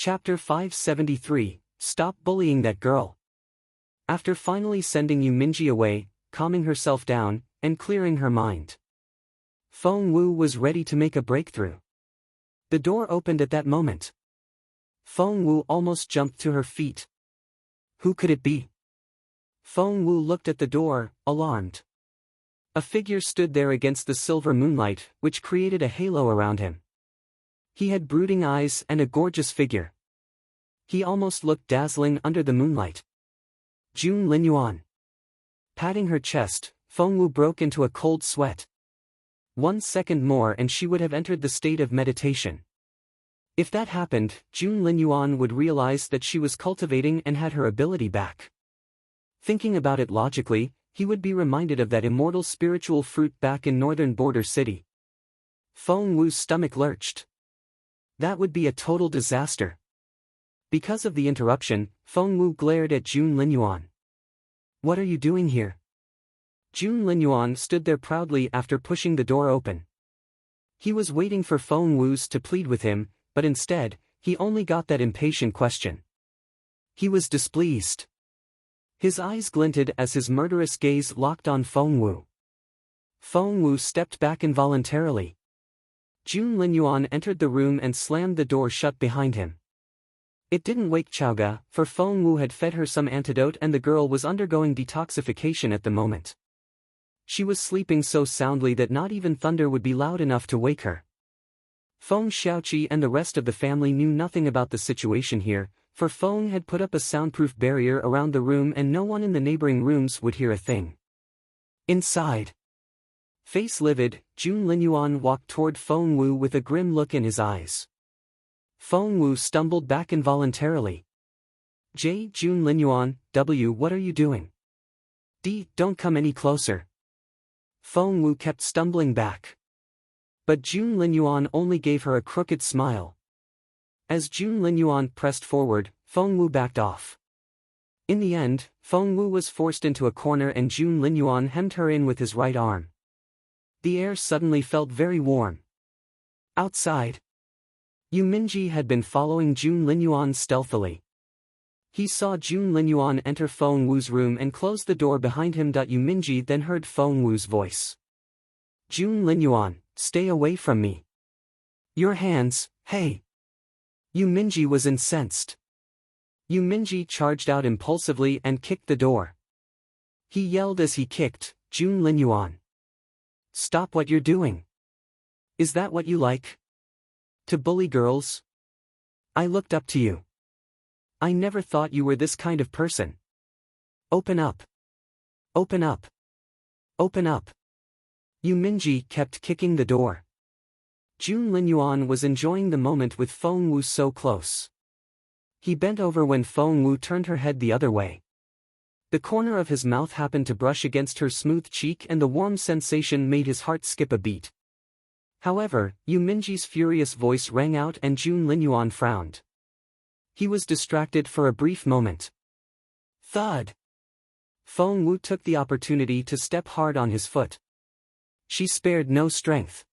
Chapter 573, Stop Bullying That Girl. After finally sending Yuminji away, calming herself down, and clearing her mind, Feng Wu was ready to make a breakthrough. The door opened at that moment. Feng Wu almost jumped to her feet. Who could it be? Feng Wu looked at the door, alarmed. A figure stood there against the silver moonlight, which created a halo around him. He had brooding eyes and a gorgeous figure. He almost looked dazzling under the moonlight. Jun Linyuan. Patting her chest, Feng Wu broke into a cold sweat. 1 second more and she would have entered the state of meditation. If that happened, Jun Linyuan would realize that she was cultivating and had her ability back. Thinking about it logically, he would be reminded of that immortal spiritual fruit back in northern border city. Feng Wu's stomach lurched. That would be a total disaster. Because of the interruption, Feng Wu glared at Jun Linyuan. What are you doing here? Jun Linyuan stood there proudly after pushing the door open. He was waiting for Feng Wu's to plead with him, but instead, he only got that impatient question. He was displeased. His eyes glinted as his murderous gaze locked on Feng Wu. Feng Wu stepped back involuntarily. Jun Linyuan entered the room and slammed the door shut behind him. It didn't wake Xiao, for Feng Wu had fed her some antidote and the girl was undergoing detoxification at the moment. She was sleeping so soundly that not even thunder would be loud enough to wake her. Feng Xiaoqi and the rest of the family knew nothing about the situation here, for Feng had put up a soundproof barrier around the room and no one in the neighboring rooms would hear a thing. Inside, face livid, Jun Linyuan walked toward Feng Wu with a grim look in his eyes. Feng Wu stumbled back involuntarily. Jun Linyuan, what are you doing? Don't come any closer. Feng Wu kept stumbling back. But Jun Linyuan only gave her a crooked smile. As Jun Linyuan pressed forward, Feng Wu backed off. In the end, Feng Wu was forced into a corner and Jun Linyuan hemmed her in with his right arm. The air suddenly felt very warm. Outside, Yuminji had been following Jun Linyuan stealthily. He saw Jun Linyuan enter Feng Wu's room and close the door behind him. Yuminji then heard Feng Wu's voice. Jun Linyuan, stay away from me. Your hands, hey! Yuminji was incensed. Yuminji charged out impulsively and kicked the door. He yelled as he kicked, Jun Linyuan. Stop what you're doing. Is that what you like? To bully girls? I looked up to you. I never thought you were this kind of person. Open up. Open up. Open up. Yuminji kept kicking the door. Jun Linyuan was enjoying the moment with Feng Wu so close. He bent over when Feng Wu turned her head the other way. The corner of his mouth happened to brush against her smooth cheek and the warm sensation made his heart skip a beat. However, Yuminji's furious voice rang out and Jun Linyuan frowned. He was distracted for a brief moment. Thud! Feng Wu took the opportunity to step hard on his foot. She spared no strength.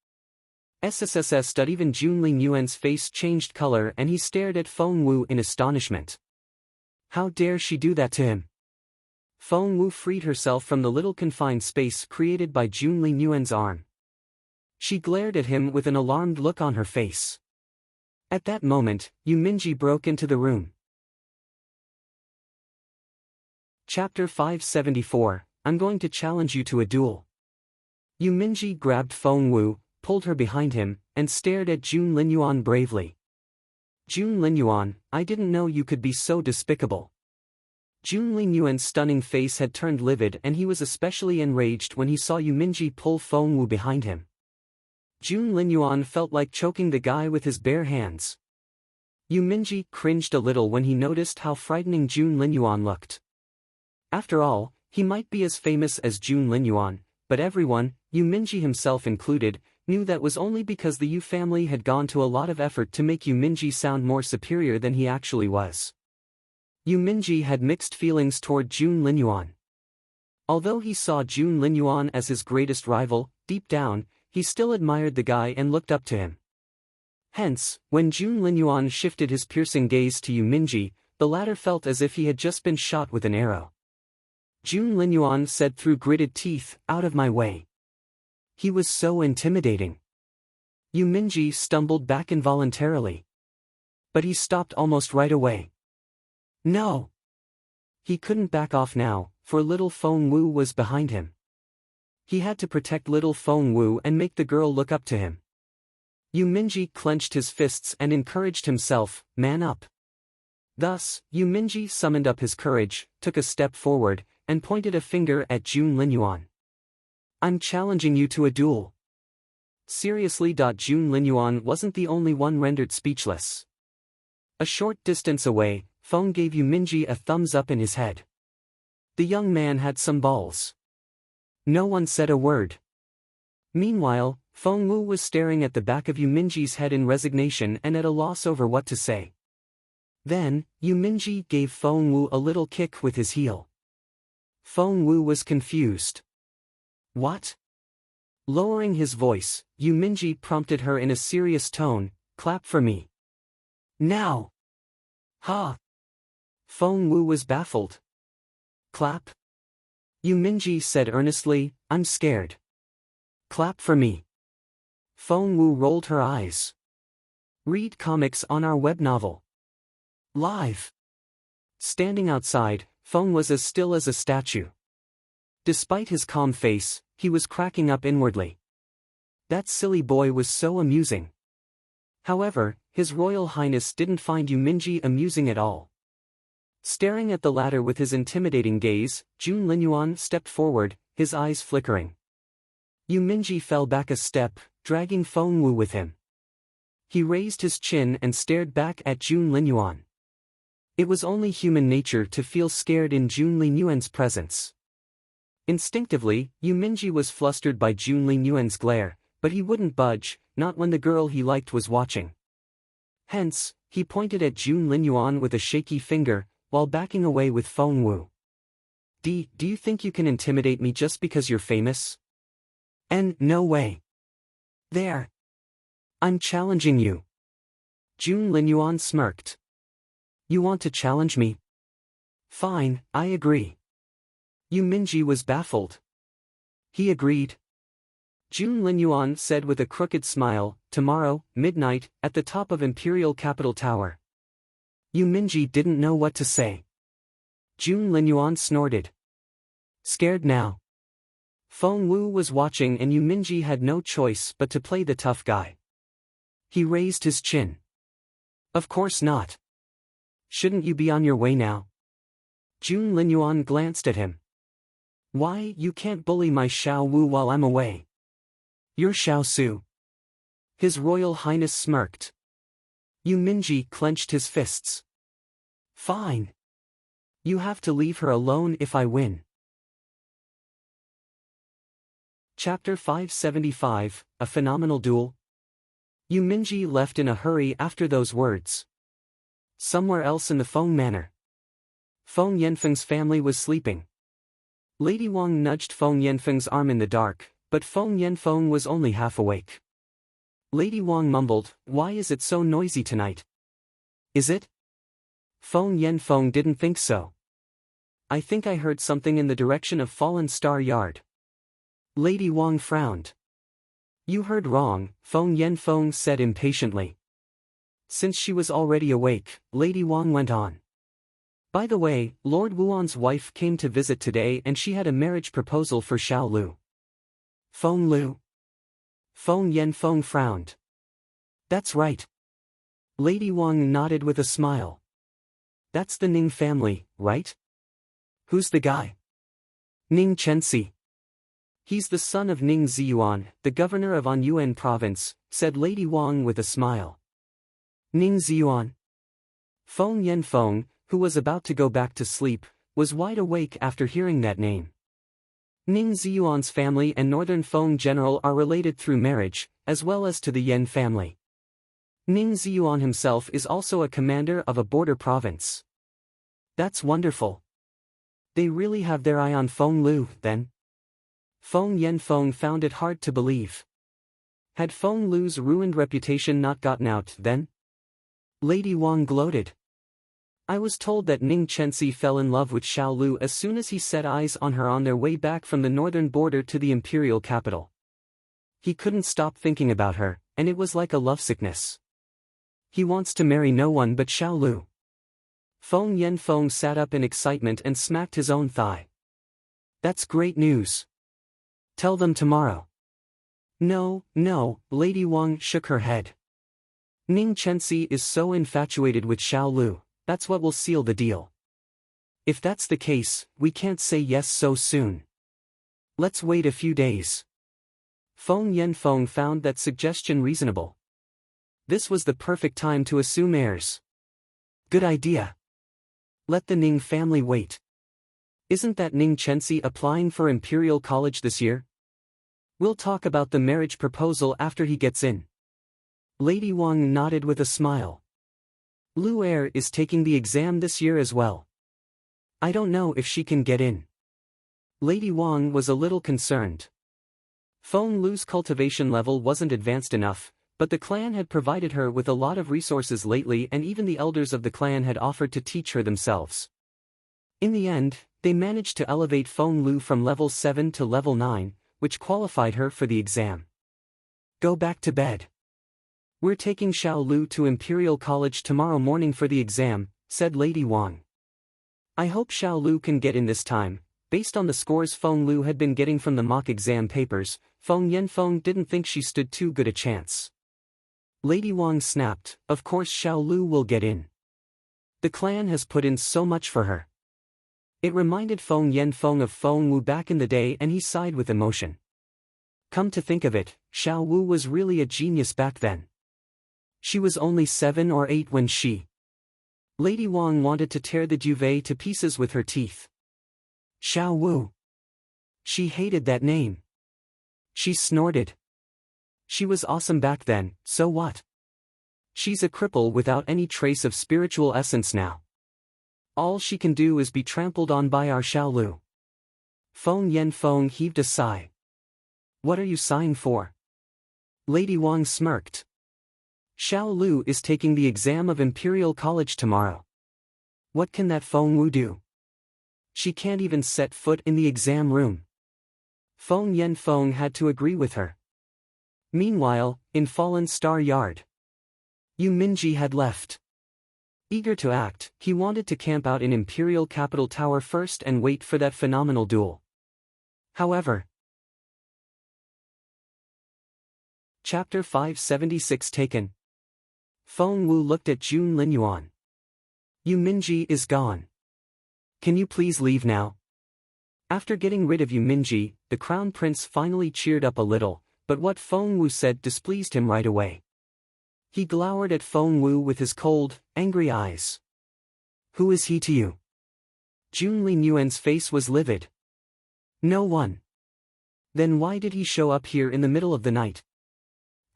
SSSS. Even Jun Linyuan's face changed color and he stared at Feng Wu in astonishment. How dare she do that to him? Feng Wu freed herself from the little confined space created by Jun Linyuan's arm. She glared at him with an alarmed look on her face. At that moment, Yuminji broke into the room. Chapter 574, I'm going to challenge you to a duel. Yuminji grabbed Feng Wu, pulled her behind him, and stared at Jun Linyuan bravely. Jun Linyuan, I didn't know you could be so despicable. Jun Linyuan's stunning face had turned livid and he was especially enraged when he saw Yuminji pull Feng Wu behind him. Jun Linyuan felt like choking the guy with his bare hands. Yuminji cringed a little when he noticed how frightening Jun Linyuan looked. After all, he might be as famous as Jun Linyuan, but everyone, Yuminji himself included, knew that was only because the Yu family had gone to a lot of effort to make Yuminji sound more superior than he actually was. Yuminji had mixed feelings toward Jun Linyuan. Although he saw Jun Linyuan as his greatest rival, deep down, he still admired the guy and looked up to him. Hence, when Jun Linyuan shifted his piercing gaze to Yu Minji, the latter felt as if he had just been shot with an arrow. Jun Linyuan said through gritted teeth, "Out of my way." He was so intimidating. Yu Minji stumbled back involuntarily. But he stopped almost right away. No! He couldn't back off now, for little Feng Wu was behind him. He had to protect little Feng Wu and make the girl look up to him. Yu Minji clenched his fists and encouraged himself, "Man up." Thus, Yu Minji summoned up his courage, took a step forward, and pointed a finger at Jun Linyuan. "I'm challenging you to a duel." Seriously. Jun Linyuan wasn't the only one rendered speechless. A short distance away, Feng gave Yu Minji a thumbs up in his head. The young man had some balls. No one said a word. Meanwhile, Feng Wu was staring at the back of Yu Minji's head in resignation and at a loss over what to say. Then, Yu Minji gave Feng Wu a little kick with his heel. Feng Wu was confused. What? Lowering his voice, Yu Minji prompted her in a serious tone, "Clap for me. Now." "Ha!" Feng Wu was baffled. "Clap?" Yu Minji said earnestly, "I'm scared." "Clap for me." Feng Wu rolled her eyes. "Read comics on our web novel. Live." Standing outside, Feng was as still as a statue. Despite his calm face, he was cracking up inwardly. That silly boy was so amusing. However, His Royal Highness didn't find Yu Minji amusing at all. Staring at the latter with his intimidating gaze, Jun Linyuan stepped forward, his eyes flickering. Yu Minji fell back a step, dragging Feng Wu with him. He raised his chin and stared back at Jun Linyuan. It was only human nature to feel scared in Jun Linyuan's presence. Instinctively, Yu Minji was flustered by Jun Linyuan's glare, but he wouldn't budge, not when the girl he liked was watching. Hence, he pointed at Jun Linyuan with a shaky finger, while backing away with Feng Wu. Do you think you can intimidate me just because you're famous? And no way. There. I'm challenging you. Jun Linyuan smirked. You want to challenge me? Fine, I agree. Yu Minji was baffled. He agreed. Jun Linyuan said with a crooked smile, tomorrow, midnight, at the top of Imperial Capital Tower. Yu Minji didn't know what to say. Jun Linyuan snorted. Scared now? Feng Wu was watching and Yu Minji had no choice but to play the tough guy. He raised his chin. Of course not. Shouldn't you be on your way now? Jun Linyuan glanced at him. Why, you can't bully my Xiao Wu while I'm away. You're Xiao Su. His Royal Highness smirked. Yu Minji clenched his fists. Fine. You have to leave her alone if I win. Chapter 575, A Phenomenal Duel. Yu Minji left in a hurry after those words. Somewhere else in the Feng manor, Feng Yanfeng's family was sleeping. Lady Wang nudged Feng Yanfeng's arm in the dark, but Feng Yanfeng was only half awake. Lady Wang mumbled, "Why is it so noisy tonight?" Is it? Feng Yanfeng didn't think so. I think I heard something in the direction of Fallen Star Yard. Lady Wang frowned. You heard wrong, Feng Yanfeng said impatiently. Since she was already awake, Lady Wang went on. By the way, Lord Wuan's wife came to visit today and she had a marriage proposal for Xiao Lu. Feng Lu? Feng Yanfeng frowned. That's right. Lady Wang nodded with a smile. That's the Ning family, right? Who's the guy? Ning Chenxi. He's the son of Ning Ziyuan, the governor of Anyuan province, said Lady Wang with a smile. Ning Ziyuan. Feng Yanfeng, who was about to go back to sleep, was wide awake after hearing that name. Ning Ziyuan's family and Northern Feng General are related through marriage, as well as to the Yan family. Ning Ziyuan himself is also a commander of a border province. That's wonderful. They really have their eye on Feng Lu, then? Feng Yanfeng found it hard to believe. Had Feng Lu's ruined reputation not gotten out then? Lady Wang gloated. I was told that Ning Chenxi fell in love with Xiao Lu as soon as he set eyes on her on their way back from the northern border to the imperial capital. He couldn't stop thinking about her, and it was like a lovesickness. He wants to marry no one but Xiao Lu. Feng Yanfeng sat up in excitement and smacked his own thigh. That's great news. Tell them tomorrow. No, Lady Wang shook her head. Ning Chenxi is so infatuated with Xiao Lu, that's what will seal the deal. If that's the case, we can't say yes so soon. Let's wait a few days. Feng Yanfeng found that suggestion reasonable. This was the perfect time to assume heirs. Good idea. Let the Ning family wait. Isn't that Ning Chenxi applying for Imperial College this year? We'll talk about the marriage proposal after he gets in. Lady Wang nodded with a smile. Lu Er is taking the exam this year as well. I don't know if she can get in. Lady Wang was a little concerned. Feng Lu's cultivation level wasn't advanced enough, but the clan had provided her with a lot of resources lately, and even the elders of the clan had offered to teach her themselves. In the end, they managed to elevate Feng Lu from level 7 to level 9, which qualified her for the exam. Go back to bed. We're taking Xiao Lu to Imperial College tomorrow morning for the exam, said Lady Wang. I hope Xiao Lu can get in this time. Based on the scores Feng Lu had been getting from the mock exam papers, Feng Yanfeng didn't think she stood too good a chance. Lady Wang snapped, of course Xiao Lu will get in. The clan has put in so much for her. It reminded Feng Yanfeng of Feng Wu back in the day, and he sighed with emotion. Come to think of it, Xiao Wu was really a genius back then. She was only 7 or 8 when she... Lady Wang wanted to tear the duvet to pieces with her teeth. Xiao Wu. She hated that name. She snorted. She was awesome back then, so what? She's a cripple without any trace of spiritual essence now. All she can do is be trampled on by our Xiao Lu. Feng Yanfeng heaved a sigh. What are you sighing for? Lady Wang smirked. Xiao Lu is taking the exam of Imperial College tomorrow. What can that Feng Wu do? She can't even set foot in the exam room. Feng Yanfeng had to agree with her. Meanwhile, in Fallen Star Yard, Yu Minji had left. Eager to act, he wanted to camp out in Imperial Capital Tower first and wait for that phenomenal duel. However, Chapter 576 taken. Feng Wu looked at Jun Linyuan. Yu Minji is gone. Can you please leave now? After getting rid of Yu Minji, the Crown Prince finally cheered up a little, but what Feng Wu said displeased him right away. He glowered at Feng Wu with his cold, angry eyes. Who is he to you? Jun Linyuan's face was livid. No one. Then why did he show up here in the middle of the night?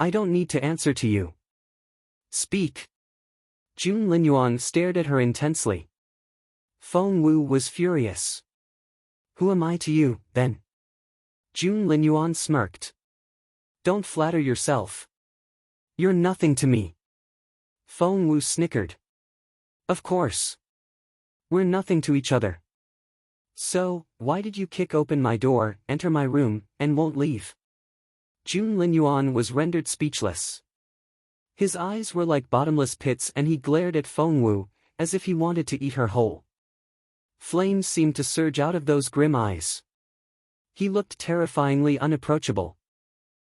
I don't need to answer to you. Speak. Jun Linyuan stared at her intensely. Feng Wu was furious. Who am I to you, then? Jun Linyuan smirked. Don't flatter yourself. You're nothing to me. Feng Wu snickered. Of course. We're nothing to each other. So, why did you kick open my door, enter my room, and won't leave? Jun Linyuan was rendered speechless. His eyes were like bottomless pits, and he glared at Feng Wu, as if he wanted to eat her whole. Flames seemed to surge out of those grim eyes. He looked terrifyingly unapproachable.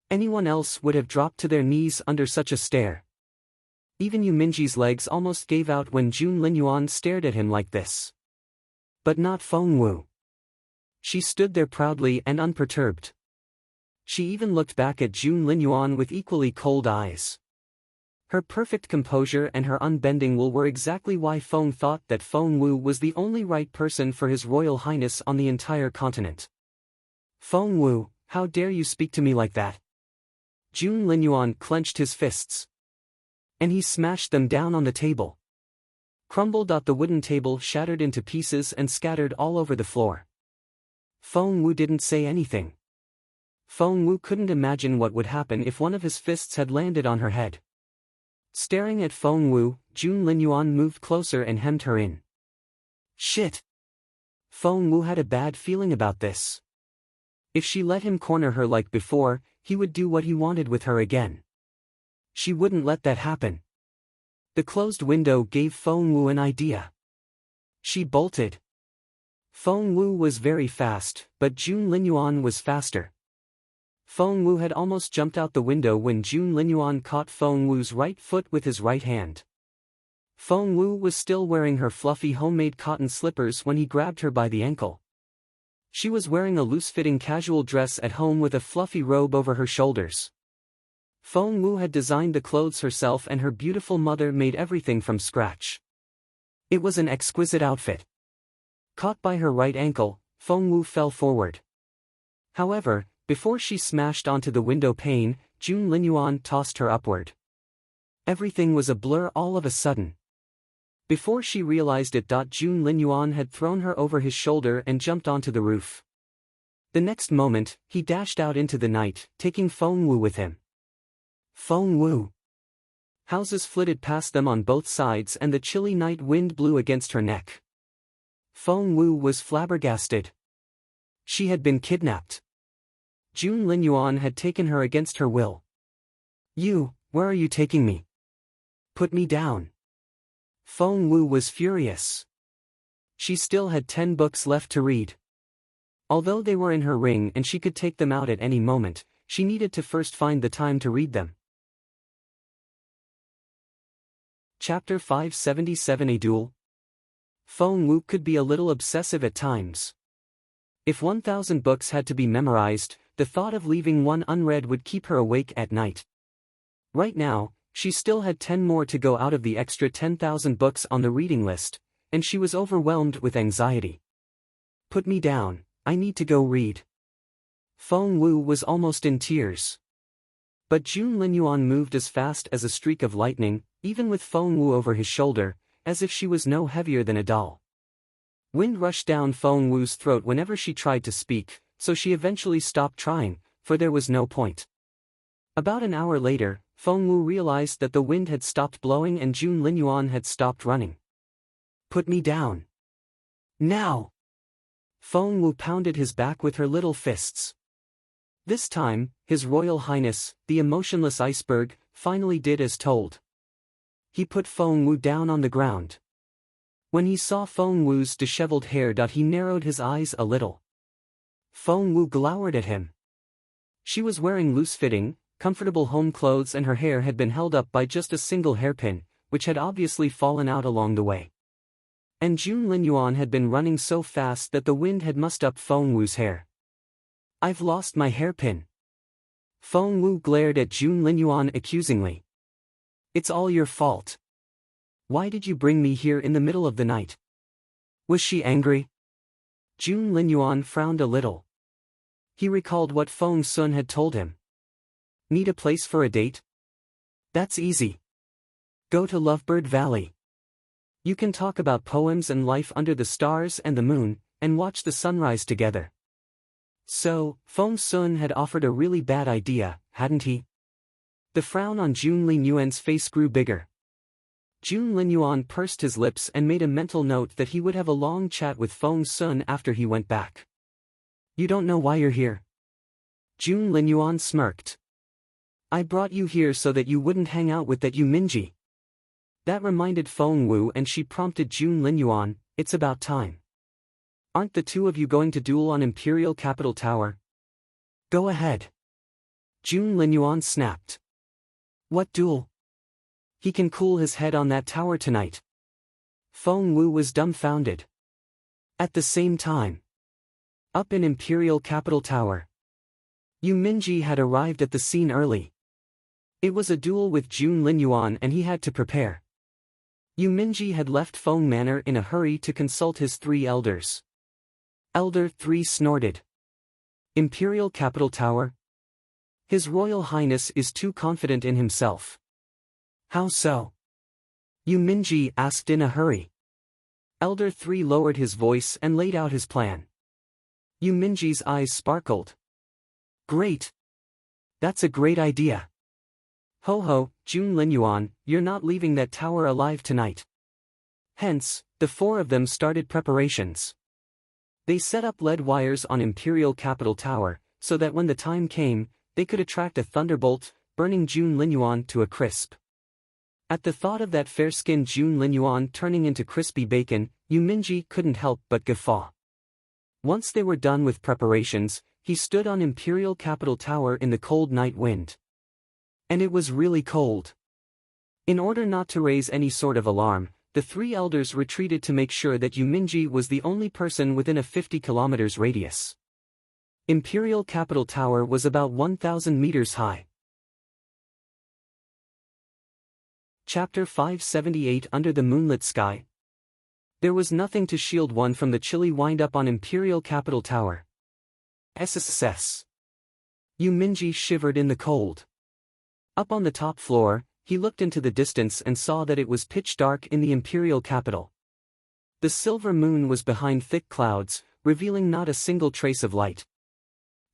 Anyone else would have dropped to their knees under such a stare. Even Yu Minji's legs almost gave out when Jun Linyuan stared at him like this. But not Feng Wu. She stood there proudly and unperturbed. She even looked back at Jun Linyuan with equally cold eyes. Her perfect composure and her unbending will were exactly why Feng thought that Feng Wu was the only right person for His Royal Highness on the entire continent. Feng Wu, how dare you speak to me like that? Jun Linyuan clenched his fists. And he smashed them down on the table. Crumbled. The wooden table shattered into pieces and scattered all over the floor. Feng Wu didn't say anything. Feng Wu couldn't imagine what would happen if one of his fists had landed on her head. Staring at Feng Wu, Jun Linyuan moved closer and hemmed her in. Shit! Feng Wu had a bad feeling about this. If she let him corner her like before, he would do what he wanted with her again. She wouldn't let that happen. The closed window gave Feng Wu an idea. She bolted. Feng Wu was very fast, but Jun Linyuan was faster. Feng Wu had almost jumped out the window when Jun Linyuan caught Feng Wu's right foot with his right hand. Feng Wu was still wearing her fluffy homemade cotton slippers when he grabbed her by the ankle. She was wearing a loose-fitting casual dress at home with a fluffy robe over her shoulders. Feng Wu had designed the clothes herself and her beautiful mother made everything from scratch. It was an exquisite outfit. Caught by her right ankle, Feng Wu fell forward. However, before she smashed onto the window pane, Jun Linyuan tossed her upward. Everything was a blur all of a sudden. Before she realized it, Jun Linyuan had thrown her over his shoulder and jumped onto the roof. The next moment, he dashed out into the night, taking Feng Wu with him. Feng Wu. Houses flitted past them on both sides and the chilly night wind blew against her neck. Feng Wu was flabbergasted. She had been kidnapped. Jun Linyuan had taken her against her will. Where are you taking me? Put me down. Feng Wu was furious. She still had 10 books left to read. Although they were in her ring and she could take them out at any moment, she needed to first find the time to read them. Chapter 577 A Duel. Feng Wu could be a little obsessive at times. If 1,000 books had to be memorized, the thought of leaving one unread would keep her awake at night. Right now, she still had 10 more to go out of the extra 10,000 books on the reading list, and she was overwhelmed with anxiety. Put me down, I need to go read. Feng Wu was almost in tears. But Jun Linyuan moved as fast as a streak of lightning, even with Feng Wu over his shoulder, as if she was no heavier than a doll. Wind rushed down Feng Wu's throat whenever she tried to speak, so she eventually stopped trying, for there was no point. About an hour later, Feng Wu realized that the wind had stopped blowing and Jun Linyuan had stopped running. Put me down. Now! Feng Wu pounded his back with her little fists. This time, His Royal Highness, the emotionless iceberg, finally did as told. He put Feng Wu down on the ground. When he saw Feng Wu's disheveled hair, he narrowed his eyes a little. Feng Wu glowered at him. She was wearing loose-fitting, comfortable home clothes and her hair had been held up by just a single hairpin, which had obviously fallen out along the way. And Jun Linyuan had been running so fast that the wind had mussed up Feng Wu's hair. I've lost my hairpin. Feng Wu glared at Jun Linyuan accusingly. It's all your fault. Why did you bring me here in the middle of the night? Was she angry? Jun Linyuan frowned a little. He recalled what Feng Sun had told him. Need a place for a date? That's easy. Go to Lovebird Valley. You can talk about poems and life under the stars and the moon, and watch the sunrise together. So, Feng Sun had offered a really bad idea, hadn't he? The frown on Jun Linyuan's face grew bigger. Jun Linyuan pursed his lips and made a mental note that he would have a long chat with Feng Sun after he went back. You don't know why you're here? Jun Linyuan smirked. I brought you here so that you wouldn't hang out with that Minji. That reminded Feng Wu and she prompted Jun Linyuan, it's about time. Aren't the two of you going to duel on Imperial Capital Tower? Go ahead. Jun Linyuan snapped. What duel? He can cool his head on that tower tonight. Feng Wu was dumbfounded. At the same time, up in Imperial Capital Tower, Minji had arrived at the scene early. It was a duel with Jun Linyuan and he had to prepare. Minji had left Feng Manor in a hurry to consult his 3 elders. Elder 3 snorted. Imperial Capital Tower? His Royal Highness is too confident in himself. How so? Minji asked in a hurry. Elder 3 lowered his voice and laid out his plan. Minji's eyes sparkled. Great. That's a great idea. Ho ho, Jun Linyuan, you're not leaving that tower alive tonight. Hence, the four of them started preparations. They set up lead wires on Imperial Capital Tower, so that when the time came, they could attract a thunderbolt, burning Jun Linyuan to a crisp. At the thought of that fair-skinned Jun Linyuan turning into crispy bacon, Yuminji couldn't help but guffaw. Once they were done with preparations, he stood on Imperial Capital Tower in the cold night wind. And it was really cold. In order not to raise any sort of alarm, the three elders retreated to make sure that Yuminji was the only person within a 50 kilometers radius. Imperial Capital Tower was about 1,000 meters high. Chapter 578 Under the Moonlit Sky. There was nothing to shield one from the chilly wind-up on Imperial Capital Tower. SSS. Yuminji shivered in the cold. Up on the top floor, he looked into the distance and saw that it was pitch dark in the Imperial capital. The silver moon was behind thick clouds, revealing not a single trace of light.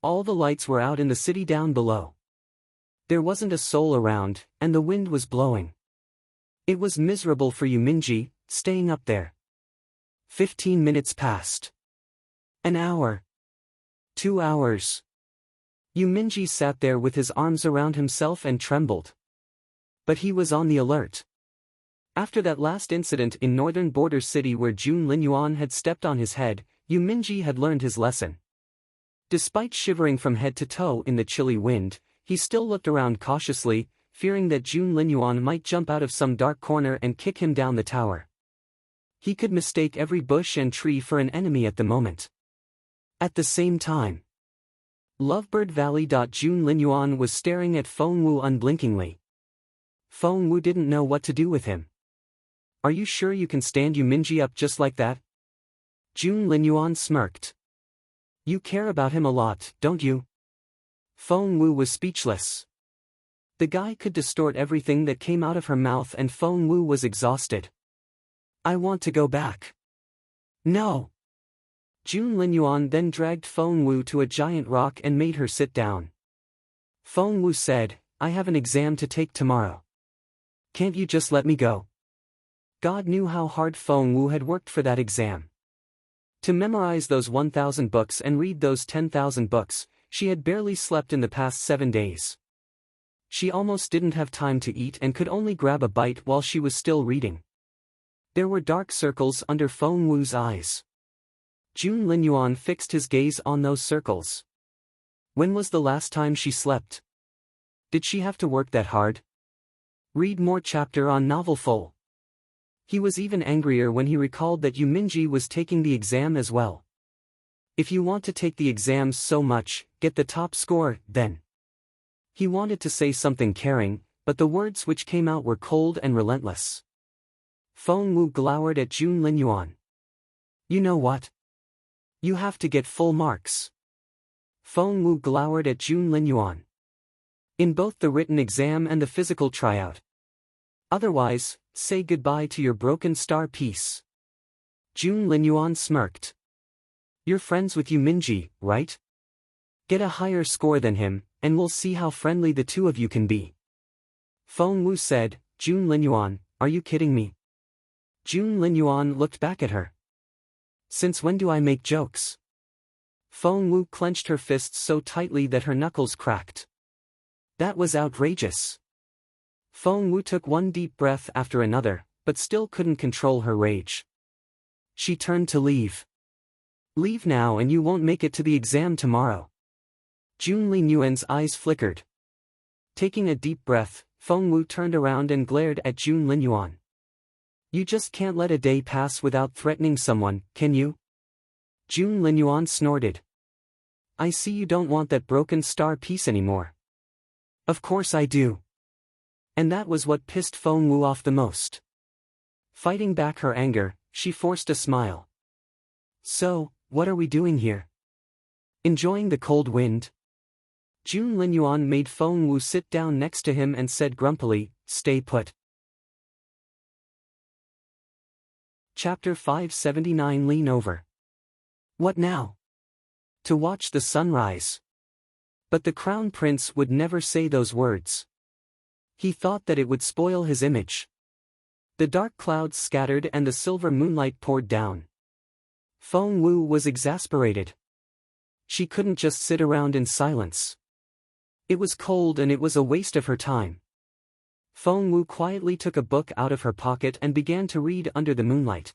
All the lights were out in the city down below. There wasn't a soul around, and the wind was blowing. It was miserable for Yuminji, staying up there. 15 minutes passed. An hour. 2 hours. Yuminji sat there with his arms around himself and trembled. But he was on the alert. After that last incident in northern border city where Jun Linyuan had stepped on his head, Yuminji had learned his lesson. Despite shivering from head to toe in the chilly wind, he still looked around cautiously, fearing that Jun Linyuan might jump out of some dark corner and kick him down the tower. He could mistake every bush and tree for an enemy at the moment. At the same time, Lovebird Valley. Jun Linyuan was staring at Feng unblinkingly. Feng didn't know what to do with him. Are you sure you can stand Yuminji up just like that? Jun Linyuan smirked. You care about him a lot, don't you? Feng was speechless. The guy could distort everything that came out of her mouth and Feng was exhausted. I want to go back. No. Jun Linyuan then dragged Feng to a giant rock and made her sit down. Feng said, I have an exam to take tomorrow. Can't you just let me go? God knew how hard Feng had worked for that exam. To memorize those 1,000 books and read those 10,000 books, she had barely slept in the past 7 days. She almost didn't have time to eat and could only grab a bite while she was still reading. There were dark circles under Feng eyes. Jun Linyuan fixed his gaze on those circles. When was the last time she slept? Did she have to work that hard? Read more chapter on novel full. He was even angrier when he recalled that Yuminji was taking the exam as well. If you want to take the exams so much, get the top score, then. He wanted to say something caring, but the words which came out were cold and relentless. Feng glowered at Jun Linyuan. You know what? You have to get full marks. Feng glowered at Jun Linyuan. In both the written exam and the physical tryout. Otherwise, say goodbye to your broken star piece. Jun Linyuan smirked. You're friends with Yuminji, right? Get a higher score than him, and we'll see how friendly the two of you can be. Feng said, Jun Linyuan, are you kidding me? Jun Linyuan looked back at her. Since when do I make jokes? Feng clenched her fists so tightly that her knuckles cracked. That was outrageous. Feng took one deep breath after another, but still couldn't control her rage. She turned to leave. Leave now and you won't make it to the exam tomorrow. Jun Linyuan's eyes flickered. Taking a deep breath, Feng turned around and glared at Jun Linyuan. You just can't let a day pass without threatening someone, can you? Jun Linyuan snorted. I see you don't want that broken star piece anymore. Of course I do. And that was what pissed Feng off the most. Fighting back her anger, she forced a smile. So, what are we doing here? Enjoying the cold wind? Jun Linyuan made Feng sit down next to him and said grumpily, stay put. Chapter 579 Lean over. What now? To watch the sunrise. But the crown prince would never say those words. He thought that it would spoil his image. The dark clouds scattered and the silver moonlight poured down. Feng Wu was exasperated. She couldn't just sit around in silence. It was cold and it was a waste of her time. Feng Wu quietly took a book out of her pocket and began to read under the moonlight.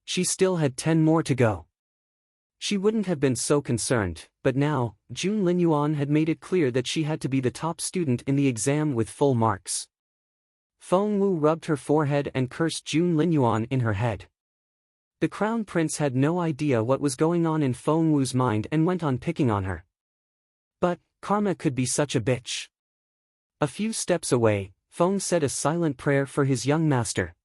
She still had 10 more to go. She wouldn't have been so concerned, but now, Jun Linyuan had made it clear that she had to be the top student in the exam with full marks. Feng Wu rubbed her forehead and cursed Jun Linyuan in her head. The crown prince had no idea what was going on in Feng Wu's mind and went on picking on her. But, karma could be such a bitch. A few steps away, Feng said a silent prayer for his young master.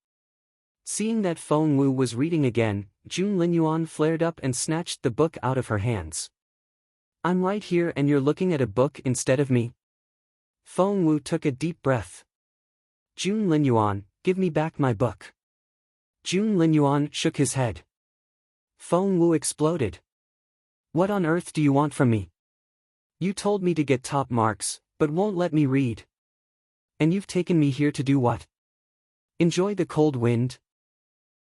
Seeing that Feng Wu was reading again, Jun Linyuan flared up and snatched the book out of her hands. I'm right here and you're looking at a book instead of me? Feng Wu took a deep breath. Jun Linyuan, give me back my book. Jun Linyuan shook his head. Feng Wu exploded. What on earth do you want from me? You told me to get top marks, but won't let me read. And you've taken me here to do what? Enjoy the cold wind?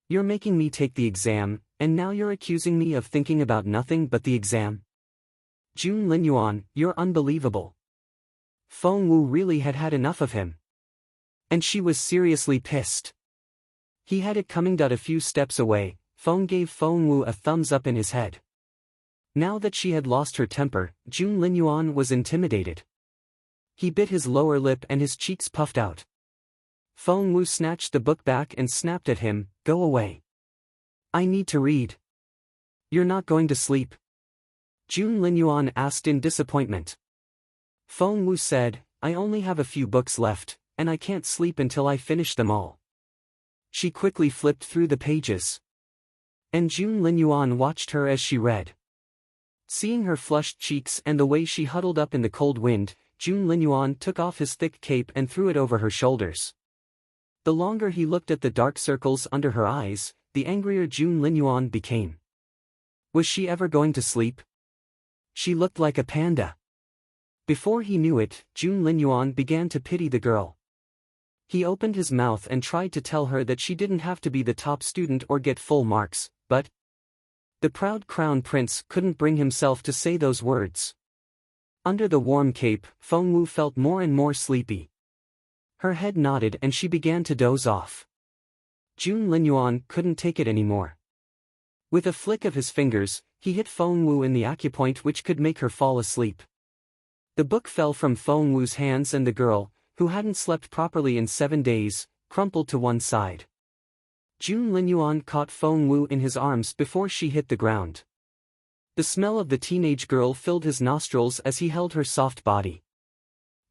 You're making me take the exam, and now you're accusing me of thinking about nothing but the exam? Jun Linyuan, you're unbelievable. Feng Wu really had had enough of him. And she was seriously pissed. He had it coming. A few steps away, Feng gave Feng Wu a thumbs up in his head. Now that she had lost her temper, Jun Linyuan was intimidated. He bit his lower lip and his cheeks puffed out. Feng Wu snatched the book back and snapped at him, go away. I need to read. You're not going to sleep? Jun Linyuan asked in disappointment. Feng Wu said, I only have a few books left, and I can't sleep until I finish them all. She quickly flipped through the pages. And Jun Linyuan watched her as she read. Seeing her flushed cheeks and the way she huddled up in the cold wind, Jun Linyuan took off his thick cape and threw it over her shoulders. The longer he looked at the dark circles under her eyes, the angrier Jun Linyuan became. Was she ever going to sleep? She looked like a panda. Before he knew it, Jun Linyuan began to pity the girl. He opened his mouth and tried to tell her that she didn't have to be the top student or get full marks, but the proud crown prince couldn't bring himself to say those words. Under the warm cape, Feng Wu felt more and more sleepy. Her head nodded and she began to doze off. Jun Linyuan couldn't take it anymore. With a flick of his fingers, he hit Feng Wu in the acupoint which could make her fall asleep. The book fell from Feng Wu's hands and the girl, who hadn't slept properly in 7 days, crumpled to one side. Jun Linyuan caught Feng Wu in his arms before she hit the ground. The smell of the teenage girl filled his nostrils as he held her soft body.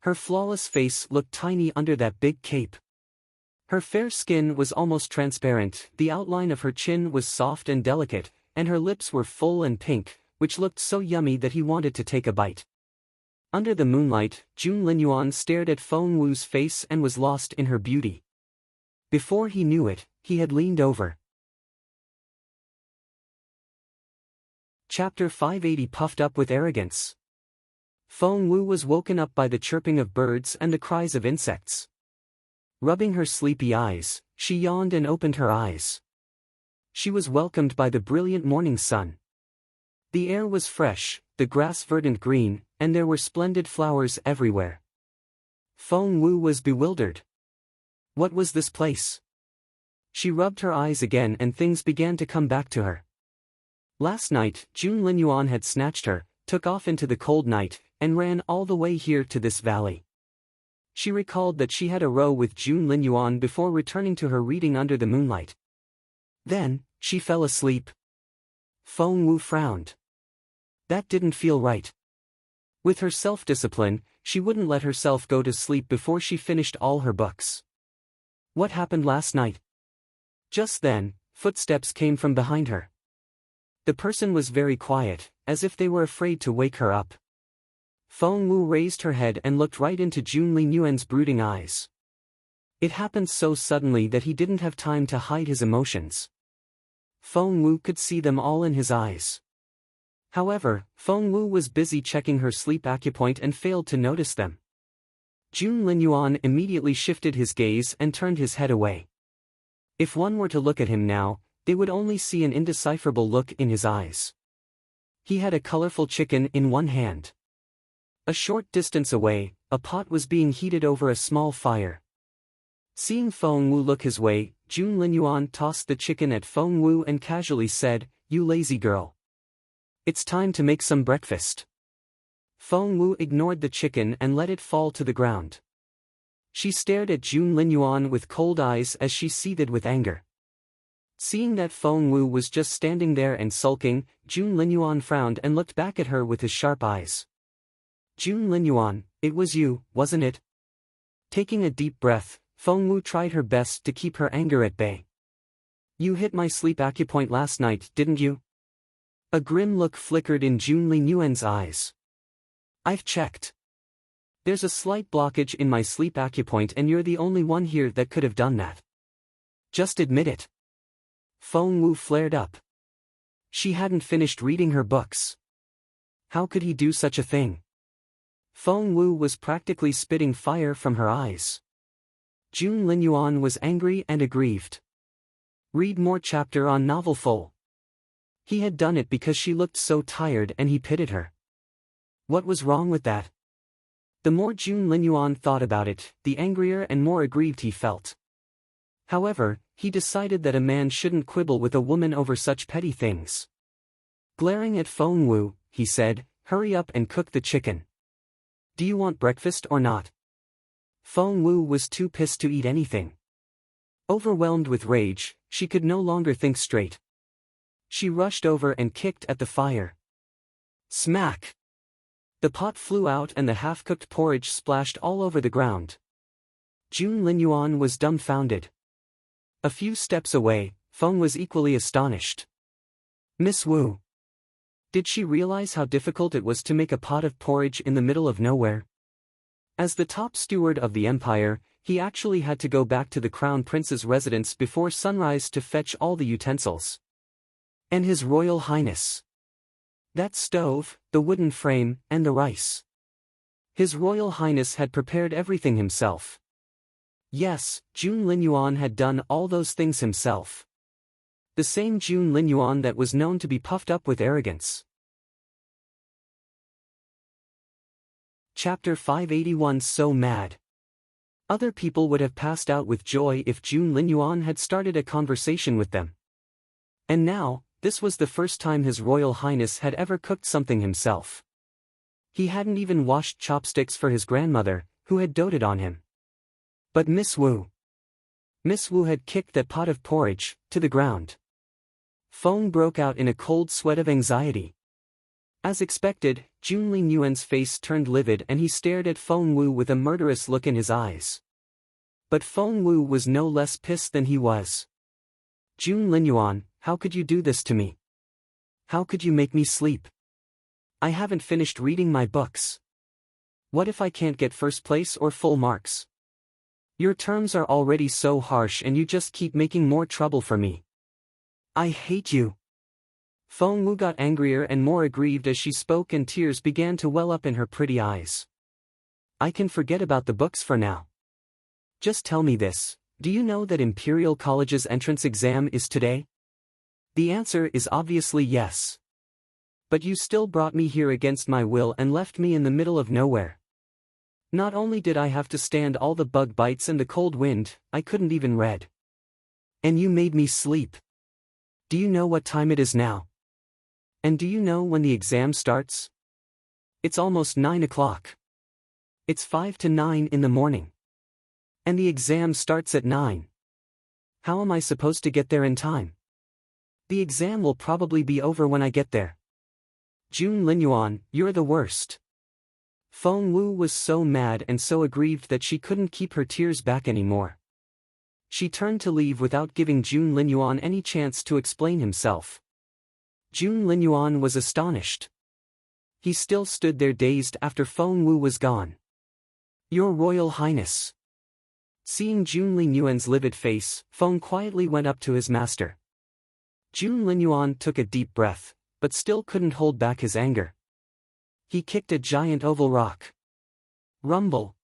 Her flawless face looked tiny under that big cape. Her fair skin was almost transparent, the outline of her chin was soft and delicate, and her lips were full and pink, which looked so yummy that he wanted to take a bite. Under the moonlight, Jun Linyuan stared at Feng Wu's face and was lost in her beauty. Before he knew it, he had leaned over. Chapter 580 Puffed up with arrogance. Feng Wu was woken up by the chirping of birds and the cries of insects. Rubbing her sleepy eyes, she yawned and opened her eyes. She was welcomed by the brilliant morning sun. The air was fresh, the grass verdant green, and there were splendid flowers everywhere. Feng Wu was bewildered. What was this place? She rubbed her eyes again and things began to come back to her. Last night, Jun Linyuan had snatched her, took off into the cold night, and ran all the way here to this valley. She recalled that she had a row with Jun Linyuan before returning to her reading under the moonlight. Then, she fell asleep. Feng Wu frowned. That didn't feel right. With her self-discipline, she wouldn't let herself go to sleep before she finished all her books. What happened last night? Just then, footsteps came from behind her. The person was very quiet, as if they were afraid to wake her up. Feng Wu raised her head and looked right into Jun Linyuan's brooding eyes. It happened so suddenly that he didn't have time to hide his emotions. Feng Wu could see them all in his eyes. However, Feng Wu was busy checking her sleep acupoint and failed to notice them. Jun Linyuan immediately shifted his gaze and turned his head away. If one were to look at him now, they would only see an indecipherable look in his eyes. He had a colorful chicken in one hand. A short distance away, a pot was being heated over a small fire. Seeing Feng Wu look his way, Jun Linyuan tossed the chicken at Feng Wu and casually said, "You lazy girl. It's time to make some breakfast." Feng Wu ignored the chicken and let it fall to the ground. She stared at Jun Linyuan with cold eyes as she seethed with anger. Seeing that Feng Wu was just standing there and sulking, Jun Linyuan frowned and looked back at her with his sharp eyes. "Jun Linyuan, it was you, wasn't it?" Taking a deep breath, Feng Wu tried her best to keep her anger at bay. "You hit my sleep acupoint last night, didn't you?" A grim look flickered in Jun Linyuan's eyes. "I've checked. There's a slight blockage in my sleep acupoint and you're the only one here that could have done that. Just admit it." Feng Wu flared up. She hadn't finished reading her books. How could he do such a thing? Feng Wu was practically spitting fire from her eyes. Jun Linyuan was angry and aggrieved. Read more chapter on novel full. He had done it because she looked so tired and he pitied her. What was wrong with that? The more Jun Linyuan thought about it, the angrier and more aggrieved he felt. However, he decided that a man shouldn't quibble with a woman over such petty things. Glaring at Feng Wu, he said, "Hurry up and cook the chicken. Do you want breakfast or not?" Feng Wu was too pissed to eat anything. Overwhelmed with rage, she could no longer think straight. She rushed over and kicked at the fire. Smack! The pot flew out and the half-cooked porridge splashed all over the ground. Jun Linyuan was dumbfounded. A few steps away, Feng was equally astonished. "Miss Wu." Did she realize how difficult it was to make a pot of porridge in the middle of nowhere? As the top steward of the empire, he actually had to go back to the crown prince's residence before sunrise to fetch all the utensils. And His Royal Highness. That stove, the wooden frame, and the rice. His Royal Highness had prepared everything himself. Yes, Jun Linyuan had done all those things himself. The same Jun Linyuan that was known to be puffed up with arrogance. Chapter 581 So Mad. Other people would have passed out with joy if Jun Linyuan had started a conversation with them. And now, this was the first time His Royal Highness had ever cooked something himself. He hadn't even washed chopsticks for his grandmother, who had doted on him. But Miss Wu had kicked that pot of porridge to the ground. Feng broke out in a cold sweat of anxiety. As expected, Jun Linyuan's face turned livid and he stared at Feng Wu with a murderous look in his eyes. But Feng Wu was no less pissed than he was. "Jun Linyuan, how could you do this to me? How could you make me sleep? I haven't finished reading my books. What if I can't get first place or full marks? Your terms are already so harsh and you just keep making more trouble for me. I hate you." Feng Wu got angrier and more aggrieved as she spoke and tears began to well up in her pretty eyes. "I can forget about the books for now. Just tell me this, do you know that Imperial College's entrance exam is today?" The answer is obviously yes. But you still brought me here against my will and left me in the middle of nowhere. Not only did I have to stand all the bug bites and the cold wind, I couldn't even read. And you made me sleep. Do you know what time it is now? And do you know when the exam starts? It's almost 9 o'clock. It's 5 to 9 in the morning. And the exam starts at 9. How am I supposed to get there in time? The exam will probably be over when I get there. Jun Linyuan, you're the worst. Feng Wu was so mad and so aggrieved that she couldn't keep her tears back anymore. She turned to leave without giving Jun Linyuan any chance to explain himself. Jun Linyuan was astonished. He still stood there dazed after Feng Wu was gone. "Your Royal Highness." Seeing Jun Linyuan's livid face, Feng quietly went up to his master. Jun Linyuan took a deep breath, but still couldn't hold back his anger. He kicked a giant oval rock. Rumble.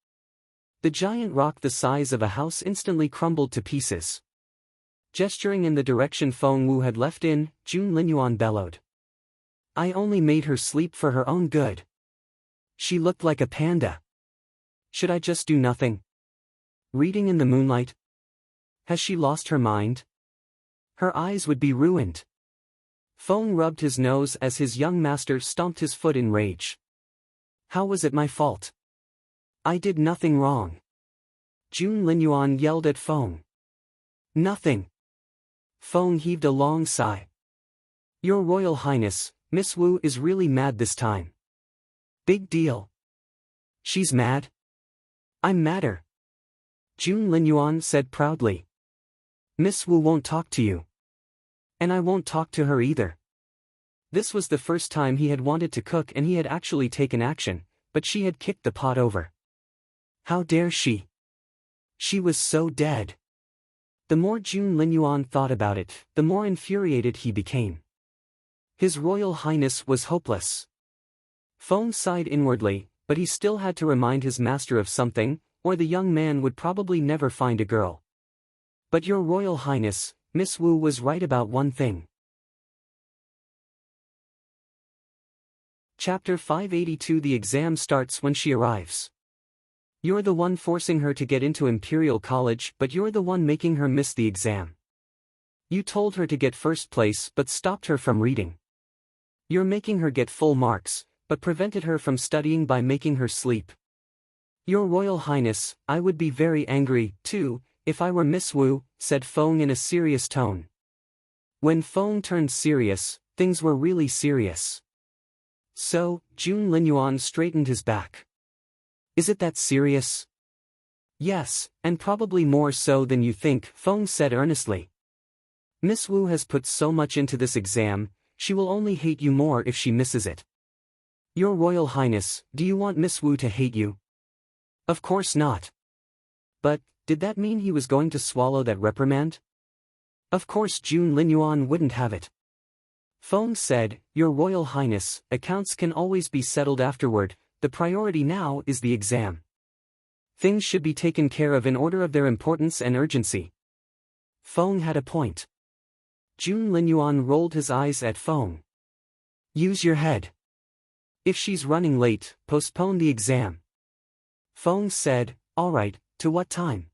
The giant rock the size of a house instantly crumbled to pieces. Gesturing in the direction Feng Wu had left in, Jun Linyuan bellowed. I only made her sleep for her own good. She looked like a panda. Should I just do nothing? Reading in the moonlight? Has she lost her mind? Her eyes would be ruined. Feng rubbed his nose as his young master stomped his foot in rage. How was it my fault? I did nothing wrong. Jun Linyuan yelled at Feng. Nothing. Feng heaved a long sigh. Your Royal Highness, Miss Wu is really mad this time. Big deal. She's mad? I'm madder. Jun Linyuan said proudly. Miss Wu won't talk to you. And I won't talk to her either. This was the first time he had wanted to cook and he had actually taken action, but she had kicked the pot over. How dare she? She was so dead. The more Jun Linyuan thought about it, the more infuriated he became. His Royal Highness was hopeless. Feng sighed inwardly, but he still had to remind his master of something, or the young man would probably never find a girl. But your Royal Highness, Miss Wu was right about one thing. Chapter 582 The exam starts when she arrives. You're the one forcing her to get into Imperial College, but you're the one making her miss the exam. You told her to get first place but stopped her from reading. You're making her get full marks, but prevented her from studying by making her sleep. Your Royal Highness, I would be very angry, too, if I were Miss Wu, said Feng in a serious tone. When Feng turned serious, things were really serious. So, Jun Linyuan straightened his back. Is it that serious? Yes, and probably more so than you think, Feng said earnestly. Miss Wu has put so much into this exam, she will only hate you more if she misses it. Your Royal Highness, do you want Miss Wu to hate you? Of course not. But, did that mean he was going to swallow that reprimand? Of course Jun Linyuan wouldn't have it. Feng said, Your Royal Highness, accounts can always be settled afterward, the priority now is the exam. Things should be taken care of in order of their importance and urgency. Feng had a point. Jun Linyuan rolled his eyes at Feng. Use your head. If she's running late, postpone the exam. Feng said, Alright, to what time?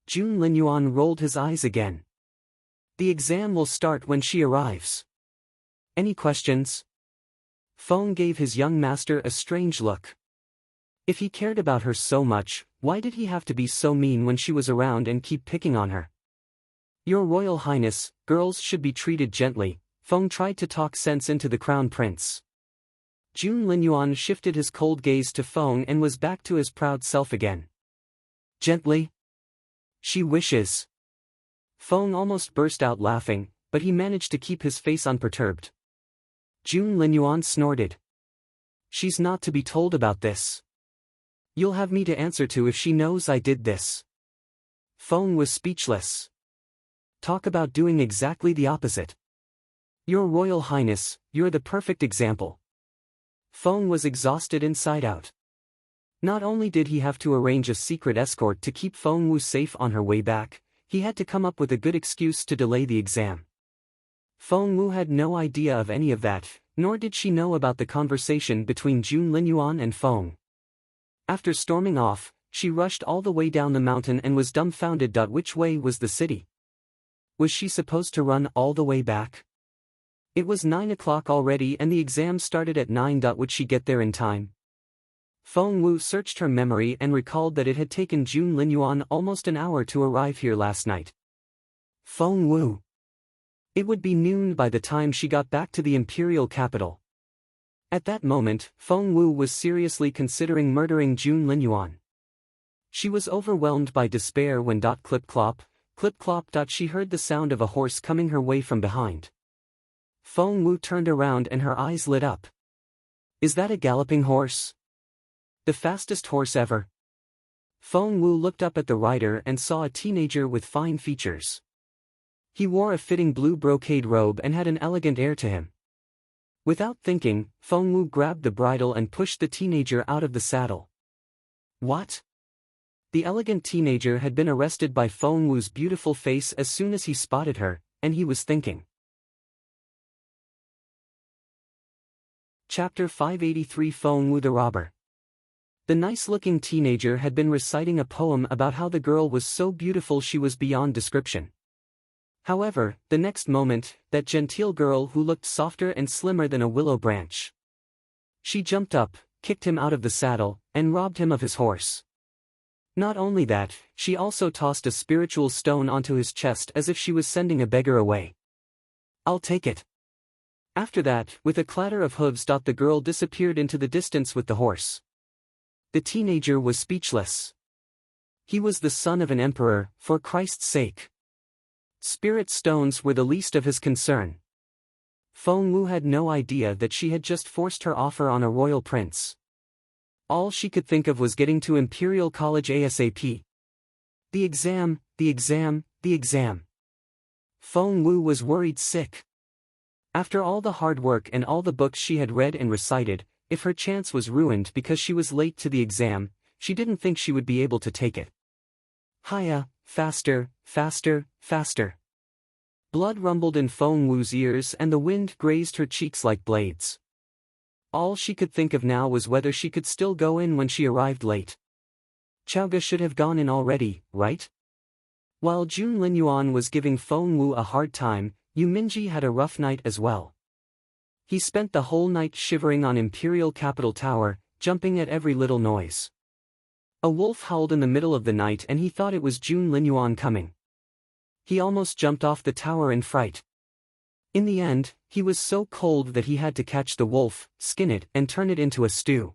Jun Linyuan rolled his eyes again. The exam will start when she arrives. Any questions? Feng gave his young master a strange look. If he cared about her so much, why did he have to be so mean when she was around and keep picking on her? Your Royal Highness, girls should be treated gently, Feng tried to talk sense into the Crown Prince. Jun Linyuan shifted his cold gaze to Feng and was back to his proud self again. Gently? She wishes. Feng almost burst out laughing, but he managed to keep his face unperturbed. Jun Linyuan snorted. She's not to be told about this. You'll have me to answer to if she knows I did this. Feng was speechless. Talk about doing exactly the opposite. Your Royal Highness, you're the perfect example. Feng was exhausted inside out. Not only did he have to arrange a secret escort to keep Feng Wu safe on her way back, he had to come up with a good excuse to delay the exam. Feng Wu had no idea of any of that, nor did she know about the conversation between Jun Linyuan and Feng. After storming off, she rushed all the way down the mountain and was dumbfounded. Which way was the city? Was she supposed to run all the way back? It was 9 o'clock already and the exam started at 9. Would she get there in time? Feng Wu searched her memory and recalled that it had taken Jun Linyuan almost an hour to arrive here last night. Feng Wu. It would be noon by the time she got back to the Imperial capital. At that moment, Feng Wu was seriously considering murdering Jun Linyuan. She was overwhelmed by despair when clip-clop, she heard the sound of a horse coming her way from behind. Feng Wu turned around and her eyes lit up. Is that a galloping horse? The fastest horse ever? Feng Wu looked up at the rider and saw a teenager with fine features. He wore a fitting blue brocade robe and had an elegant air to him. Without thinking, Feng Wu grabbed the bridle and pushed the teenager out of the saddle. What? The elegant teenager had been arrested by Feng Wu's beautiful face as soon as he spotted her, and he was thinking. Chapter 583 Feng Wu the Robber. The nice-looking teenager had been reciting a poem about how the girl was so beautiful she was beyond description. However, the next moment, that genteel girl who looked softer and slimmer than a willow branch. She jumped up, kicked him out of the saddle, and robbed him of his horse. Not only that, she also tossed a spiritual stone onto his chest as if she was sending a beggar away. I'll take it. After that, with a clatter of hooves, the girl disappeared into the distance with the horse. The teenager was speechless. He was the son of an emperor, for Christ's sake. Spirit stones were the least of his concern. Feng Wu had no idea that she had just forced her offer on a royal prince. All she could think of was getting to Imperial College ASAP. The exam. Feng Wu was worried sick. After all the hard work and all the books she had read and recited, if her chance was ruined because she was late to the exam, she didn't think she would be able to take it. Hiya, faster. Blood rumbled in Feng Wu's ears and the wind grazed her cheeks like blades. All she could think of now was whether she could still go in when she arrived late. Xiao should have gone in already, right? While Jun Linyuan was giving Feng Wu a hard time, Minji had a rough night as well. He spent the whole night shivering on Imperial Capital Tower, jumping at every little noise. A wolf howled in the middle of the night and he thought it was Jun Linyuan coming. He almost jumped off the tower in fright. In the end, he was so cold that he had to catch the wolf, skin it, and turn it into a stew.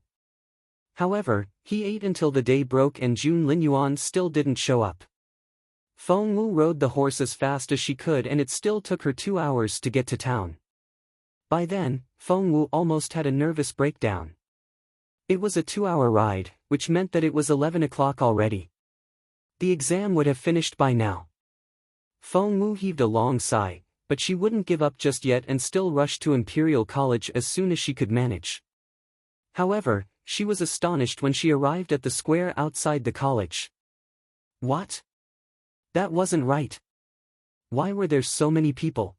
However, he ate until the day broke and Jun Linyuan still didn't show up. Feng Wu rode the horse as fast as she could and it still took her 2 hours to get to town. By then, Feng Wu almost had a nervous breakdown. It was a 2-hour ride, which meant that it was 11 o'clock already. The exam would have finished by now. Feng Wu heaved a long sigh, but she wouldn't give up just yet and still rushed to Imperial College as soon as she could manage. However, she was astonished when she arrived at the square outside the college. What? That wasn't right. Why were there so many people?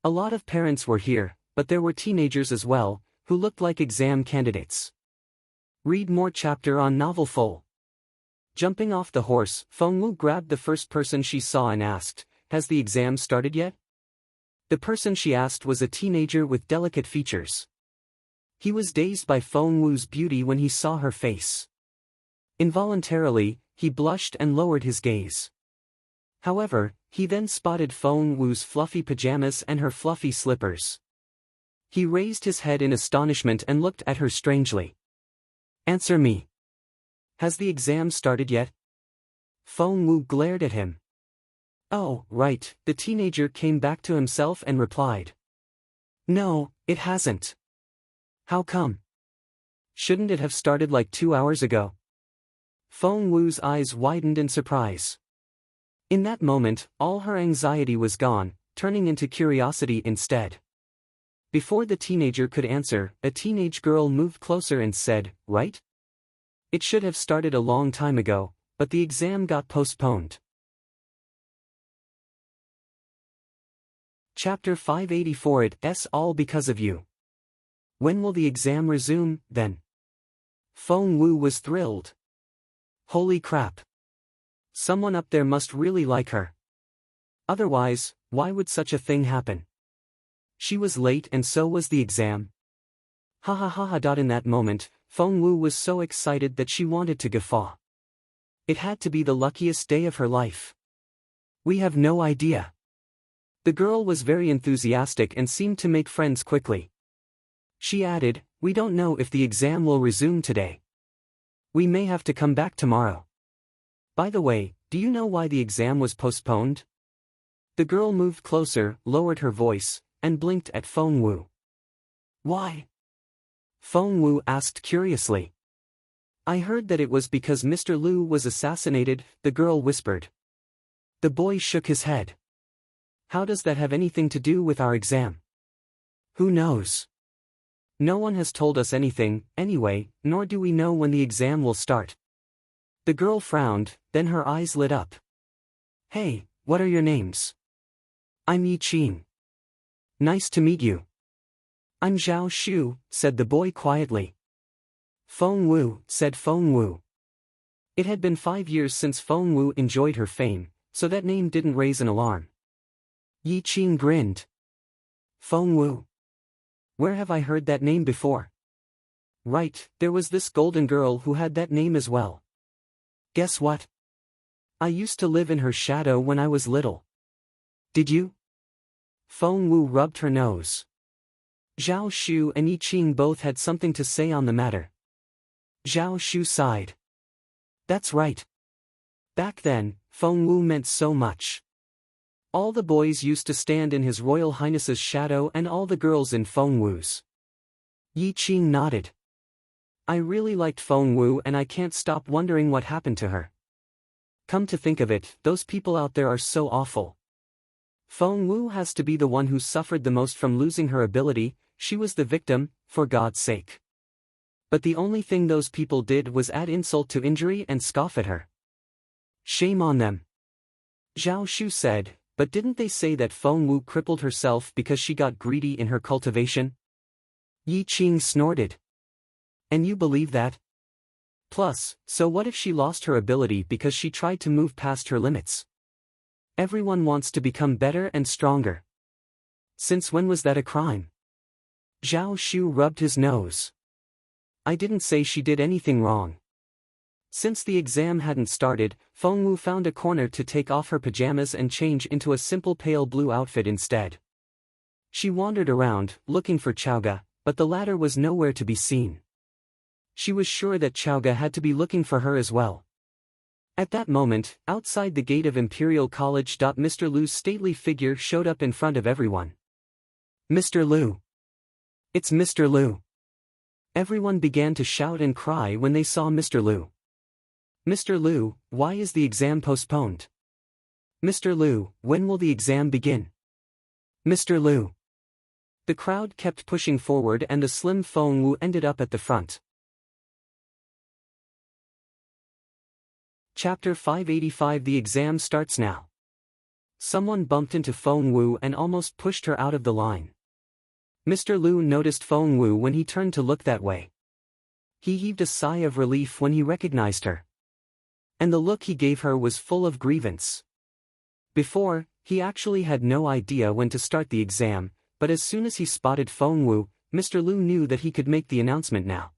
A lot of parents were here, but there were teenagers as well, who looked like exam candidates. Read more chapter on novel full. Jumping off the horse, Feng Wu grabbed the first person she saw and asked, "Has the exam started yet?" The person she asked was a teenager with delicate features. He was dazed by Feng Wu's beauty when he saw her face. Involuntarily, he blushed and lowered his gaze. However, he then spotted Feng Wu's fluffy pajamas and her fluffy slippers. He raised his head in astonishment and looked at her strangely. "Answer me. Has the exam started yet?" Feng Wu glared at him. "Oh, right," the teenager came back to himself and replied. "No, it hasn't." "How come? Shouldn't it have started like 2 hours ago?" Feng Wu's eyes widened in surprise. In that moment, all her anxiety was gone, turning into curiosity instead. Before the teenager could answer, a teenage girl moved closer and said, "Right? It should have started a long time ago, but the exam got postponed." Chapter 584 It's all because of you. When will the exam resume, then? Feng Wu was thrilled. Holy crap. Someone up there must really like her. Otherwise, why would such a thing happen? She was late and so was the exam. Hahahaha. In that moment, Feng Wu was so excited that she wanted to guffaw. It had to be the luckiest day of her life. We have no idea. The girl was very enthusiastic and seemed to make friends quickly. She added, "We don't know if the exam will resume today. We may have to come back tomorrow. By the way, do you know why the exam was postponed?" The girl moved closer, lowered her voice, and blinked at Feng Wu. "Why?" Feng Wu asked curiously. "I heard that it was because Mr. Liu was assassinated," the girl whispered. The boy shook his head. "How does that have anything to do with our exam?" "Who knows? No one has told us anything, anyway, nor do we know when the exam will start. The girl frowned, then her eyes lit up. Hey, what are your names? I'm Yi Qing. Nice to meet you. I'm Zhao Shu, said the boy quietly. Feng Wu, said Feng Wu. It had been 5 years since Feng Wu enjoyed her fame, so that name didn't raise an alarm. Yi Qing grinned. Feng Wu. Where have I heard that name before? Right, there was this golden girl who had that name as well. Guess what? I used to live in her shadow when I was little. Did you? Feng Wu rubbed her nose. Zhao Shu and Yi Qing both had something to say on the matter. Zhao Shu sighed. That's right. Back then, Feng Wu meant so much. All the boys used to stand in His Royal Highness's shadow and all the girls in Feng Wu's. Yi Qing nodded. I really liked Feng Wu and I can't stop wondering what happened to her. Come to think of it, those people out there are so awful. Feng Wu has to be the one who suffered the most from losing her ability, she was the victim, for God's sake. But the only thing those people did was add insult to injury and scoff at her. Shame on them. Zhao Shu said, but didn't they say that Feng Wu crippled herself because she got greedy in her cultivation? Yi Qing snorted. And you believe that? Plus, so what if she lost her ability because she tried to move past her limits? Everyone wants to become better and stronger. Since when was that a crime? Zhao Shu rubbed his nose. I didn't say she did anything wrong. Since the exam hadn't started, Feng Wu found a corner to take off her pajamas and change into a simple pale blue outfit instead. She wandered around, looking for Chaoga, but the latter was nowhere to be seen. She was sure that Chaoga had to be looking for her as well. At that moment, outside the gate of Imperial College. Mr. Lu's stately figure showed up in front of everyone. Mr. Lu. It's Mr. Lu. Everyone began to shout and cry when they saw Mr. Lu. Mr. Lu, why is the exam postponed? Mr. Lu, when will the exam begin? Mr. Lu. The crowd kept pushing forward and the slim Feng Wu ended up at the front. Chapter 585. The exam starts now. Someone bumped into Feng Wu and almost pushed her out of the line. Mr. Lu noticed Feng Wu when he turned to look that way. He heaved a sigh of relief when he recognized her. And the look he gave her was full of grievance. Before, he actually had no idea when to start the exam, but as soon as he spotted Feng Wu, Mr. Lu knew that he could make the announcement now.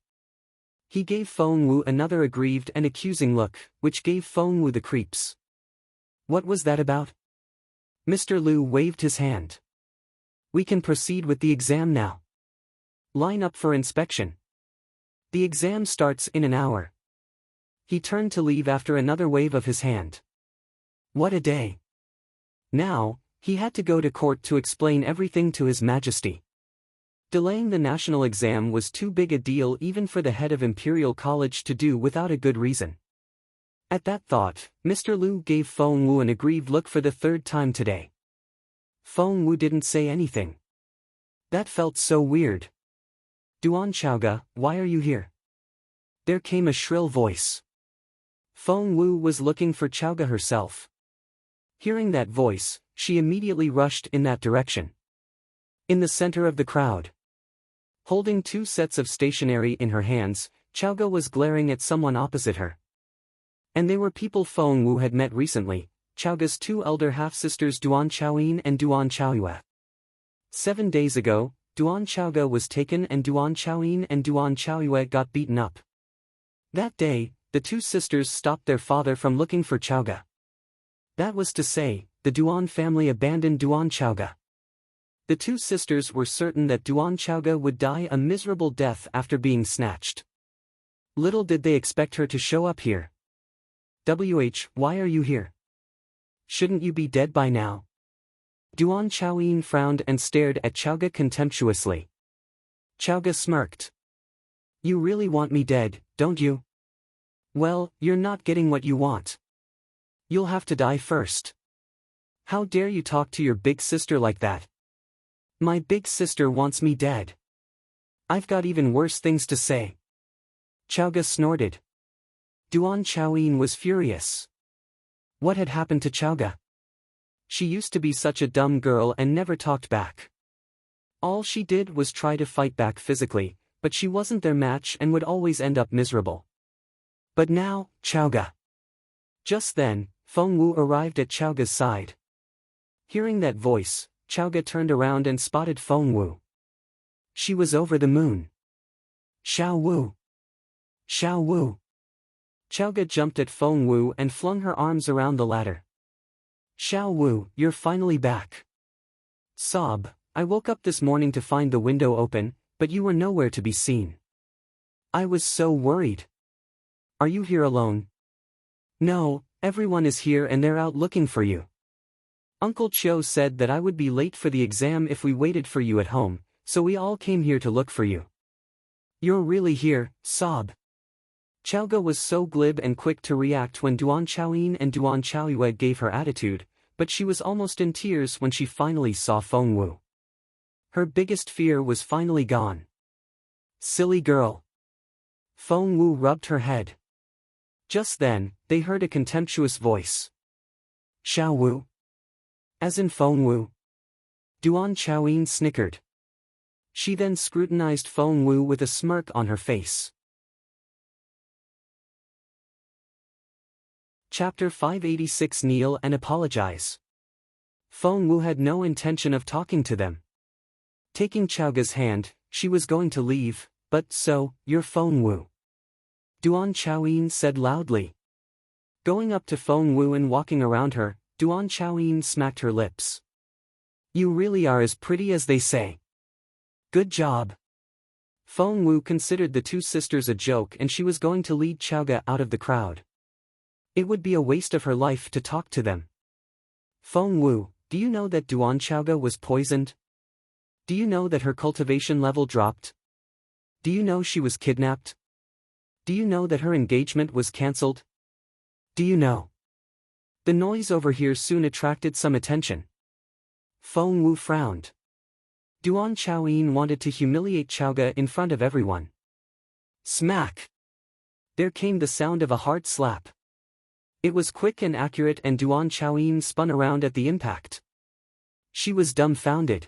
He gave Feng Wu another aggrieved and accusing look, which gave Feng Wu the creeps. What was that about? Mr. Lu waved his hand. We can proceed with the exam now. Line up for inspection. The exam starts in an hour. He turned to leave after another wave of his hand. What a day. Now, he had to go to court to explain everything to His Majesty. Delaying the national exam was too big a deal even for the head of Imperial College to do without a good reason. At that thought, Mr. Lu gave Feng Wu an aggrieved look for the third time today. Feng Wu didn't say anything. That felt so weird. Duan Chaoga, why are you here? There came a shrill voice. Feng Wu was looking for Chaoga herself. Hearing that voice, she immediately rushed in that direction. In the center of the crowd, holding 2 sets of stationery in her hands, Chaoga was glaring at someone opposite her. And they were people Feng Wu had met recently, Chaoga's 2 elder half-sisters Duan Chaoyin and Duan Chaoyue. 7 days ago, Duan Chaoga was taken and Duan Chaoyin and Duan Chaoyue got beaten up. That day, the 2 sisters stopped their father from looking for Chaoga. That was to say, the Duan family abandoned Duan Chaoga. The 2 sisters were certain that Duan Chaoga would die a miserable death after being snatched. Little did they expect her to show up here. Why are you here? Shouldn't you be dead by now? Duan Chaoyin frowned and stared at Chaoga contemptuously. Chaoga smirked. You really want me dead, don't you? Well, you're not getting what you want. You'll have to die first. How dare you talk to your big sister like that? My big sister wants me dead. I've got even worse things to say. Xiao snorted. Duan Xiaoyin was furious. What had happened to Xiao? She used to be such a dumb girl and never talked back. All she did was try to fight back physically, but she wasn't their match and would always end up miserable. But now, Xiao. Just then, Feng Wu arrived at Xiao's side. Hearing that voice, Xiao turned around and spotted Feng Wu. She was over the moon. Xiao Wu! Xiao Wu! Xiao jumped at Feng Wu and flung her arms around the latter. Xiao Wu, you're finally back. Sob, I woke up this morning to find the window open, but you were nowhere to be seen. I was so worried. Are you here alone? No, everyone is here and they're out looking for you. Uncle Xiao said that I would be late for the exam if we waited for you at home, so we all came here to look for you. You're really here, Sob. Xiao was so glib and quick to react when Duan Xiaoyin and Duan Xiaoyue gave her attitude, but she was almost in tears when she finally saw Feng Wu. Her biggest fear was finally gone. Silly girl. Feng Wu rubbed her head. Just then, they heard a contemptuous voice. Xiao Wu? As in Feng Wu? Duan Xiaoyin snickered. She then scrutinized Feng Wu with a smirk on her face. Chapter 586 Kneel and Apologize. Feng Wu had no intention of talking to them. Taking Xiao's hand, she was going to leave, but so, you're Feng Wu. Duan Xiaoyin said loudly. Going up to Feng Wu and walking around her, Duan Xiaoyin smacked her lips. You really are as pretty as they say. Good job. Feng Wu considered the two sisters a joke and she was going to lead Xiao out of the crowd. It would be a waste of her life to talk to them. Feng Wu, do you know that Duan Xiao was poisoned? Do you know that her cultivation level dropped? Do you know she was kidnapped? Do you know that her engagement was cancelled? Do you know? The noise over here soon attracted some attention. Feng Wu frowned. Duan Xiaoyin wanted to humiliate Xiao in front of everyone. Smack! There came the sound of a hard slap. It was quick and accurate and Duan Xiaoyin spun around at the impact. She was dumbfounded.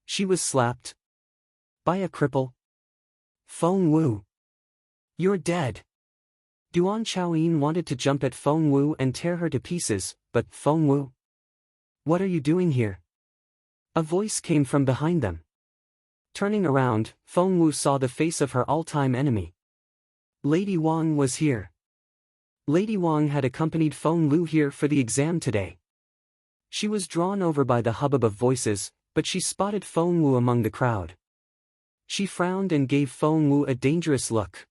She was slapped. By a cripple. Feng Wu. You're dead. Duan Xiaoyin wanted to jump at Feng Wu and tear her to pieces, but Feng Wu? What are you doing here? A voice came from behind them. Turning around, Feng Wu saw the face of her all-time enemy. Lady Wang was here. Lady Wang had accompanied Feng Wu here for the exam today. She was drawn over by the hubbub of voices, but she spotted Feng Wu among the crowd. She frowned and gave Feng Wu a dangerous look.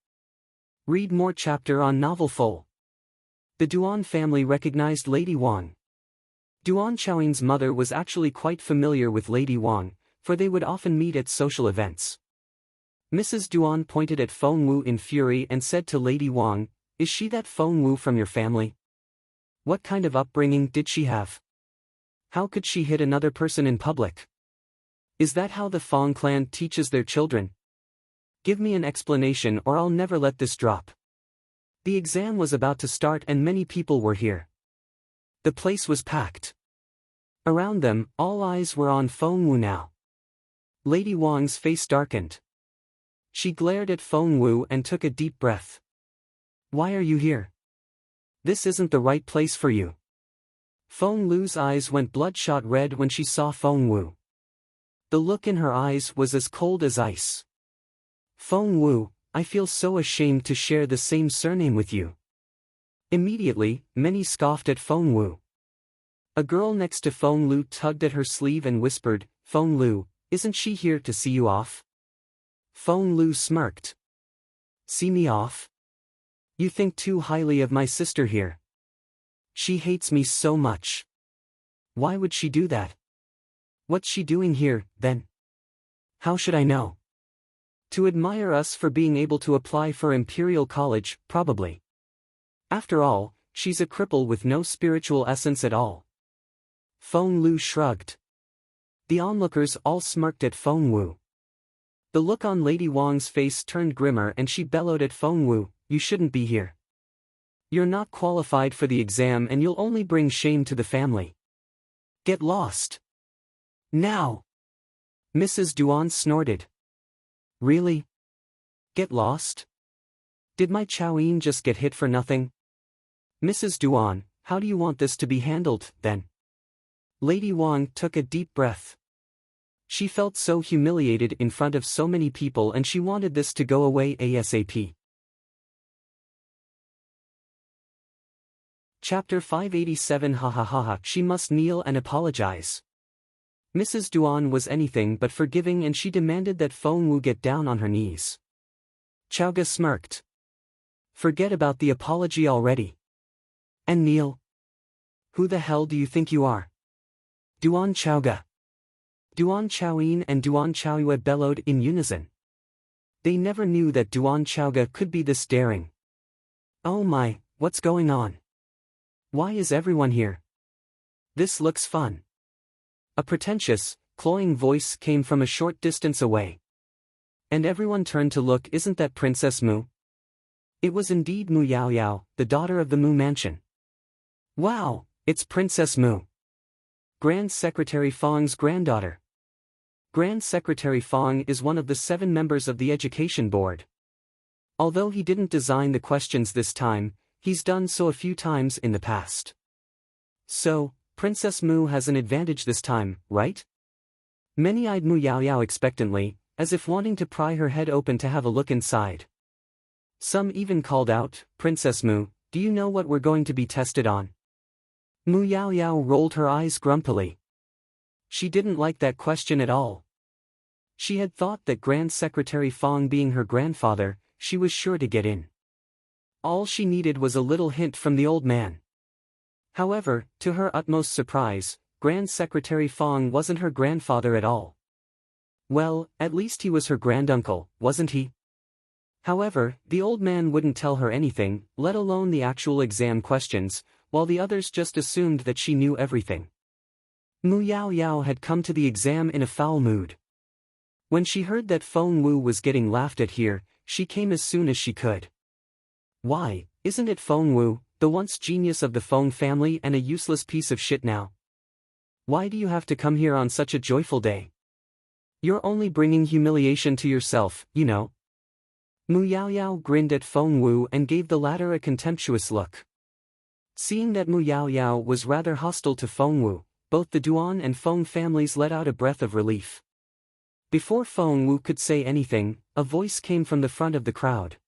Read more chapter on novel full. The Duan family recognized Lady Wang. Duan Xiaoyin's mother was actually quite familiar with Lady Wang, for they would often meet at social events. Mrs. Duan pointed at Feng Wu in fury and said to Lady Wang, "Is she that Feng Wu from your family? What kind of upbringing did she have? How could she hit another person in public? Is that how the Feng clan teaches their children? Give me an explanation or I'll never let this drop." The exam was about to start and many people were here. The place was packed. Around them, all eyes were on Feng Wu now. Lady Wang's face darkened. She glared at Feng Wu and took a deep breath. Why are you here? This isn't the right place for you. Feng Wu's eyes went bloodshot red when she saw Feng Wu. The look in her eyes was as cold as ice. Feng Wu, I feel so ashamed to share the same surname with you. Immediately, many scoffed at Feng Wu. A girl next to Feng Wu tugged at her sleeve and whispered, "Feng Wu, isn't she here to see you off?" Feng Wu smirked. See me off? You think too highly of my sister here. She hates me so much. Why would she do that? What's she doing here, then? How should I know? To admire us for being able to apply for Imperial College, probably. After all, she's a cripple with no spiritual essence at all. Feng Wu shrugged. The onlookers all smirked at Feng Wu. The look on Lady Wang's face turned grimmer and she bellowed at Feng Wu, "You shouldn't be here. You're not qualified for the exam and you'll only bring shame to the family. Get lost. Now." Mrs. Duan snorted. "Really? Get lost? Did my Choween just get hit for nothing? Mrs. Duan, how do you want this to be handled, then?" Lady Wang took a deep breath. She felt so humiliated in front of so many people and she wanted this to go away ASAP. Chapter 587 Hahahaha. She must kneel and apologize. Mrs. Duan was anything but forgiving and she demanded that Feng Wu get down on her knees. Chaoga smirked. "Forget about the apology already. And kneel? Who the hell do you think you are?" "Duan Chaoga." Duan Chaoyin and Duan Chaoyue bellowed in unison. They never knew that Duan Chaoga could be this daring. "Oh my, what's going on? Why is everyone here? This looks fun." A pretentious, cloying voice came from a short distance away. And everyone turned to look. "Isn't that Princess Mu?" It was indeed Mu Yaoyao, the daughter of the Mu mansion. "Wow, it's Princess Mu. Grand Secretary Feng's granddaughter." Grand Secretary Feng is one of the 7 members of the Education Board. Although he didn't design the questions this time, he's done so a few times in the past. So, Princess Mu has an advantage this time, right? Many eyed Mu Yaoyao expectantly, as if wanting to pry her head open to have a look inside. Some even called out, "Princess Mu, do you know what we're going to be tested on?" Mu Yaoyao rolled her eyes grumpily. She didn't like that question at all. She had thought that Grand Secretary Feng being her grandfather, she was sure to get in. All she needed was a little hint from the old man. However, to her utmost surprise, Grand Secretary Feng wasn't her grandfather at all. Well, at least he was her granduncle, wasn't he? However, the old man wouldn't tell her anything, let alone the actual exam questions, while the others just assumed that she knew everything. Mu Yaoyao had come to the exam in a foul mood. When she heard that Feng Wu was getting laughed at here, she came as soon as she could. "Why, isn't it Feng Wu, the once genius of the Feng family and a useless piece of shit now? Why do you have to come here on such a joyful day? You're only bringing humiliation to yourself, you know." Mu Yaoyao grinned at Feng Wu and gave the latter a contemptuous look. Seeing that Mu Yaoyao was rather hostile to Feng Wu, both the Duan and Feng families let out a breath of relief. Before Feng Wu could say anything, a voice came from the front of the crowd.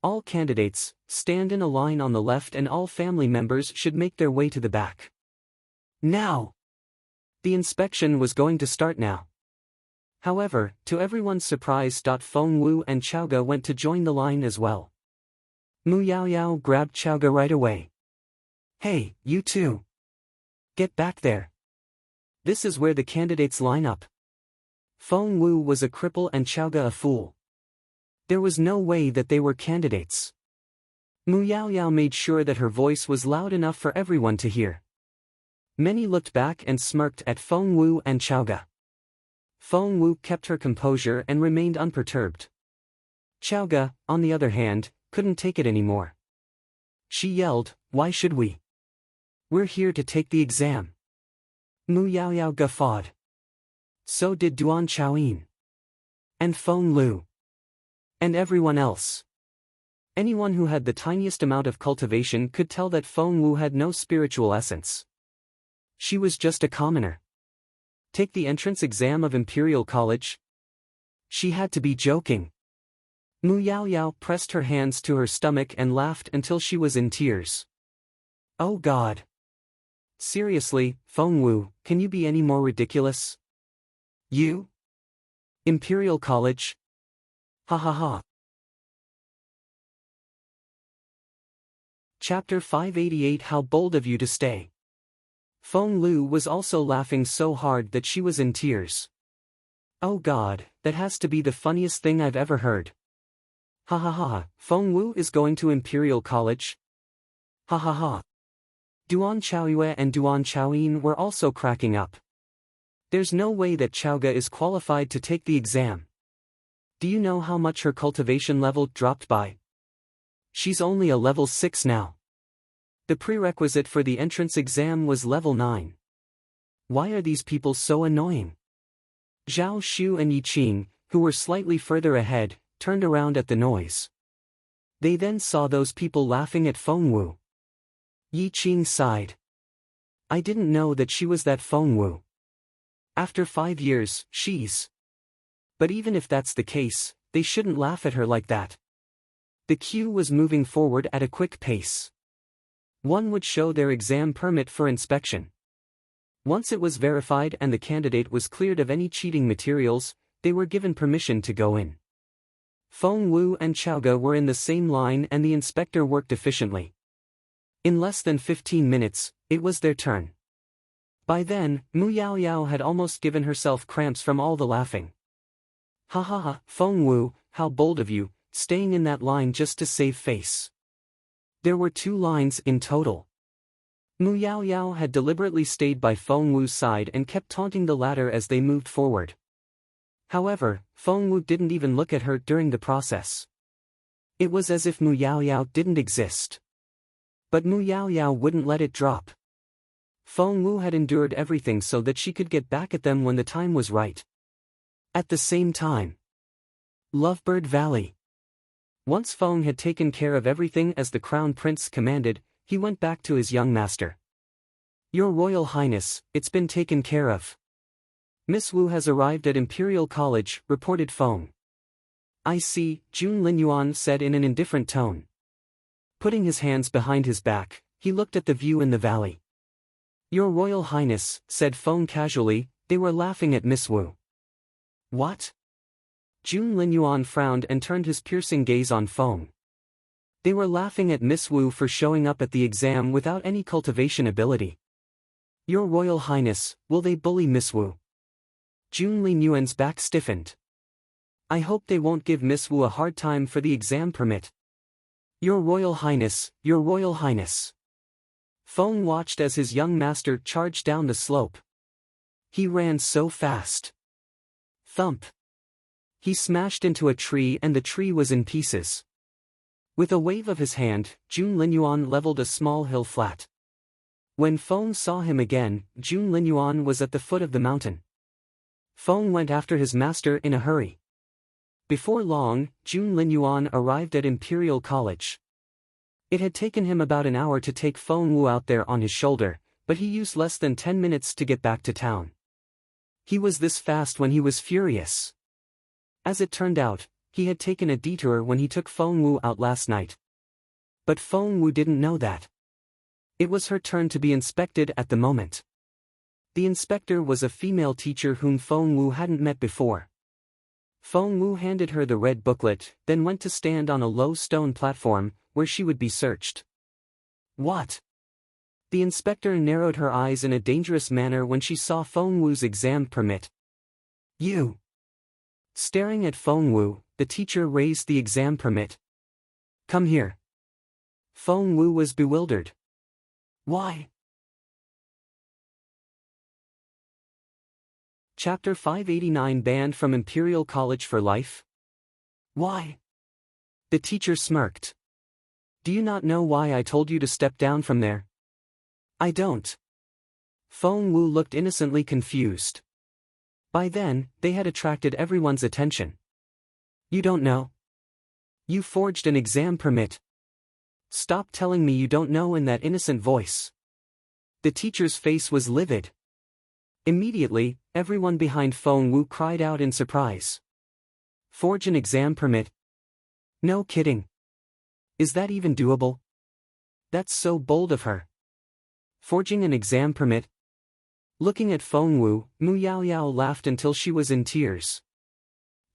"All candidates, stand in a line on the left and all family members should make their way to the back. Now!" The inspection was going to start now. However, to everyone's surprise, Feng Wu and Chaoga went to join the line as well. Mu Yaoyao grabbed Chaoga right away. "Hey, you two! Get back there. This is where the candidates line up." Feng Wu was a cripple and Chaoga a fool. There was no way that they were candidates. Mu Yaoyao made sure that her voice was loud enough for everyone to hear. Many looked back and smirked at Feng Wu and Chaoga. Feng Wu kept her composure and remained unperturbed. Chaoga, on the other hand, couldn't take it anymore. She yelled, "Why should we? We're here to take the exam." Mu Yaoyao guffawed. So did Duan Chaoyin. And Feng Lu. And everyone else. Anyone who had the tiniest amount of cultivation could tell that Feng Wu had no spiritual essence. She was just a commoner. Take the entrance exam of Imperial College? She had to be joking. Mu Yaoyao pressed her hands to her stomach and laughed until she was in tears. Oh God. Seriously, Feng Wu, can you be any more ridiculous? You? Imperial College? Hahaha. Chapter 588. How bold of you to stay. Feng Lu was also laughing so hard that she was in tears. Oh God, that has to be the funniest thing I've ever heard. Hahaha, Feng Wu is going to Imperial College? Hahaha. Duan Chaoyue and Duan Chaoyin were also cracking up. There's no way that Chaoga is qualified to take the exam. Do you know how much her cultivation level dropped by? She's only a level 6 now. The prerequisite for the entrance exam was level 9. Why are these people so annoying? Zhao Xu and Yi Qing, who were slightly further ahead, turned around at the noise. They then saw those people laughing at Feng Wu. Yi Qing sighed. I didn't know that she was that Feng Wu. After 5 years, she's... But even if that's the case, they shouldn't laugh at her like that. The queue was moving forward at a quick pace. One would show their exam permit for inspection. Once it was verified and the candidate was cleared of any cheating materials, they were given permission to go in. Feng Wu and Xiao were in the same line and the inspector worked efficiently. In less than 15 minutes, it was their turn. By then, Mu Yaoyao had almost given herself cramps from all the laughing. Hahaha, Feng Wu, how bold of you, staying in that line just to save face. There were 2 lines in total. Mu Yaoyao had deliberately stayed by Feng Wu's side and kept taunting the latter as they moved forward. However, Feng Wu didn't even look at her during the process. It was as if Mu Yaoyao didn't exist. But Mu Yaoyao wouldn't let it drop. Feng Wu had endured everything so that she could get back at them when the time was right. At the same time, Lovebird Valley. Once Feng had taken care of everything as the Crown Prince commanded, he went back to his young master. Your Royal Highness, it's been taken care of. Miss Wu has arrived at Imperial College, reported Feng. I see, Jun Linyuan said in an indifferent tone. Putting his hands behind his back, he looked at the view in the valley. Your Royal Highness, said Feng casually, they were laughing at Miss Wu. What? Jun Linyuan frowned and turned his piercing gaze on Feng. They were laughing at Miss Wu for showing up at the exam without any cultivation ability. Your Royal Highness, will they bully Miss Wu? Jun Linyuan's back stiffened. I hope they won't give Miss Wu a hard time for the exam permit. Your Royal Highness, Your Royal Highness. Feng watched as his young master charged down the slope. He ran so fast. Thump. He smashed into a tree and the tree was in pieces. With a wave of his hand, Jun Linyuan leveled a small hill flat. When Feng saw him again, Jun Linyuan was at the foot of the mountain. Feng went after his master in a hurry. Before long, Jun Linyuan arrived at Imperial College. It had taken him about an hour to take Feng Wu out there on his shoulder, but he used less than 10 minutes to get back to town. He was this fast when he was furious. As it turned out, he had taken a detour when he took Feng Wu out last night. But Feng Wu didn't know that. It was her turn to be inspected at the moment. The inspector was a female teacher whom Feng Wu hadn't met before. Feng Wu handed her the red booklet, then went to stand on a low stone platform, where she would be searched. What? The inspector narrowed her eyes in a dangerous manner when she saw Feng Wu's exam permit. You. Staring at Feng Wu, the teacher raised the exam permit. Come here. Feng Wu was bewildered. Why? Chapter 589 Banned from Imperial College for life? Why? The teacher smirked. Do you not know why I told you to step down from there? I don't. Feng Wu looked innocently confused. By then, they had attracted everyone's attention. You don't know? You forged an exam permit. Stop telling me you don't know in that innocent voice. The teacher's face was livid. Immediately, everyone behind Feng Wu cried out in surprise. Forge an exam permit? No kidding. Is that even doable? That's so bold of her. Forging an exam permit? Looking at Feng Wu, Mu Yaoyao laughed until she was in tears.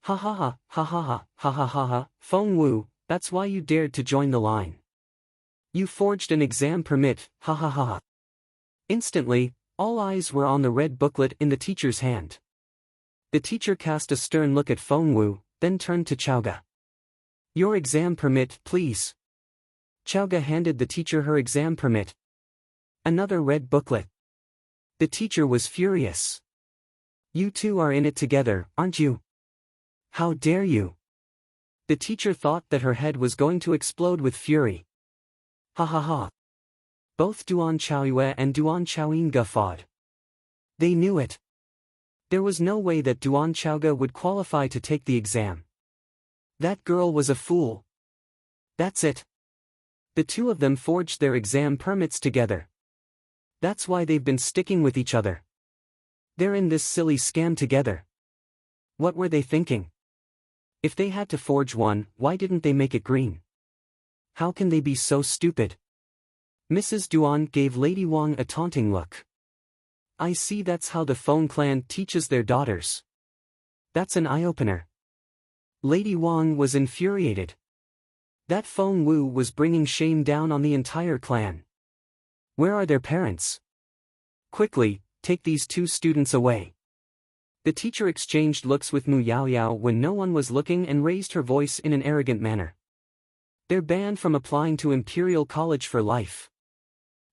Ha ha ha, ha ha ha, ha ha ha ha, Feng Wu, that's why you dared to join the line. You forged an exam permit, ha ha ha ha. Instantly, all eyes were on the red booklet in the teacher's hand. The teacher cast a stern look at Feng Wu, then turned to Xiao. Your exam permit, please. Xiao handed the teacher her exam permit. Another red booklet. The teacher was furious. You two are in it together, aren't you? How dare you? The teacher thought that her head was going to explode with fury. Ha. Both Duan Chaoyue and Duan Chaoyin guffawed. They knew it. There was no way that Duan Chaoge would qualify to take the exam. That girl was a fool. That's it. The two of them forged their exam permits together. That's why they've been sticking with each other. They're in this silly scam together. What were they thinking? If they had to forge one, why didn't they make it green? How can they be so stupid? Mrs. Duan gave Lady Wang a taunting look. I see, that's how the Feng clan teaches their daughters. That's an eye-opener. Lady Wang was infuriated. That Feng Wu was bringing shame down on the entire clan. Where are their parents? Quickly, take these two students away. The teacher exchanged looks with Mu Yaoyao when no one was looking and raised her voice in an arrogant manner. They're banned from applying to Imperial College for life.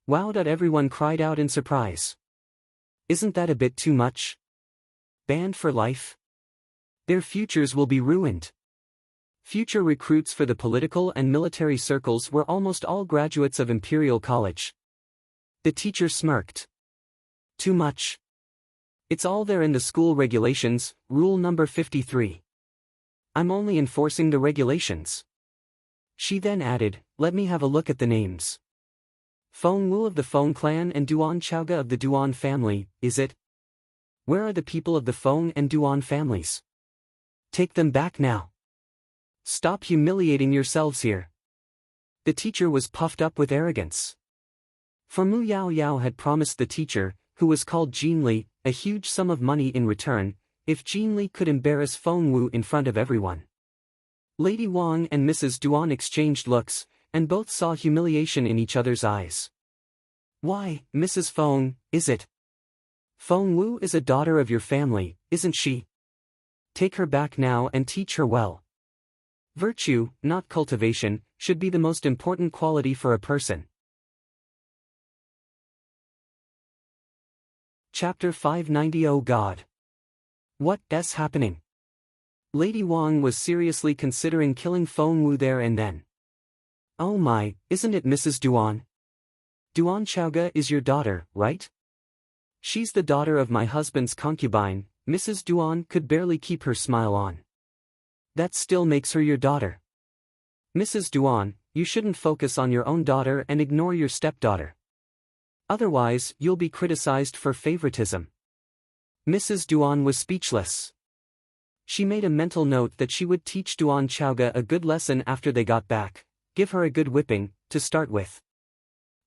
Wow! Everyone cried out in surprise. Isn't that a bit too much? Banned for life? Their futures will be ruined. Future recruits for the political and military circles were almost all graduates of Imperial College. The teacher smirked. Too much. It's all there in the school regulations, rule number 53. I'm only enforcing the regulations. She then added, let me have a look at the names. Feng Wu of the Feng clan and Duan Chaoge of the Duan family, is it? Where are the people of the Feng and Duan families? Take them back now. Stop humiliating yourselves here. The teacher was puffed up with arrogance. For Mu Yaoyao had promised the teacher, who was called Jun Li, a huge sum of money in return, if Jun Li could embarrass Feng Wu in front of everyone. Lady Wang and Mrs. Duan exchanged looks, and both saw humiliation in each other's eyes. Why, Mrs. Feng, is it? Feng Wu is a daughter of your family, isn't she? Take her back now and teach her well. Virtue, not cultivation, should be the most important quality for a person. Chapter 590. Oh God! What's happening? Lady Wang was seriously considering killing Feng Wu there and then. Oh my, isn't it Mrs. Duan? Duan Chaoge is your daughter, right? She's the daughter of my husband's concubine. Mrs. Duan could barely keep her smile on. That still makes her your daughter. Mrs. Duan, you shouldn't focus on your own daughter and ignore your stepdaughter. Otherwise, you'll be criticized for favoritism. Mrs. Duan was speechless. She made a mental note that she would teach Duan Chaoge a good lesson after they got back, give her a good whipping, to start with.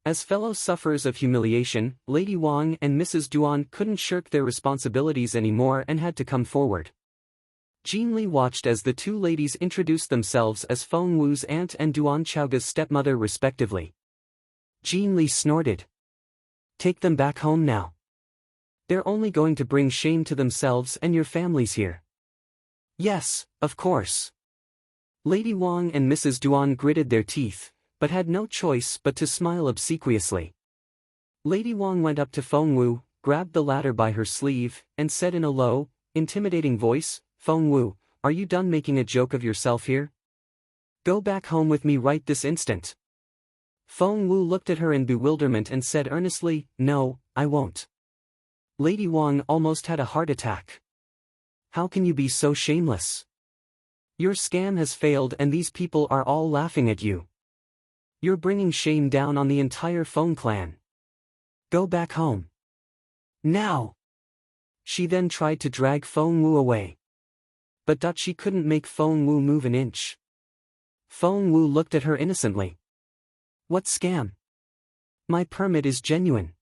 As fellow sufferers of humiliation, Lady Wang and Mrs. Duan couldn't shirk their responsibilities anymore and had to come forward. Jun Li watched as the two ladies introduced themselves as Feng Wu's aunt and Duan Chaoge's stepmother respectively. Jun Li snorted. Take them back home now. They're only going to bring shame to themselves and your families here. Yes, of course. Lady Wang and Mrs. Duan gritted their teeth, but had no choice but to smile obsequiously. Lady Wang went up to Feng Wu, grabbed the latter by her sleeve, and said in a low, intimidating voice, Feng Wu, are you done making a joke of yourself here? Go back home with me right this instant. Feng Wu looked at her in bewilderment and said earnestly, no, I won't. Lady Wang almost had a heart attack. How can you be so shameless? Your scam has failed and these people are all laughing at you. You're bringing shame down on the entire Feng clan. Go back home. Now! She then tried to drag Feng Wu away. But she couldn't make Feng Wu move an inch. Feng Wu looked at her innocently. What scam? My permit is genuine.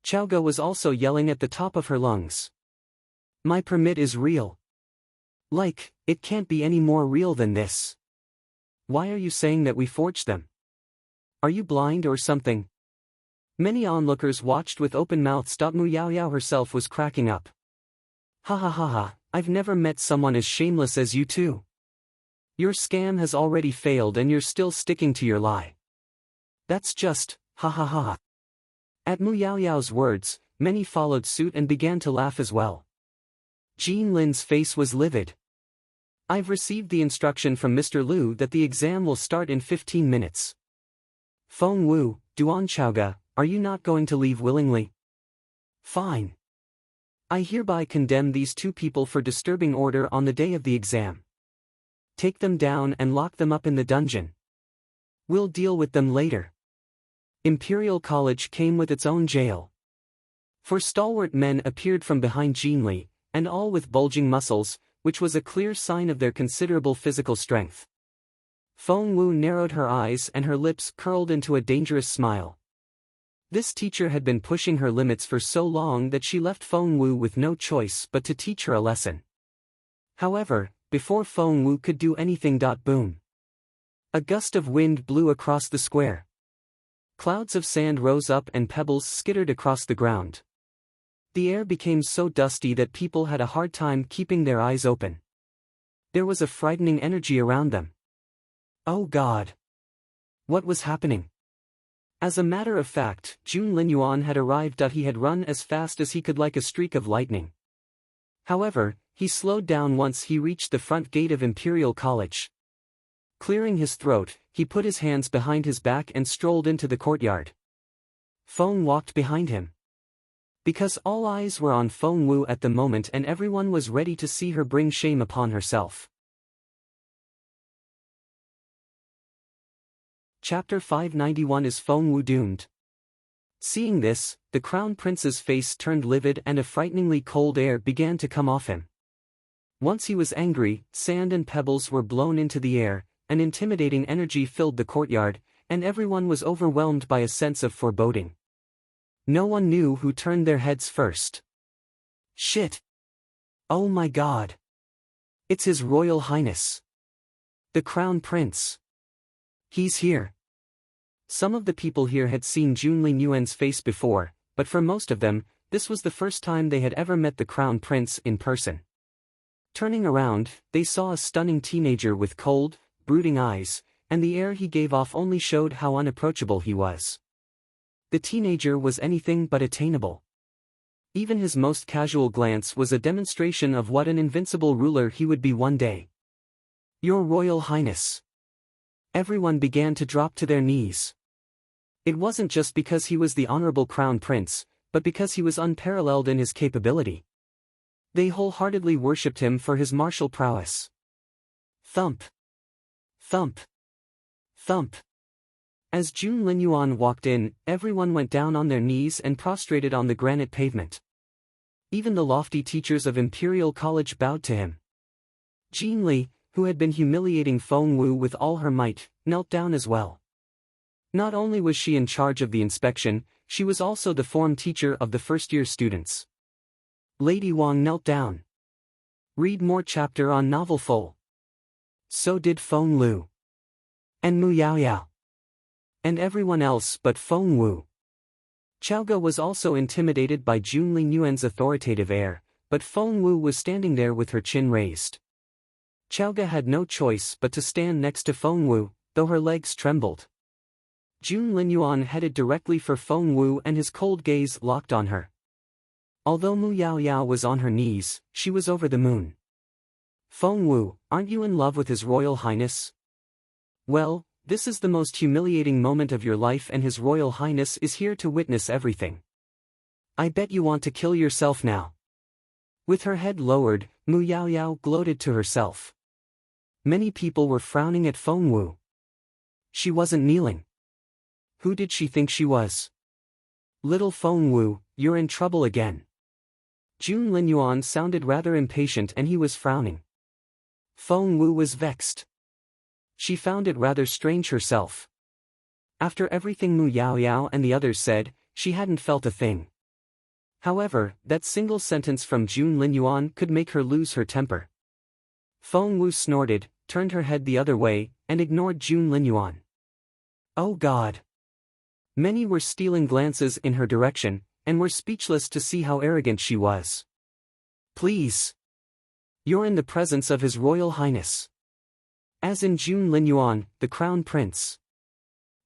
Chaoge was also yelling at the top of her lungs. My permit is real. Like, it can't be any more real than this. Why are you saying that we forged them? Are you blind or something? Many onlookers watched with open mouths. Mu Yaoyao herself was cracking up. Ha, I've never met someone as shameless as you two. Your scam has already failed and you're still sticking to your lie. That's just, ha. At Mu Yaoyao's words, many followed suit and began to laugh as well. Jean Lin's face was livid. I've received the instruction from Mr. Liu that the exam will start in 15 minutes. Feng Wu, Duan Chaoga, are you not going to leave willingly? Fine. I hereby condemn these two people for disturbing order on the day of the exam. Take them down and lock them up in the dungeon. We'll deal with them later. Imperial College came with its own jail. Four stalwart men appeared from behind Jinli, and all with bulging muscles, which was a clear sign of their considerable physical strength. Feng Wu narrowed her eyes and her lips curled into a dangerous smile. This teacher had been pushing her limits for so long that she left Feng Wu with no choice but to teach her a lesson. However, before Feng Wu could do anything, boom. A gust of wind blew across the square. Clouds of sand rose up and pebbles skittered across the ground. The air became so dusty that people had a hard time keeping their eyes open. There was a frightening energy around them. Oh God! What was happening? As a matter of fact, Jun Linyuan had arrived. He had run as fast as he could like a streak of lightning. However, he slowed down once he reached the front gate of Imperial College. Clearing his throat, he put his hands behind his back and strolled into the courtyard. Feng walked behind him. Because all eyes were on Feng Wu at the moment and everyone was ready to see her bring shame upon herself. Chapter 591 Is Feng Wu doomed? Seeing this, the Crown Prince's face turned livid and a frighteningly cold air began to come off him. Once he was angry, sand and pebbles were blown into the air, an intimidating energy filled the courtyard, and everyone was overwhelmed by a sense of foreboding. No one knew who turned their heads first. Shit! Oh my God! It's His Royal Highness! The Crown Prince! He's here! Some of the people here had seen Jun Linyuan's face before, but for most of them, this was the first time they had ever met the Crown Prince in person. Turning around, they saw a stunning teenager with cold, brooding eyes, and the air he gave off only showed how unapproachable he was. The teenager was anything but attainable. Even his most casual glance was a demonstration of what an invincible ruler he would be one day. Your Royal Highness! Everyone began to drop to their knees. It wasn't just because he was the honorable Crown Prince, but because he was unparalleled in his capability. They wholeheartedly worshipped him for his martial prowess. Thump! Thump! Thump! As Jun Linyuan walked in, everyone went down on their knees and prostrated on the granite pavement. Even the lofty teachers of Imperial College bowed to him. Jinli, who had been humiliating Feng Wu with all her might, knelt down as well. Not only was she in charge of the inspection, she was also the form teacher of the first-year students. Lady Wang knelt down. Read more chapter on novel full. So did Feng Lu. And Mu Yao Yao. And everyone else but Feng Wu. Chaoga was also intimidated by Jun Linyuan's authoritative air, but Feng Wu was standing there with her chin raised. Chaoga had no choice but to stand next to Feng Wu, though her legs trembled. Jun Linyuan headed directly for Feng Wu and his cold gaze locked on her. Although Mu Yao Yao was on her knees, she was over the moon. Feng Wu, aren't you in love with His Royal Highness? Well, this is the most humiliating moment of your life and His Royal Highness is here to witness everything. I bet you want to kill yourself now. With her head lowered, Mu Yao Yao gloated to herself. Many people were frowning at Feng Wu. She wasn't kneeling. Who did she think she was? Little Feng Wu, you're in trouble again. Jun Linyuan sounded rather impatient and he was frowning. Feng Wu was vexed. She found it rather strange herself. After everything Mu Yao Yao and the others said, she hadn't felt a thing. However, that single sentence from Jun Linyuan could make her lose her temper. Feng Wu snorted, turned her head the other way, and ignored Jun Linyuan. Oh God! Many were stealing glances in her direction, and were speechless to see how arrogant she was. Please! You're in the presence of His Royal Highness. As in Jun Linyuan, the Crown Prince.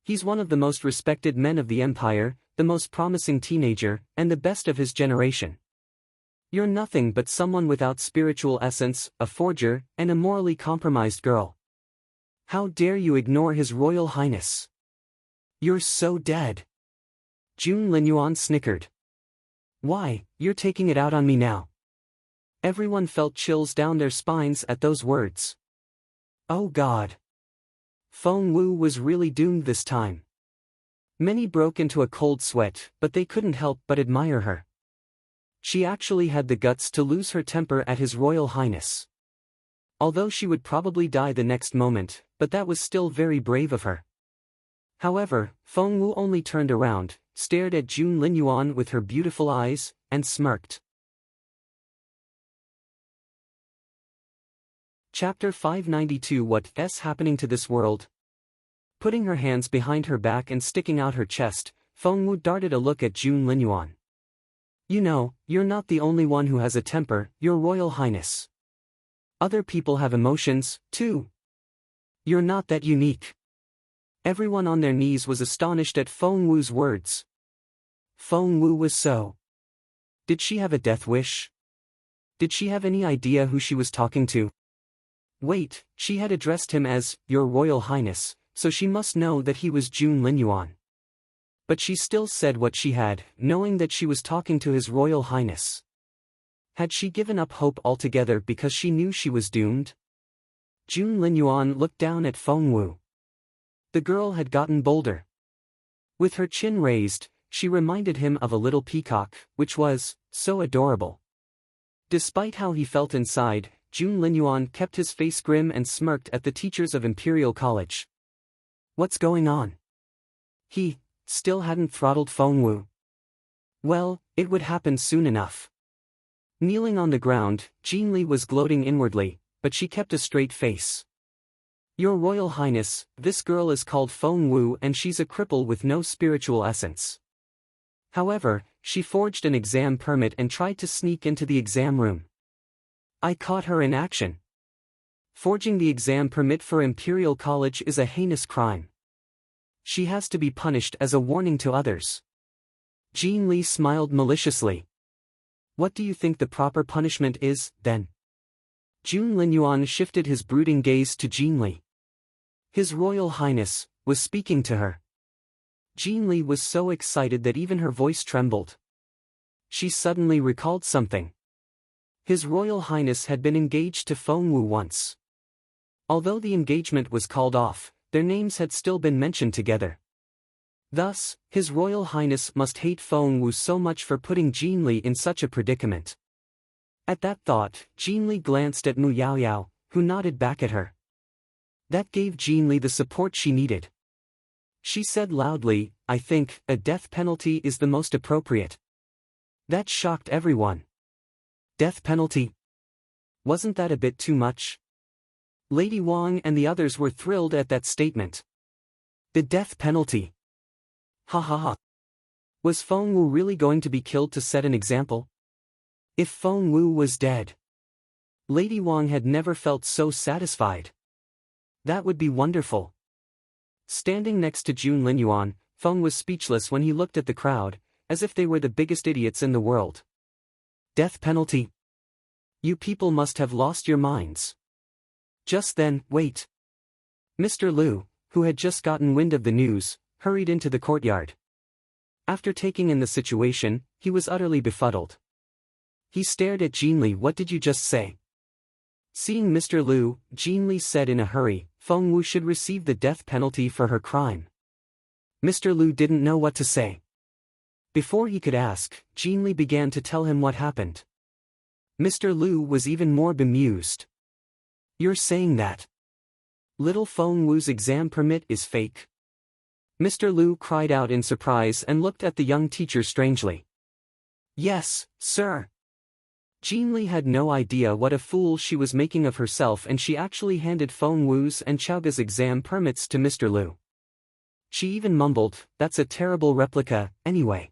He's one of the most respected men of the Empire, the most promising teenager, and the best of his generation. You're nothing but someone without spiritual essence, a forger, and a morally compromised girl. How dare you ignore His Royal Highness? You're so dead. Jun Linyuan snickered. Why, you're taking it out on me now. Everyone felt chills down their spines at those words. Oh God. Feng Wu was really doomed this time. Many broke into a cold sweat, but they couldn't help but admire her. She actually had the guts to lose her temper at His Royal Highness. Although she would probably die the next moment, but that was still very brave of her. However, Feng Wu only turned around, stared at Jun Linyuan with her beautiful eyes, and smirked. Chapter 592 What's happening to this world? Putting her hands behind her back and sticking out her chest, Feng Wu darted a look at Jun Linyuan. You know, you're not the only one who has a temper, Your Royal Highness. Other people have emotions, too. You're not that unique. Everyone on their knees was astonished at Feng Wu's words. Feng Wu was so. Did she have a death wish? Did she have any idea who she was talking to? Wait, she had addressed him as, Your Royal Highness, so she must know that he was Jun Linyuan. But she still said what she had, knowing that she was talking to His Royal Highness. Had she given up hope altogether because she knew she was doomed? Jun Linyuan looked down at Feng Wu. The girl had gotten bolder. With her chin raised, she reminded him of a little peacock, which was so adorable. Despite how he felt inside, Jun Linyuan kept his face grim and smirked at the teachers of Imperial College. What's going on? He still hadn't throttled Feng Wu. Well, it would happen soon enough. Kneeling on the ground, Jin Li was gloating inwardly, but she kept a straight face. Your Royal Highness, this girl is called Feng Wu and she's a cripple with no spiritual essence. However, she forged an exam permit and tried to sneak into the exam room. I caught her in action. Forging the exam permit for Imperial College is a heinous crime. She has to be punished as a warning to others. Jin Li smiled maliciously. What do you think the proper punishment is, then? Jun Linyuan shifted his brooding gaze to Jin Li. His Royal Highness was speaking to her. Jin Li was so excited that even her voice trembled. She suddenly recalled something. His Royal Highness had been engaged to Feng Wu once. Although the engagement was called off, their names had still been mentioned together. Thus, His Royal Highness must hate Feng Wu so much for putting Jin Li in such a predicament. At that thought, Jin Li glanced at Mu Yaoyao, who nodded back at her. That gave Jin Li the support she needed. She said loudly, I think, a death penalty is the most appropriate. That shocked everyone. Death penalty? Wasn't that a bit too much? Lady Wang and the others were thrilled at that statement. The death penalty. Hahaha. Was Feng Wu really going to be killed to set an example? If Feng Wu was dead. Lady Wang had never felt so satisfied. That would be wonderful. Standing next to Jun Linyuan, Feng was speechless when he looked at the crowd, as if they were the biggest idiots in the world. Death penalty? You people must have lost your minds. Just then, wait. Mr. Liu, who had just gotten wind of the news, hurried into the courtyard. After taking in the situation, he was utterly befuddled. He stared at Jin Li. What did you just say? Seeing Mr. Liu, Jin Li said in a hurry, Feng Wu should receive the death penalty for her crime. Mr. Liu didn't know what to say. Before he could ask, Jin Li began to tell him what happened. Mr. Liu was even more bemused. You're saying that little Feng Wu's exam permit is fake? Mr. Liu cried out in surprise and looked at the young teacher strangely. Yes, sir. Jin Li had no idea what a fool she was making of herself, and she actually handed Feng Wu's and Chaoga's exam permits to Mr. Liu. She even mumbled, that's a terrible replica, anyway.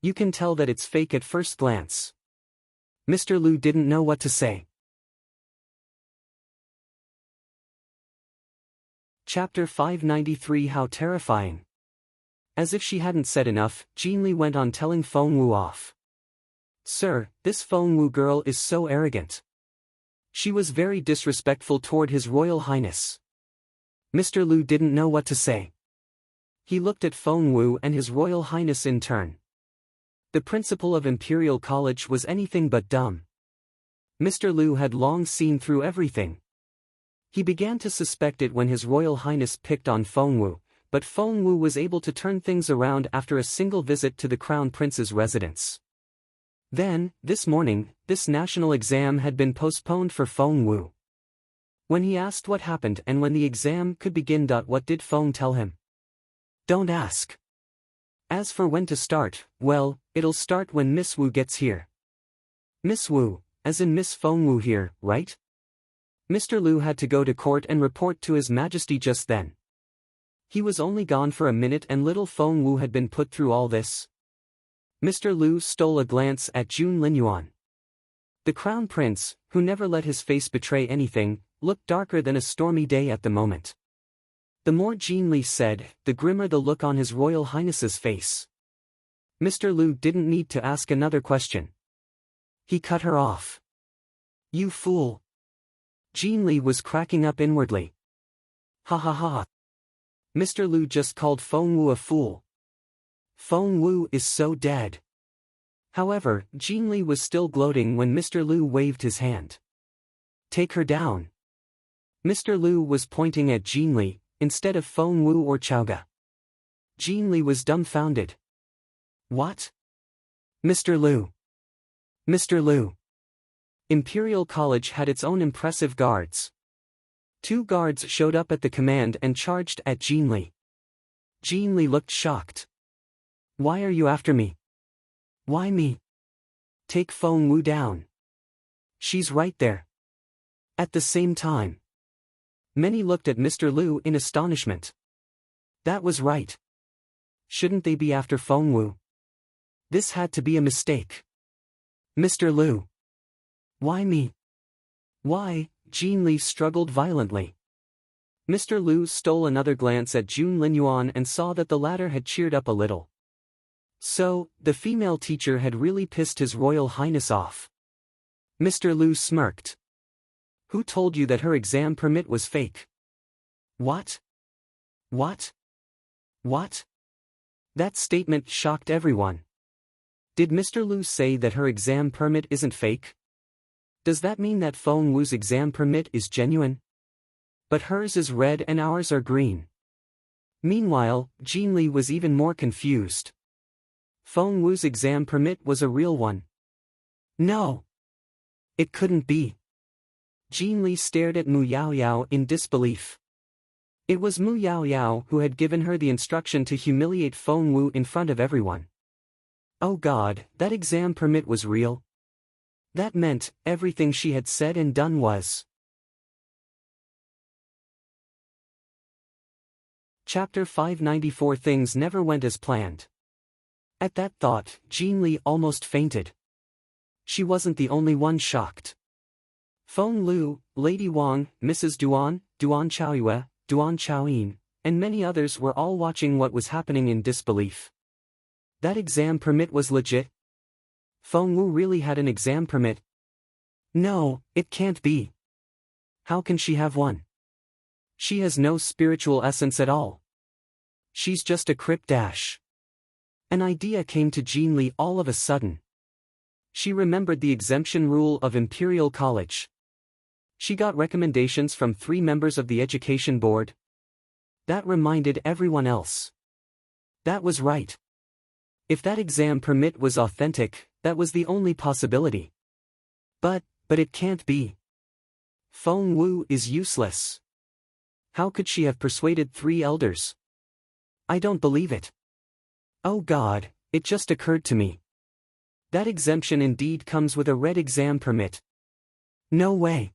You can tell that it's fake at first glance. Mr. Liu didn't know what to say. Chapter 593 How terrifying. As if she hadn't said enough, Jin Li went on telling Feng Wu off. Sir, this Feng Wu girl is so arrogant. She was very disrespectful toward His Royal Highness. Mr. Lu didn't know what to say. He looked at Feng Wu and His Royal Highness in turn. The principal of Imperial College was anything but dumb. Mr. Lu had long seen through everything. He began to suspect it when His Royal Highness picked on Feng Wu, but Feng Wu was able to turn things around after a single visit to the Crown Prince's residence. Then, this morning, this national exam had been postponed for Feng Wu. When he asked what happened and when the exam could begin, what did Feng tell him? Don't ask. As for when to start, well, it'll start when Miss Wu gets here. Miss Wu, as in Miss Feng Wu here, right? Mr. Lu had to go to court and report to His Majesty just then. He was only gone for a minute and little Feng Wu had been put through all this. Mr. Lu stole a glance at Jun Linyuan. The Crown Prince, who never let his face betray anything, looked darker than a stormy day at the moment. The more Jin Li said, the grimmer the look on His Royal Highness's face. Mr. Lu didn't need to ask another question. He cut her off. You fool. Jin Li was cracking up inwardly. Ha. Mr. Lu just called Feng Wu a fool. Feng Wu is so dead. However, Jin Li was still gloating when Mr. Lu waved his hand. Take her down. Mr. Lu was pointing at Jin Li, instead of Feng Wu or Chaoga. Jin Li was dumbfounded. What? Mr. Lu. Mr. Lu. Imperial College had its own impressive guards. 2 guards showed up at the command and charged at Jin Li. Jin Li looked shocked. Why are you after me? Why me? Take Feng Wu down. She's right there. At the same time, many looked at Mr. Lu in astonishment. That was right. Shouldn't they be after Feng Wu? This had to be a mistake. Mr. Lu. Why me? Why? Jin Li struggled violently. Mr. Lu stole another glance at Jun Linyuan and saw that the latter had cheered up a little. So, the female teacher had really pissed His Royal Highness off. Mr. Lu smirked. Who told you that her exam permit was fake? What? What? What? That statement shocked everyone. Did Mr. Lu say that her exam permit isn't fake? Does that mean that Feng Wu's exam permit is genuine? But hers is red and ours are green. Meanwhile, Jin Li was even more confused. Feng Wu's exam permit was a real one. No. It couldn't be. Jin Li stared at Mu Yaoyao in disbelief. It was Mu Yaoyao who had given her the instruction to humiliate Feng Wu in front of everyone. Oh God, that exam permit was real. That meant, everything she had said and done was. Chapter 594 Things never went as planned. At that thought, Jin Li almost fainted. She wasn't the only one shocked. Feng Lu, Lady Wang, Mrs. Duan, Duan Chaoyue, Duan Chaoyin, and many others were all watching what was happening in disbelief. That exam permit was legit? Feng Wu really had an exam permit? No, it can't be. How can she have one? She has no spiritual essence at all. She's just a crypt dash. An idea came to Jin Li all of a sudden. She remembered the exemption rule of Imperial College. She got recommendations from 3 members of the education board. That reminded everyone else. That was right. If that exam permit was authentic, that was the only possibility. But it can't be. Feng Wu is useless. How could she have persuaded 3 elders? I don't believe it. Oh God, it just occurred to me. That exemption indeed comes with a red exam permit. No way.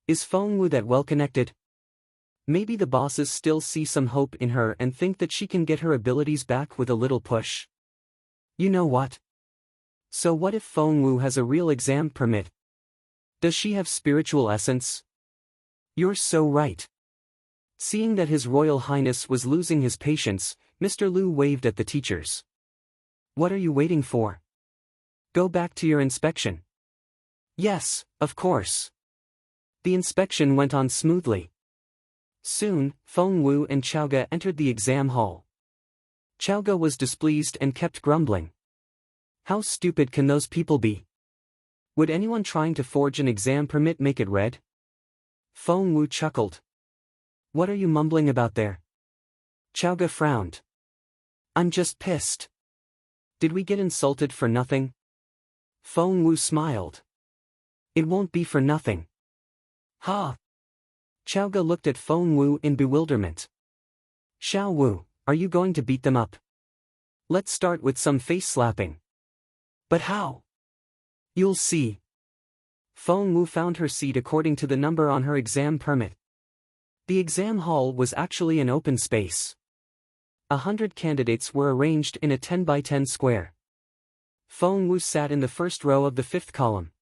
Is Feng Wu that well connected? Maybe the bosses still see some hope in her and think that she can get her abilities back with a little push. You know what? So what if Feng Wu has a real exam permit? Does she have spiritual essence? You're so right. Seeing that His Royal Highness was losing his patience, Mr. Lu waved at the teachers. What are you waiting for? Go back to your inspection. Yes, of course. The inspection went on smoothly. Soon, Feng Wu and Xiao entered the exam hall. Xiao was displeased and kept grumbling. How stupid can those people be? Would anyone trying to forge an exam permit make it red? Feng Wu chuckled. What are you mumbling about there? Xiao frowned. I'm just pissed. Did we get insulted for nothing? Feng Wu smiled. It won't be for nothing. Ha! Xiao looked at Feng Wu in bewilderment. Xiao Wu, are you going to beat them up? Let's start with some face slapping. But how? You'll see. Feng Wu found her seat according to the number on her exam permit. The exam hall was actually an open space. 100 candidates were arranged in a 10 by 10 square. Feng Wu sat in the first row of the fifth column.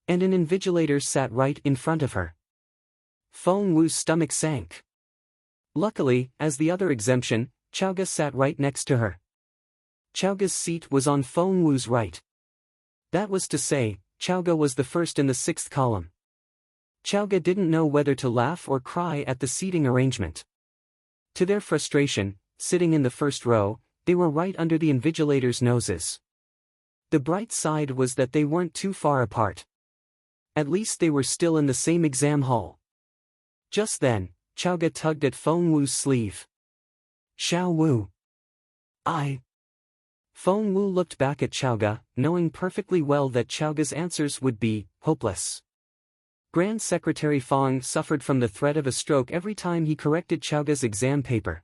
And an Invigilator sat right in front of her. Feng Wu's stomach sank. Luckily, as the other exemption, Xiao sat right next to her. Xiao's seat was on Feng Wu's right. That was to say, Xiao was the first in the sixth column. Xiao didn't know whether to laugh or cry at the seating arrangement. To their frustration, sitting in the first row, they were right under the Invigilator's noses. The bright side was that they weren't too far apart. At least they were still in the same exam hall. Just then, Xiao tugged at Feng Wu's sleeve. Xiao Wu. Feng Wu looked back at Xiao, knowing perfectly well that Xiao's answers would be hopeless. Grand Secretary Feng suffered from the threat of a stroke every time he corrected Xiao's exam paper.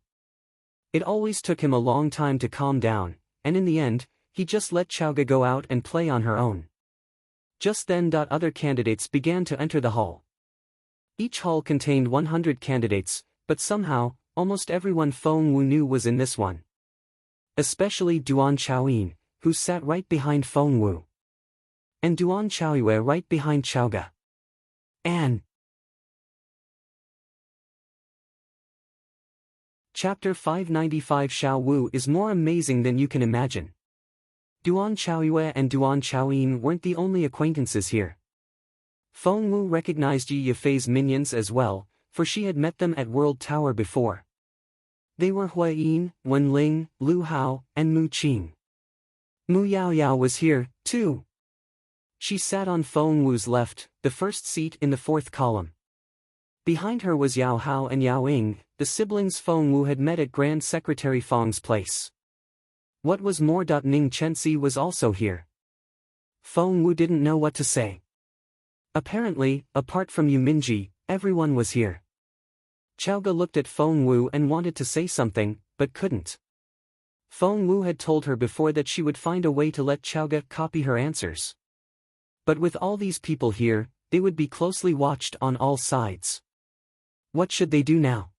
It always took him a long time to calm down, and in the end, he just let Xiao go out and play on her own. Just then, other candidates began to enter the hall. Each hall contained 100 candidates, but somehow, almost everyone Feng Wu knew was in this one. Especially Duan Chaoyin, who sat right behind Feng Wu. And Duan Chaoyue right behind Xiao. And Chapter 595 Xiao Wu is more amazing than you can imagine. Duan Chaoyue and Duan Chaoyin weren't the only acquaintances here. Feng Wu recognized Yi Yifei's minions as well, for she had met them at World Tower before. They were Hui Yin, Wen Ling, Lu Hao, and Mu Qing. Mu Yaoyao was here, too. She sat on Feng Wu's left, the first seat in the fourth column. Behind her was Yao Hao and Yao Ying, the siblings Feng Wu had met at Grand Secretary Feng's place. What was more, Ning Chenxi was also here. Feng Wu didn't know what to say. Apparently, apart from Yu Minji, everyone was here. Xiao looked at Feng Wu and wanted to say something, but couldn't. Feng Wu had told her before that she would find a way to let Xiao copy her answers. But with all these people here, they would be closely watched on all sides. What should they do now?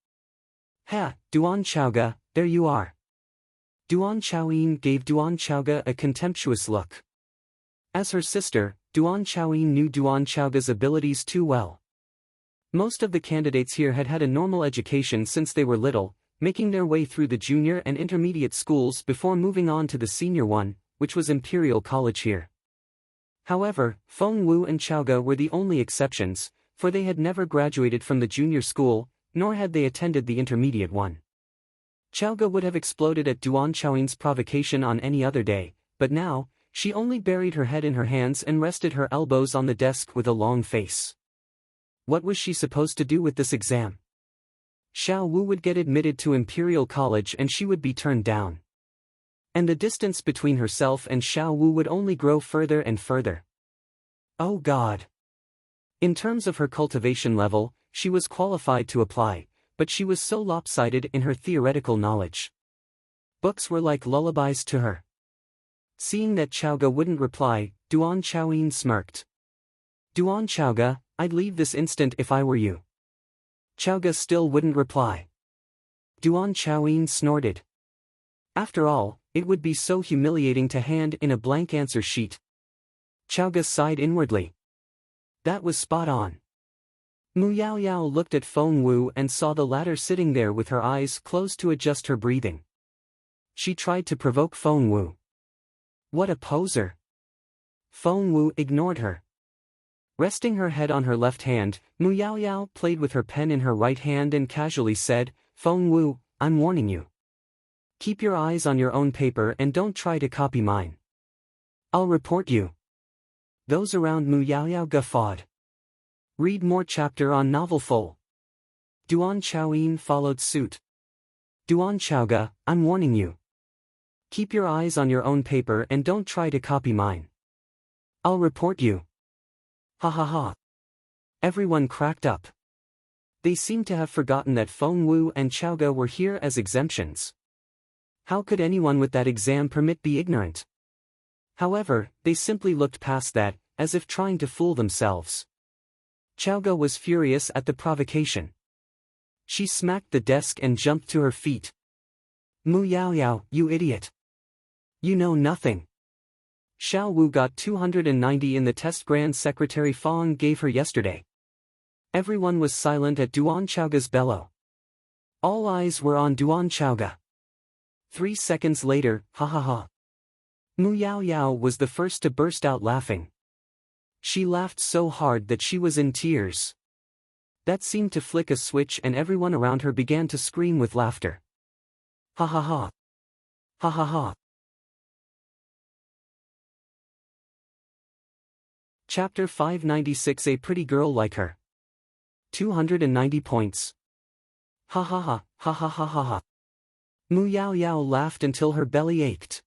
Ha, Duan Xiao, there you are. Duan Chaoyin gave Duan Xiao a contemptuous look. As her sister, Duan Chaoyin knew Duan Xiao's abilities too well. Most of the candidates here had had a normal education since they were little, making their way through the junior and intermediate schools before moving on to the senior one, which was Imperial College here. However, Feng Wu and Xiao were the only exceptions, for they had never graduated from the junior school, nor had they attended the intermediate one. Xiao would have exploded at Duan Chaoyin's provocation on any other day, but now, she only buried her head in her hands and rested her elbows on the desk with a long face. What was she supposed to do with this exam? Xiao Wu would get admitted to Imperial College and she would be turned down. And the distance between herself and Xiao Wu would only grow further and further. Oh God! In terms of her cultivation level, she was qualified to apply, but she was so lopsided in her theoretical knowledge. Books were like lullabies to her. Seeing that Xiao wouldn't reply, Duan Chaoyin smirked. Duan Xiao, I'd leave this instant if I were you. Xiao still wouldn't reply. Duan Chaoyin snorted. After all, it would be so humiliating to hand in a blank answer sheet. Xiao sighed inwardly. That was spot on. Mu Yaoyao looked at Feng Wu and saw the latter sitting there with her eyes closed to adjust her breathing. She tried to provoke Feng Wu. What a poser. Feng Wu ignored her. Resting her head on her left hand, Mu Yaoyao played with her pen in her right hand and casually said, "Feng Wu, I'm warning you. Keep your eyes on your own paper and don't try to copy mine. I'll report you." Those around Mu Yaoyao guffawed. Read more chapter on novel full. Duan Chaoyin followed suit. "Duan Chaoga, I'm warning you. Keep your eyes on your own paper and don't try to copy mine. I'll report you." Hahaha. Everyone cracked up. They seemed to have forgotten that Feng Wu and Chaoga were here as exemptions. How could anyone with that exam permit be ignorant? However, they simply looked past that, as if trying to fool themselves. Chaoga was furious at the provocation. She smacked the desk and jumped to her feet. "Mu Yaoyao, you idiot. You know nothing. Xiao Wu got 290 in the test Grand Secretary Feng gave her yesterday." Everyone was silent at Duan Chaoga's bellow. All eyes were on Duan Chaoga. 3 seconds later, hahaha. Mu Yaoyao was the first to burst out laughing. She laughed so hard that she was in tears. That seemed to flick a switch and everyone around her began to scream with laughter. Hahaha. Hahaha. Chapter 596. A pretty girl like her. 290 points. Ha ha ha, ha ha ha ha ha. Mu Yaoyao laughed until her belly ached.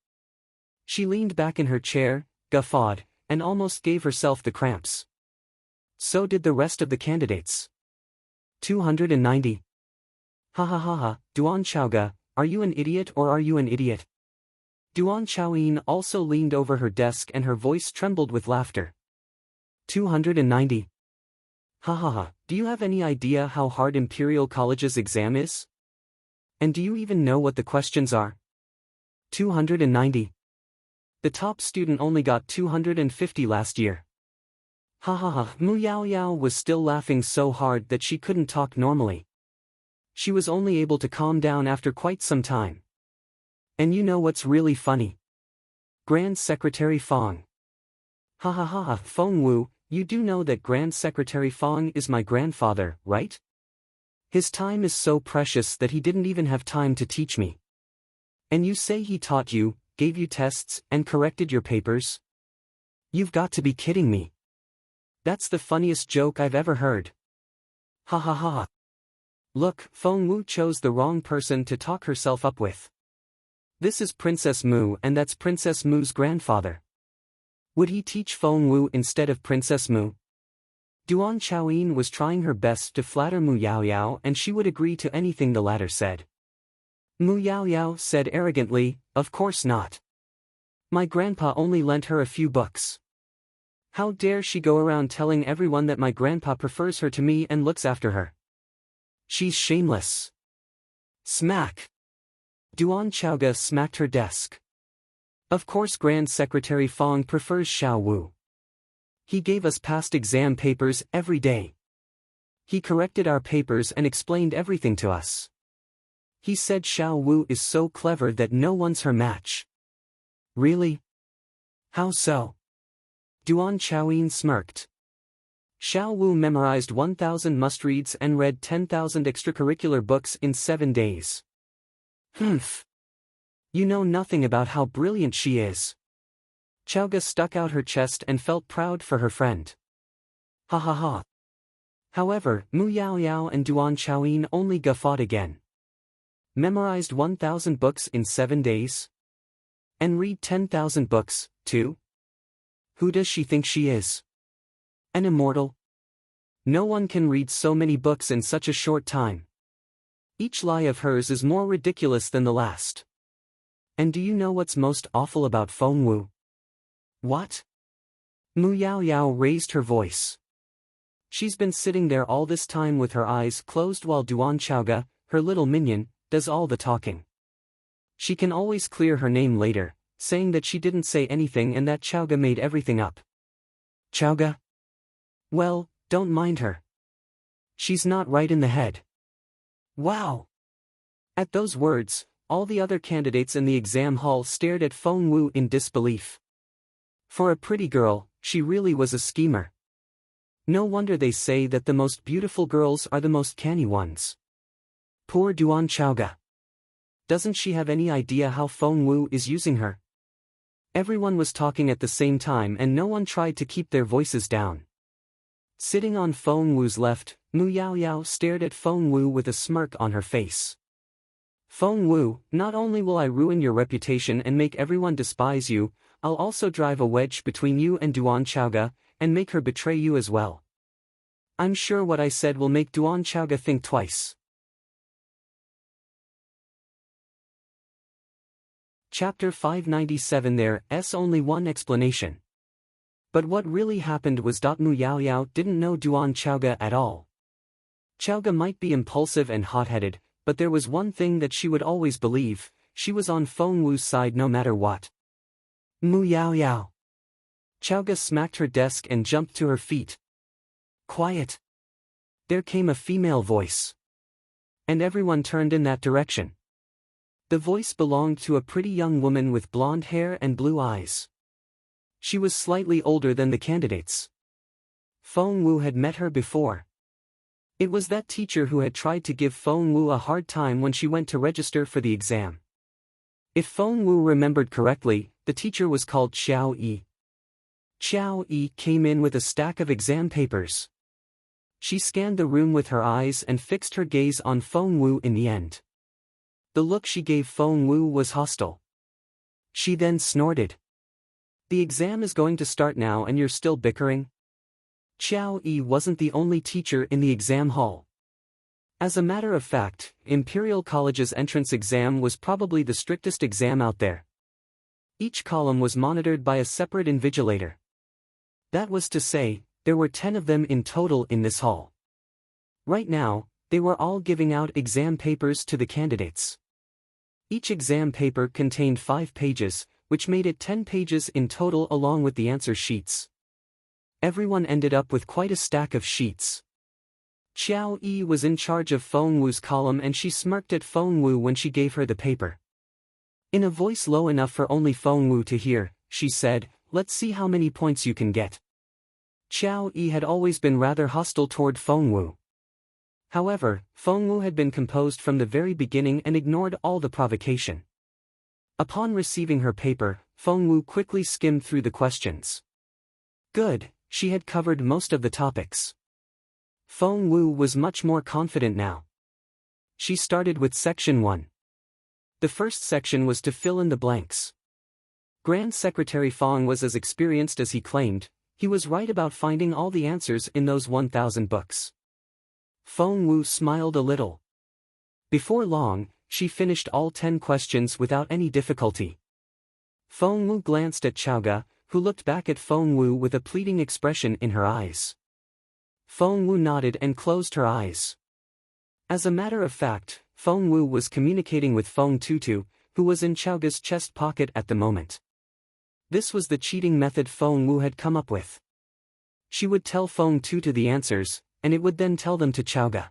She leaned back in her chair, guffawed, and almost gave herself the cramps. So did the rest of the candidates. 290. Ha ha ha ha, Duan Chaoga, are you an idiot or are you an idiot? Duan Chaoyin also leaned over her desk and her voice trembled with laughter. 290. Hahaha, do you have any idea how hard Imperial College's exam is? And do you even know what the questions are? 290. The top student only got 250 last year. Hahaha, Mu Yaoyao was still laughing so hard that she couldn't talk normally. She was only able to calm down after quite some time. And you know what's really funny? Grand Secretary Feng. Hahaha, Feng Wu, you do know that Grand Secretary Feng is my grandfather, right? His time is so precious that he didn't even have time to teach me. And you say he taught you, gave you tests, and corrected your papers? You've got to be kidding me. That's the funniest joke I've ever heard. Hahaha. Look, Feng Wu chose the wrong person to talk herself up with. This is Princess Mu and that's Princess Mu's grandfather. Would he teach Feng Wu instead of Princess Mu? Duan Chaoyin was trying her best to flatter Mu Yaoyao and she would agree to anything the latter said. Mu Yaoyao said arrogantly, "Of course not. My grandpa only lent her a few books. How dare she go around telling everyone that my grandpa prefers her to me and looks after her? She's shameless." Smack! Duan Chaoga smacked her desk. Of course Grand Secretary Feng prefers Xiao Wu. He gave us past exam papers every day. He corrected our papers and explained everything to us. He said Xiao Wu is so clever that no one's her match. Really? How so? Duan Chaoyin smirked. Xiao Wu memorized 1,000 must-reads and read 10,000 extracurricular books in 7 days. Humph. You know nothing about how brilliant she is. Chaoga stuck out her chest and felt proud for her friend. Ha ha ha. However, Mu Yaoyao and Duan Chaoyin only guffawed again. Memorized 1,000 books in 7 days? And read 10,000 books, too? Who does she think she is? An immortal? No one can read so many books in such a short time. Each lie of hers is more ridiculous than the last. And do you know what's most awful about Feng Wu? What? Mu Yaoyao raised her voice. She's been sitting there all this time with her eyes closed while Duan Chaoga, her little minion, does all the talking. She can always clear her name later, saying that she didn't say anything and that Chaoga made everything up. Chaoga? Well, don't mind her. She's not right in the head. Wow! At those words, all the other candidates in the exam hall stared at Feng Wu in disbelief. For a pretty girl, she really was a schemer. No wonder they say that the most beautiful girls are the most canny ones. Poor Duan Chaoga. Doesn't she have any idea how Feng Wu is using her? Everyone was talking at the same time and no one tried to keep their voices down. Sitting on Feng Wu's left, Mu Yaoyao stared at Feng Wu with a smirk on her face. Feng Wu, not only will I ruin your reputation and make everyone despise you, I'll also drive a wedge between you and Duan Chaoga, and make her betray you as well. I'm sure what I said will make Duan Chaoga think twice. Chapter 597. There's only one explanation. But what really happened was Mu Yaoyao didn't know Duan Chaoga at all. Chaoga might be impulsive and hot-headed, but there was one thing that she would always believe: she was on Feng Wu's side no matter what. Mu Yaoyao. Chaoga smacked her desk and jumped to her feet. Quiet. There came a female voice. And everyone turned in that direction. The voice belonged to a pretty young woman with blonde hair and blue eyes. She was slightly older than the candidates. Feng Wu had met her before. It was that teacher who had tried to give Feng Wu a hard time when she went to register for the exam. If Feng Wu remembered correctly, the teacher was called Xiao Yi. Xiao Yi came in with a stack of exam papers. She scanned the room with her eyes and fixed her gaze on Feng Wu in the end. The look she gave Feng Wu was hostile. She then snorted. The exam is going to start now and you're still bickering? Xiao Yi wasn't the only teacher in the exam hall. As a matter of fact, Imperial College's entrance exam was probably the strictest exam out there. Each column was monitored by a separate invigilator. That was to say, there were 10 of them in total in this hall. Right now, they were all giving out exam papers to the candidates. Each exam paper contained 5 pages, which made it 10 pages in total along with the answer sheets. Everyone ended up with quite a stack of sheets. Xiao Yi was in charge of Feng Wu's column and she smirked at Feng Wu when she gave her the paper. In a voice low enough for only Feng Wu to hear, she said, "Let's see how many points you can get." Xiao Yi had always been rather hostile toward Feng Wu. However, Feng Wu had been composed from the very beginning and ignored all the provocation. Upon receiving her paper, Feng Wu quickly skimmed through the questions. Good, she had covered most of the topics. Feng Wu was much more confident now. She started with Section 1. The first section was to fill in the blanks. Grand Secretary Feng was as experienced as he claimed. He was right about finding all the answers in those 1,000 books. Feng Wu smiled a little. Before long, she finished all 10 questions without any difficulty. Feng Wu glanced at Chaoga, who looked back at Feng Wu with a pleading expression in her eyes. Feng Wu nodded and closed her eyes. As a matter of fact, Feng Wu was communicating with Feng Tutu, who was in Chaoga's chest pocket at the moment. This was the cheating method Feng Wu had come up with. She would tell Feng Tutu the answers, and it would then tell them to Chaoga.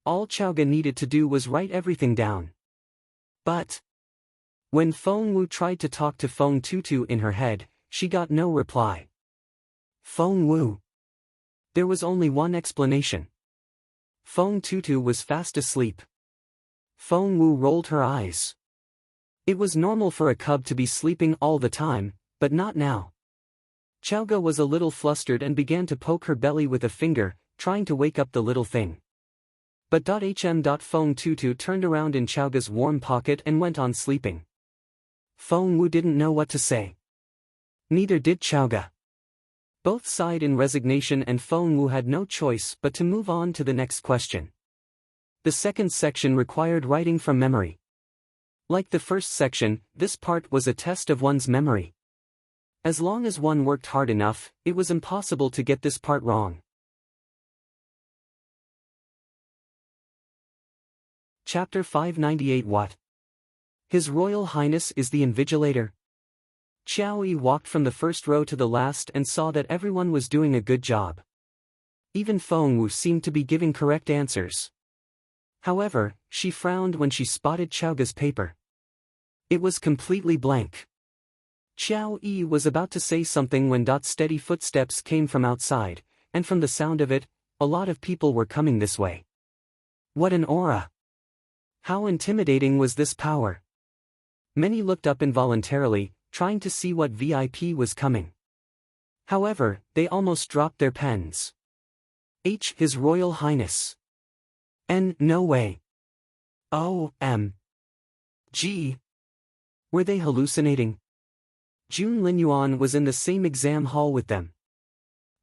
All Chaoga needed to do was write everything down. But when Feng Wu tried to talk to Feng Tutu in her head, she got no reply. Feng Wu. There was only one explanation. Feng Tutu was fast asleep. Feng Wu rolled her eyes. It was normal for a cub to be sleeping all the time, but not now. Chaoga was a little flustered and began to poke her belly with a finger, trying to wake up the little thing. But Feng Tutu turned around in Chaoga's warm pocket and went on sleeping. Feng Wu didn't know what to say. Neither did Chaoga. Both sighed in resignation and Feng Wu had no choice but to move on to the next question. The second section required writing from memory. Like the first section, this part was a test of one's memory. As long as one worked hard enough, it was impossible to get this part wrong. Chapter 598. What? His Royal Highness is the Invigilator. Xiao Yi walked from the first row to the last and saw that everyone was doing a good job. Even Feng Wu seemed to be giving correct answers. However, she frowned when she spotted Chaoga's paper. It was completely blank. Xiao Yi was about to say something when steady footsteps came from outside, and from the sound of it, a lot of people were coming this way. What an aura! How intimidating was this power? Many looked up involuntarily, trying to see what VIP was coming. However, they almost dropped their pens. His Royal Highness. No way. OMG. Were they hallucinating? Jun Linyuan was in the same exam hall with them.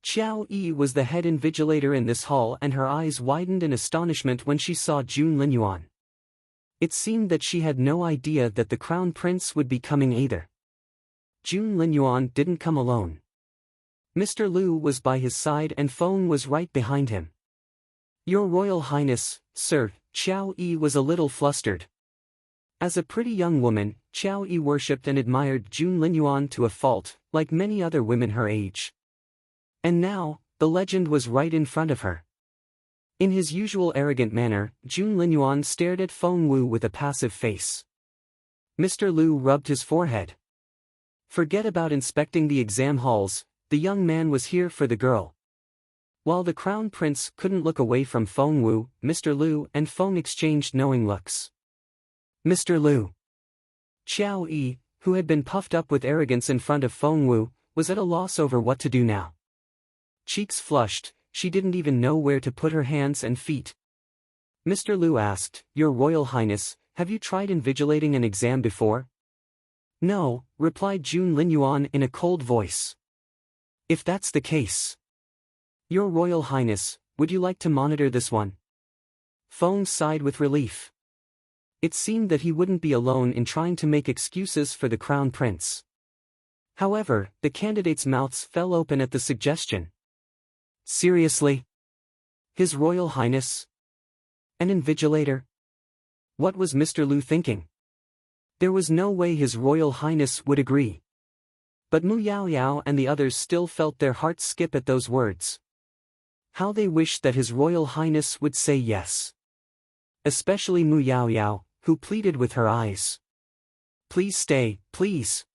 Xiao Yi was the head invigilator in this hall, and her eyes widened in astonishment when she saw Jun Linyuan. It seemed that she had no idea that the Crown Prince would be coming either. Jun Linyuan didn't come alone. Mr. Liu was by his side and Feng was right behind him. Your Royal Highness, sir. Xiao Yi was a little flustered. As a pretty young woman, Xiao Yi worshipped and admired Jun Linyuan to a fault, like many other women her age. And now, the legend was right in front of her. In his usual arrogant manner, Jun Linyuan stared at Feng Wu with a passive face. Mr. Liu rubbed his forehead. Forget about inspecting the exam halls, the young man was here for the girl. While the Crown Prince couldn't look away from Feng Wu, Mr. Liu and Feng exchanged knowing looks. Mr. Liu. Xiao Yi, who had been puffed up with arrogance in front of Feng Wu, was at a loss over what to do now. Cheeks flushed, she didn't even know where to put her hands and feet. Mr. Liu asked, Your Royal Highness, have you tried invigilating an exam before? No, replied Jun Linyuan in a cold voice. If that's the case. Your Royal Highness, would you like to monitor this one? Feng sighed with relief. It seemed that he wouldn't be alone in trying to make excuses for the Crown Prince. However, the candidates' mouths fell open at the suggestion. Seriously? His Royal Highness? An invigilator? What was Mr. Liu thinking? There was no way His Royal Highness would agree. But Mu Yaoyao and the others still felt their hearts skip at those words. How they wished that His Royal Highness would say yes. Especially Mu Yaoyao, who pleaded with her eyes. Please stay, please.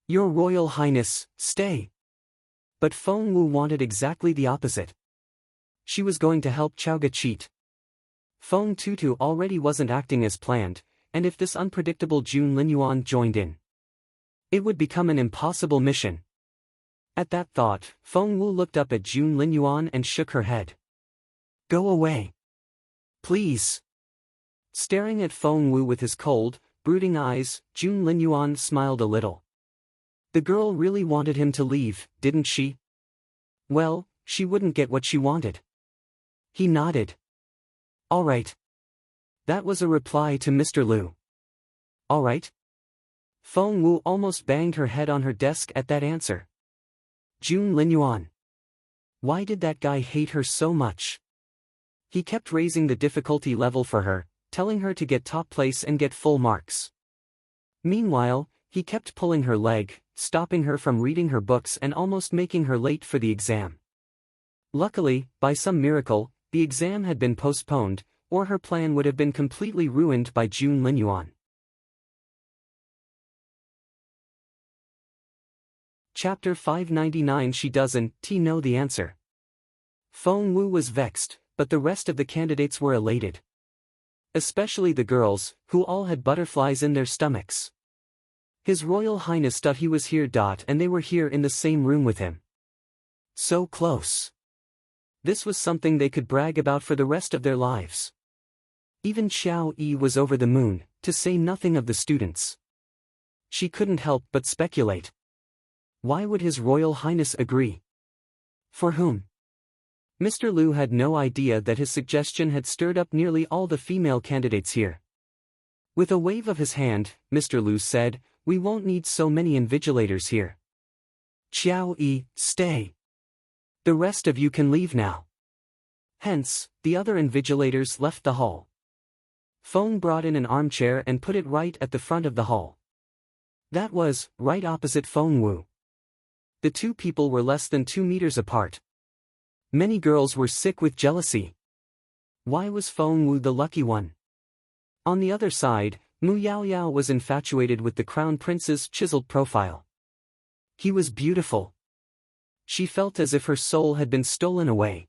Your Royal Highness, stay. But Feng Wu wanted exactly the opposite. She was going to help Chaoga cheat. Feng Tutu already wasn't acting as planned, and if this unpredictable Jun Linyuan joined in, it would become an impossible mission. At that thought, Feng Wu looked up at Jun Linyuan and shook her head. Go away. Please. Staring at Feng Wu with his cold, brooding eyes, Jun Linyuan smiled a little. The girl really wanted him to leave, didn't she? Well, she wouldn't get what she wanted. He nodded. All right. That was a reply to Mr. Liu. All right. Feng Wu almost banged her head on her desk at that answer. Jun Linyuan. Why did that guy hate her so much? He kept raising the difficulty level for her, telling her to get top place and get full marks. Meanwhile, he kept pulling her leg, stopping her from reading her books and almost making her late for the exam. Luckily, by some miracle, the exam had been postponed, or her plan would have been completely ruined by Jun Linyuan. Chapter 599 She doesn't know the answer. Feng Wu was vexed, but the rest of the candidates were elated. Especially the girls, who all had butterflies in their stomachs. His Royal Highness thought he was here. And they were here in the same room with him. So close. This was something they could brag about for the rest of their lives. Even Xiao Yi was over the moon, to say nothing of the students. She couldn't help but speculate. Why would His Royal Highness agree? For whom? Mr. Liu had no idea that his suggestion had stirred up nearly all the female candidates here. With a wave of his hand, Mr. Liu said, We won't need so many invigilators here. Xiao Yi, stay. The rest of you can leave now. Hence, the other invigilators left the hall. Feng brought in an armchair and put it right at the front of the hall. That was, right opposite Feng Wu. The two people were less than 2 meters apart. Many girls were sick with jealousy. Why was Feng Wu the lucky one? On the other side, Mu Yaoyao was infatuated with the Crown Prince's chiseled profile. He was beautiful. She felt as if her soul had been stolen away.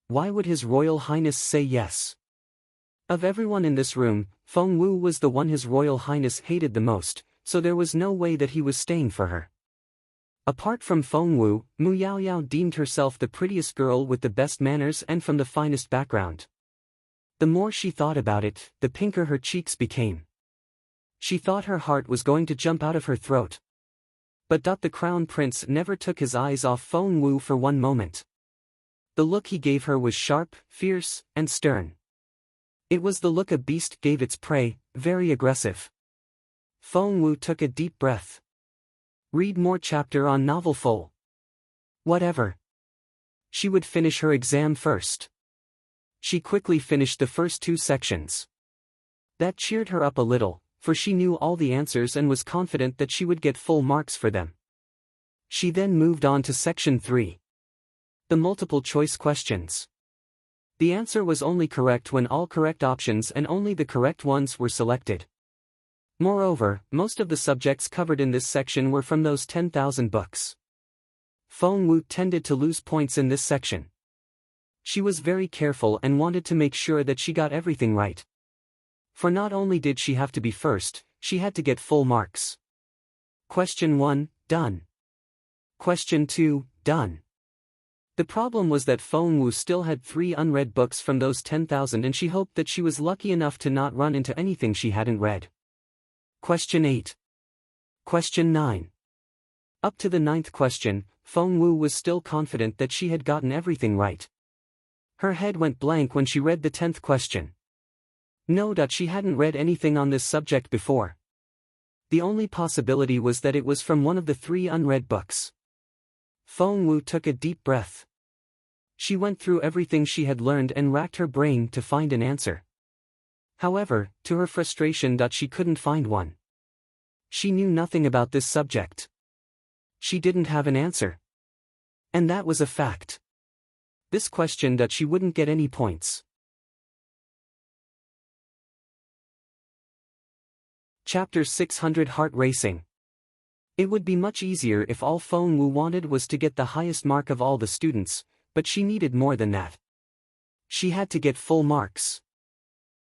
Why would His Royal Highness say yes? Of everyone in this room, Feng Wu was the one His Royal Highness hated the most, so there was no way that he was staying for her. Apart from Feng Wu, Mu Yaoyao deemed herself the prettiest girl with the best manners and from the finest background. The more she thought about it, the pinker her cheeks became. She thought her heart was going to jump out of her throat. But the Crown Prince never took his eyes off Feng Wu for one moment. The look he gave her was sharp, fierce, and stern. It was the look a beast gave its prey, very aggressive. Feng Wu took a deep breath. Read more chapter on novel full. Whatever. She would finish her exam first. She quickly finished the first 2 sections. That cheered her up a little, for she knew all the answers and was confident that she would get full marks for them. She then moved on to section 3. The multiple choice questions. The answer was only correct when all correct options and only the correct ones were selected. Moreover, most of the subjects covered in this section were from those 10,000 books. Feng Wu tended to lose points in this section. She was very careful and wanted to make sure that she got everything right. For not only did she have to be first, she had to get full marks. Question 1, done. Question 2, done. The problem was that Feng Wu still had 3 unread books from those 10,000 and she hoped that she was lucky enough to not run into anything she hadn't read. Question 8. Question 9. Up to the 9th question, Feng Wu was still confident that she had gotten everything right. Her head went blank when she read the 10th question. No, she hadn't read anything on this subject before. The only possibility was that it was from one of the 3 unread books. Feng Wu took a deep breath. She went through everything she had learned and racked her brain to find an answer. However, to her frustration, she couldn't find one. She knew nothing about this subject. She didn't have an answer. And that was a fact. This question she wouldn't get any points. Chapter 600 Heart Racing. It would be much easier if all Feng Wu wanted was to get the highest mark of all the students, but she needed more than that. She had to get full marks.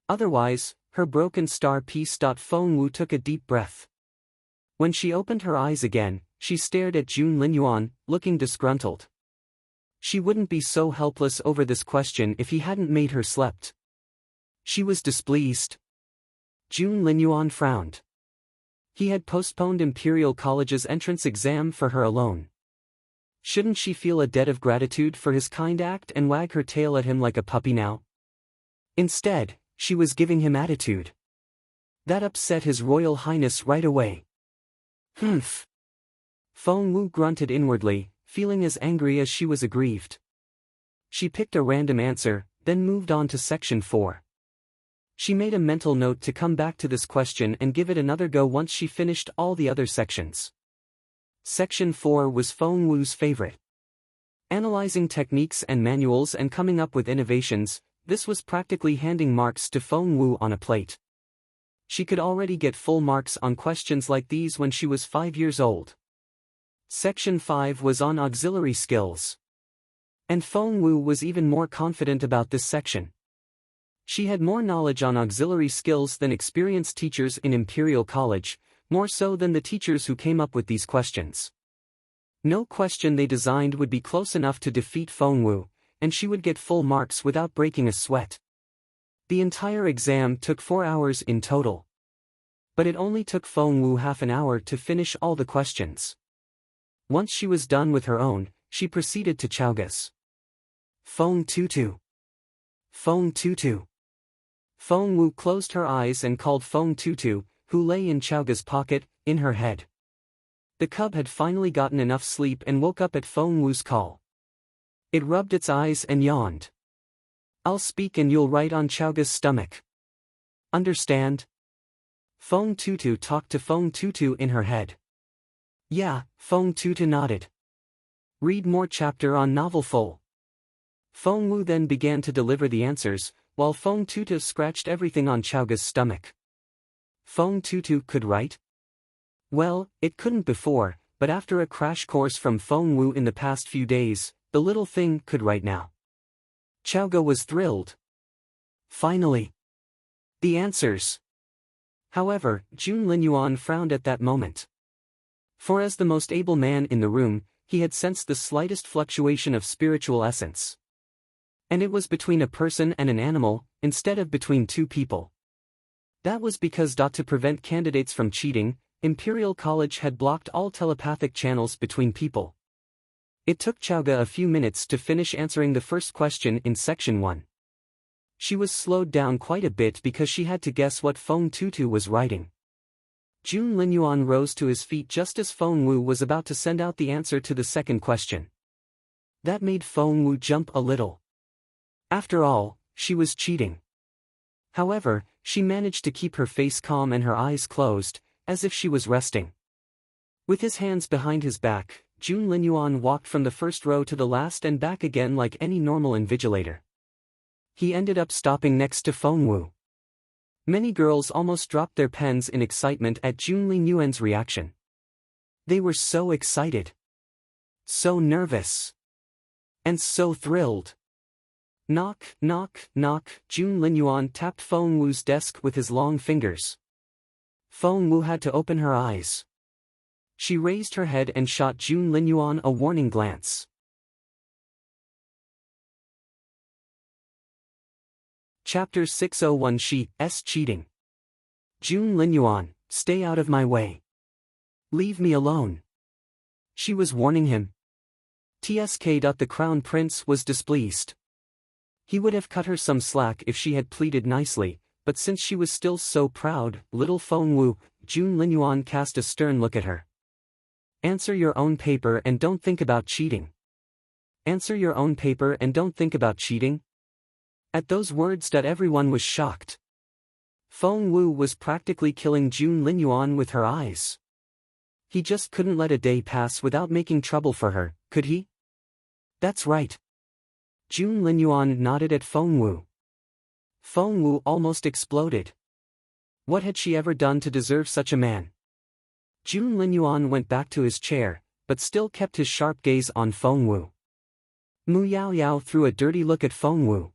Otherwise, her broken star piece. Feng Wu took a deep breath. When she opened her eyes again, she stared at Jun Linyuan, looking disgruntled. She wouldn't be so helpless over this question if he hadn't made her slept. She was displeased. Jun Linyuan frowned. He had postponed Imperial College's entrance exam for her alone. Shouldn't she feel a debt of gratitude for his kind act and wag her tail at him like a puppy now? Instead, she was giving him attitude. That upset His Royal Highness right away. Humph. Feng Wu grunted inwardly, feeling as angry as she was aggrieved. She picked a random answer, then moved on to section 4. She made a mental note to come back to this question and give it another go once she finished all the other sections. Section 4 was Feng Wu's favorite. Analyzing techniques and manuals and coming up with innovations, this was practically handing marks to Feng Wu on a plate. She could already get full marks on questions like these when she was 5 years old. Section 5 was on auxiliary skills. And Feng Wu was even more confident about this section. She had more knowledge on auxiliary skills than experienced teachers in Imperial College, more so than the teachers who came up with these questions. No question they designed would be close enough to defeat Feng Wu, and she would get full marks without breaking a sweat. The entire exam took 4 hours in total. But it only took Feng Wu half an hour to finish all the questions. Once she was done with her own, she proceeded to Xiaoga's. Feng Tutu. Feng Tutu. Feng Wu closed her eyes and called Feng Tutu, who lay in Xiaoga's pocket, in her head. The cub had finally gotten enough sleep and woke up at Feng Wu's call. It rubbed its eyes and yawned. I'll speak and you'll write on Xiaoga's stomach. Understand? Feng Tutu talked to Feng Tutu in her head. Yeah, Feng Tutu nodded. Read more chapter on novel full. Feng Wu then began to deliver the answers, while Feng Tutu scratched everything on Xiaoga's stomach. Feng Tutu could write? Well, it couldn't before, but after a crash course from Feng Wu in the past few days, the little thing could write now. Xiao was thrilled. Finally! The answers! However, Jun Linyuan frowned at that moment. For as the most able man in the room, he had sensed the slightest fluctuation of spiritual essence. And it was between a person and an animal, instead of between two people. That was because to prevent candidates from cheating, Imperial College had blocked all telepathic channels between people. It took Xiao a few minutes to finish answering the first question in Section 1. She was slowed down quite a bit because she had to guess what Feng Tutu was writing. Jun Linyuan rose to his feet just as Feng Wu was about to send out the answer to the second question. That made Feng Wu jump a little. After all, she was cheating. However, she managed to keep her face calm and her eyes closed, as if she was resting. With his hands behind his back, Jun Linyuan walked from the first row to the last and back again like any normal invigilator. He ended up stopping next to Feng Wu. Many girls almost dropped their pens in excitement at Jun Linyuan's reaction. They were so excited. So nervous. And so thrilled. Knock, knock, knock. Jun Linyuan tapped Feng Wu's desk with his long fingers. Feng Wu had to open her eyes. She raised her head and shot Jun Linyuan a warning glance. Chapter 601 She's cheating. Jun Linyuan, stay out of my way. Leave me alone. She was warning him. The Crown Prince was displeased. He would have cut her some slack if she had pleaded nicely, but since she was still so proud, little Feng Wu, Jun Linyuan cast a stern look at her. Answer your own paper and don't think about cheating. Answer your own paper and don't think about cheating? At those words everyone was shocked. Feng Wu was practically killing Jun Linyuan with her eyes. He just couldn't let a day pass without making trouble for her, could he? That's right. Jun Linyuan nodded at Feng Wu. Feng Wu almost exploded. What had she ever done to deserve such a man? Jun Linyuan went back to his chair, but still kept his sharp gaze on Feng Wu. Mu Yao threw a dirty look at Feng Wu.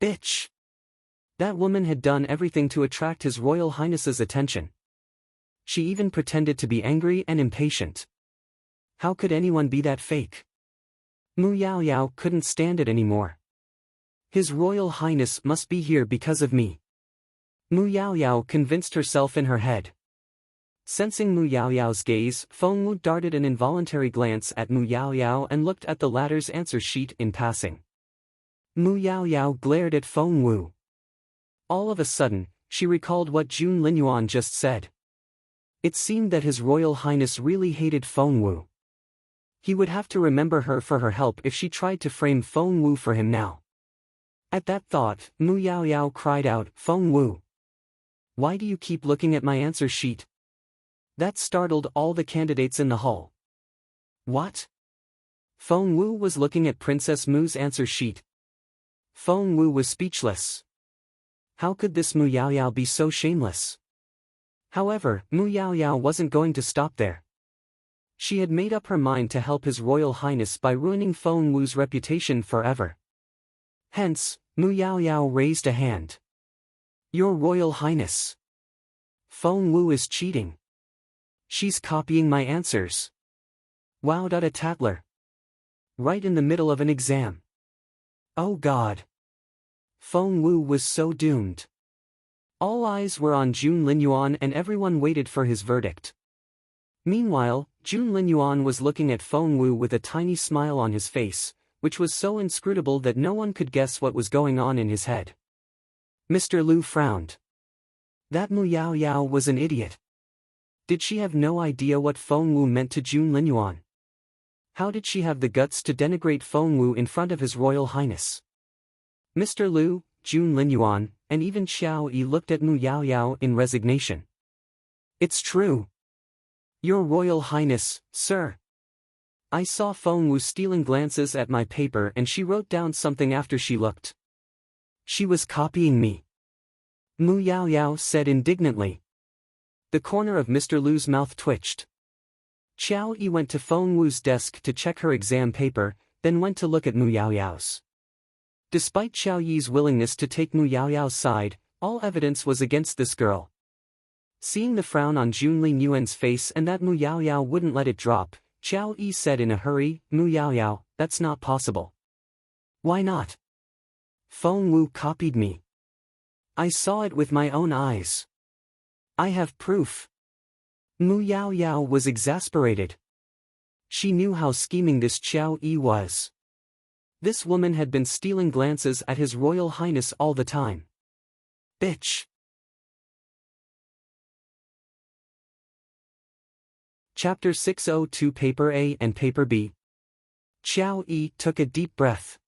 Bitch! That woman had done everything to attract His Royal Highness's attention. She even pretended to be angry and impatient. How could anyone be that fake? Mu Yao couldn't stand it anymore. His Royal Highness must be here because of me. Mu Yao convinced herself in her head. Sensing Mu Yao's gaze, Feng Wu darted an involuntary glance at Mu Yao and looked at the latter's answer sheet in passing. Mu Yao glared at Feng Wu. All of a sudden, she recalled what Jun Linyuan just said. It seemed that His Royal Highness really hated Feng Wu. He would have to remember her for her help if she tried to frame Feng Wu for him now. At that thought, Mu Yao cried out, Feng Wu! Why do you keep looking at my answer sheet? That startled all the candidates in the hall. What? Feng Wu was looking at Princess Mu's answer sheet. Feng Wu was speechless. How could this Mu Yao be so shameless? However, Mu Yao wasn't going to stop there. She had made up her mind to help His Royal Highness by ruining Feng Wu's reputation forever. Hence, Mu Yao raised a hand. Your Royal Highness. Feng Wu is cheating. She's copying my answers. Wowed at a tattler. Right in the middle of an exam. Oh God. Feng Wu was so doomed. All eyes were on Jun Linyuan and everyone waited for his verdict. Meanwhile, Jun Linyuan was looking at Feng Wu with a tiny smile on his face, which was so inscrutable that no one could guess what was going on in his head. Mr. Liu frowned. That Mu Yao was an idiot. Did she have no idea what Feng Wu meant to Jun Linyuan? How did she have the guts to denigrate Feng Wu in front of His Royal Highness? Mr. Liu, Jun Linyuan, and even Xiao looked at Mu Yao in resignation. It's true. Your Royal Highness, sir. I saw Feng Wu stealing glances at my paper and she wrote down something after she looked. She was copying me. Mu Yao said indignantly. The corner of Mr. Liu's mouth twitched. Xiao Yi went to Feng Wu's desk to check her exam paper, then went to look at Mu Yaoyao's. Despite Xiao Yi's willingness to take Mu Yaoyao's side, all evidence was against this girl. Seeing the frown on Jun Linyuan's face and that Mu Yaoyao wouldn't let it drop, Xiao Yi said in a hurry, "Mu Yaoyao, that's not possible." "Why not?" "Feng Wu copied me. I saw it with my own eyes. I have proof." Mu Yaoyao was exasperated. She knew how scheming this Xiao Yi was. This woman had been stealing glances at His Royal Highness all the time. Bitch. Chapter 602 Paper A and Paper B. Xiao Yi took a deep breath.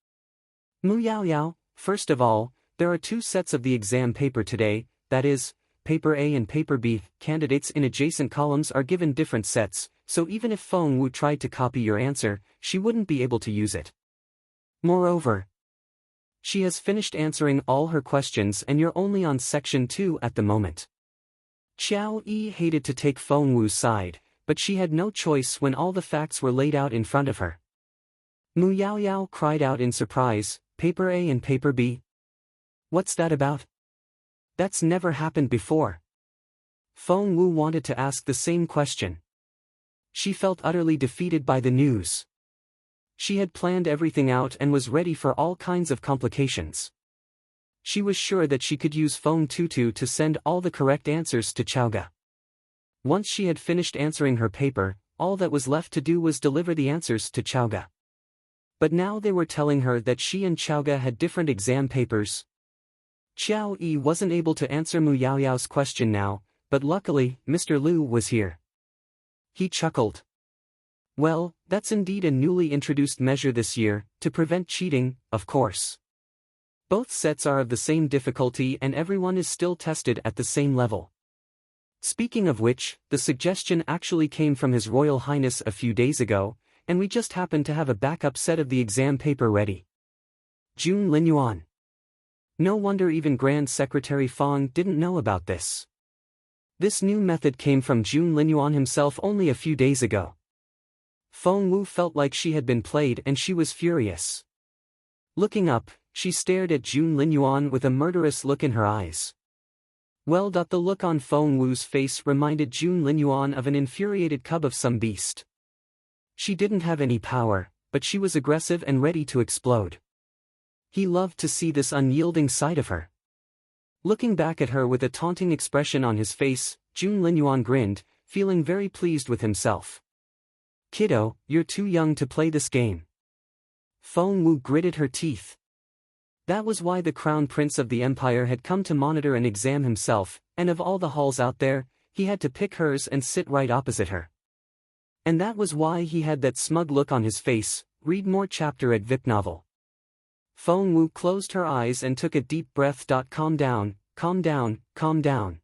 "Mu Yaoyao, first of all, there are two sets of the exam paper today, that is, Paper A and Paper B. Candidates in adjacent columns are given different sets, so even if Feng Wu tried to copy your answer, she wouldn't be able to use it. Moreover, she has finished answering all her questions and you're only on Section 2 at the moment." Xiao Yi hated to take Feng Wu's side, but she had no choice when all the facts were laid out in front of her. Mu Yaoyao cried out in surprise, "Paper A and Paper B? What's that about? That's never happened before." Feng Wu wanted to ask the same question. She felt utterly defeated by the news. She had planned everything out and was ready for all kinds of complications. She was sure that she could use Feng Tutu to send all the correct answers to Chaoga. Once she had finished answering her paper, all that was left to do was deliver the answers to Chaoga. But now they were telling her that she and Chaoga had different exam papers. Xiao Yi wasn't able to answer Mu Yaoyao's question now, but luckily, Mr. Liu was here. He chuckled. "Well, that's indeed a newly introduced measure this year, to prevent cheating, of course. Both sets are of the same difficulty and everyone is still tested at the same level. Speaking of which, the suggestion actually came from His Royal Highness a few days ago, and we just happened to have a backup set of the exam paper ready." Jun Linyuan. No wonder even Grand Secretary Feng didn't know about this. This new method came from Jun Linyuan himself only a few days ago. Feng Wu felt like she had been played and she was furious. Looking up, she stared at Jun Linyuan with a murderous look in her eyes. Well, the look on Feng Wu's face reminded Jun Linyuan of an infuriated cub of some beast. She didn't have any power, but she was aggressive and ready to explode. He loved to see this unyielding side of her. Looking back at her with a taunting expression on his face, Jun Linyuan grinned, feeling very pleased with himself. "Kiddo, you're too young to play this game." Feng Wu gritted her teeth. That was why the Crown Prince of the Empire had come to monitor an exam himself, and of all the halls out there, he had to pick hers and sit right opposite her. And that was why he had that smug look on his face. Read more chapter at VIP Novel. Feng Wu closed her eyes and took a deep breath. Calm down, calm down, calm down.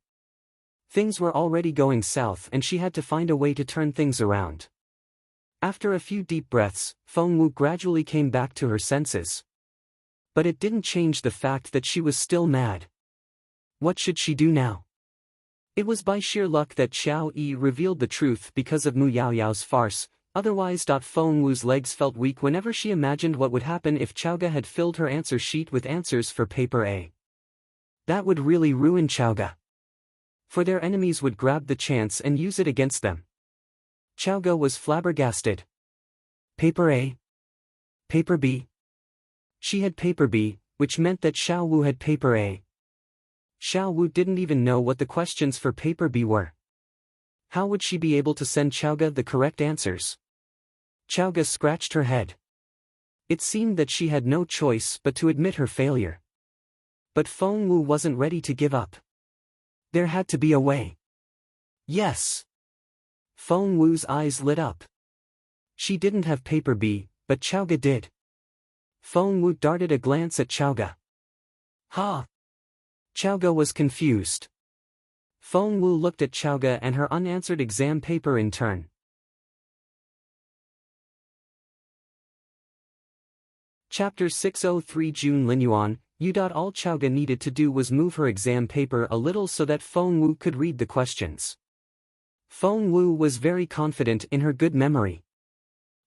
Things were already going south and she had to find a way to turn things around. After a few deep breaths, Feng Wu gradually came back to her senses. But it didn't change the fact that she was still mad. What should she do now? It was by sheer luck that Xiao Yi revealed the truth because of Mu Yaoyao's farce. Otherwise, Feng Wu's legs felt weak whenever she imagined what would happen if Chaoga had filled her answer sheet with answers for Paper A. That would really ruin Chaoga. For their enemies would grab the chance and use it against them. Chaoga was flabbergasted. Paper A? Paper B? She had Paper B, which meant that Xiao Wu had Paper A. Xiao Wu didn't even know what the questions for Paper B were. How would she be able to send Chaoga the correct answers? Chaoga scratched her head. It seemed that she had no choice but to admit her failure. But Feng Wu wasn't ready to give up. There had to be a way. Yes. Feng Wu's eyes lit up. She didn't have Paper B, but Chaoga did. Feng Wu darted a glance at Chaoga. Ha! Chaoga was confused. Feng Wu looked at Chaoga and her unanswered exam paper in turn. Chapter 603 Jun Linyuan. All Chaoga needed to do was move her exam paper a little so that Feng Wu could read the questions. Feng Wu was very confident in her good memory.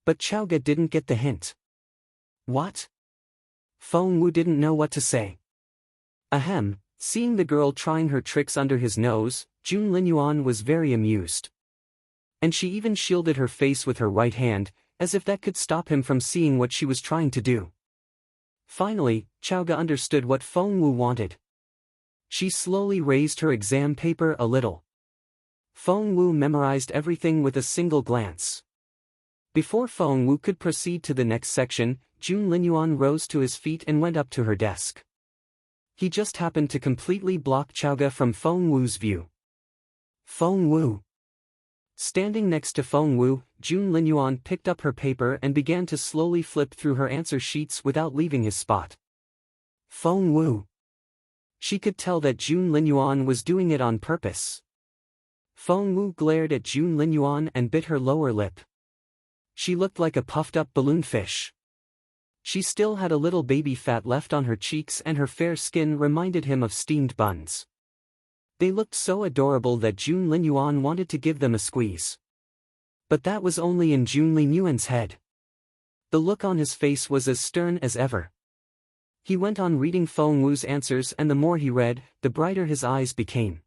But Xiao didn't get the hint. What? Feng Wu didn't know what to say. Ahem, seeing the girl trying her tricks under his nose, Jun Linyuan was very amused. And she even shielded her face with her right hand, as if that could stop him from seeing what she was trying to do. Finally, Xiao understood what Feng Wu wanted. She slowly raised her exam paper a little. Feng Wu memorized everything with a single glance. Before Feng Wu could proceed to the next section, Jun Linyuan rose to his feet and went up to her desk. He just happened to completely block Xiao from Feng Wu's view. Feng Wu. Standing next to Feng Wu, Jun Linyuan picked up her paper and began to slowly flip through her answer sheets without leaving his spot. Feng Wu. She could tell that Jun Linyuan was doing it on purpose. Feng Wu glared at Jun Linyuan and bit her lower lip. She looked like a puffed-up balloon fish. She still had a little baby fat left on her cheeks and her fair skin reminded him of steamed buns. They looked so adorable that Jun Linyuan wanted to give them a squeeze. But that was only in Jun Linyuan's head. The look on his face was as stern as ever. He went on reading Feng Wu's answers and the more he read, the brighter his eyes became.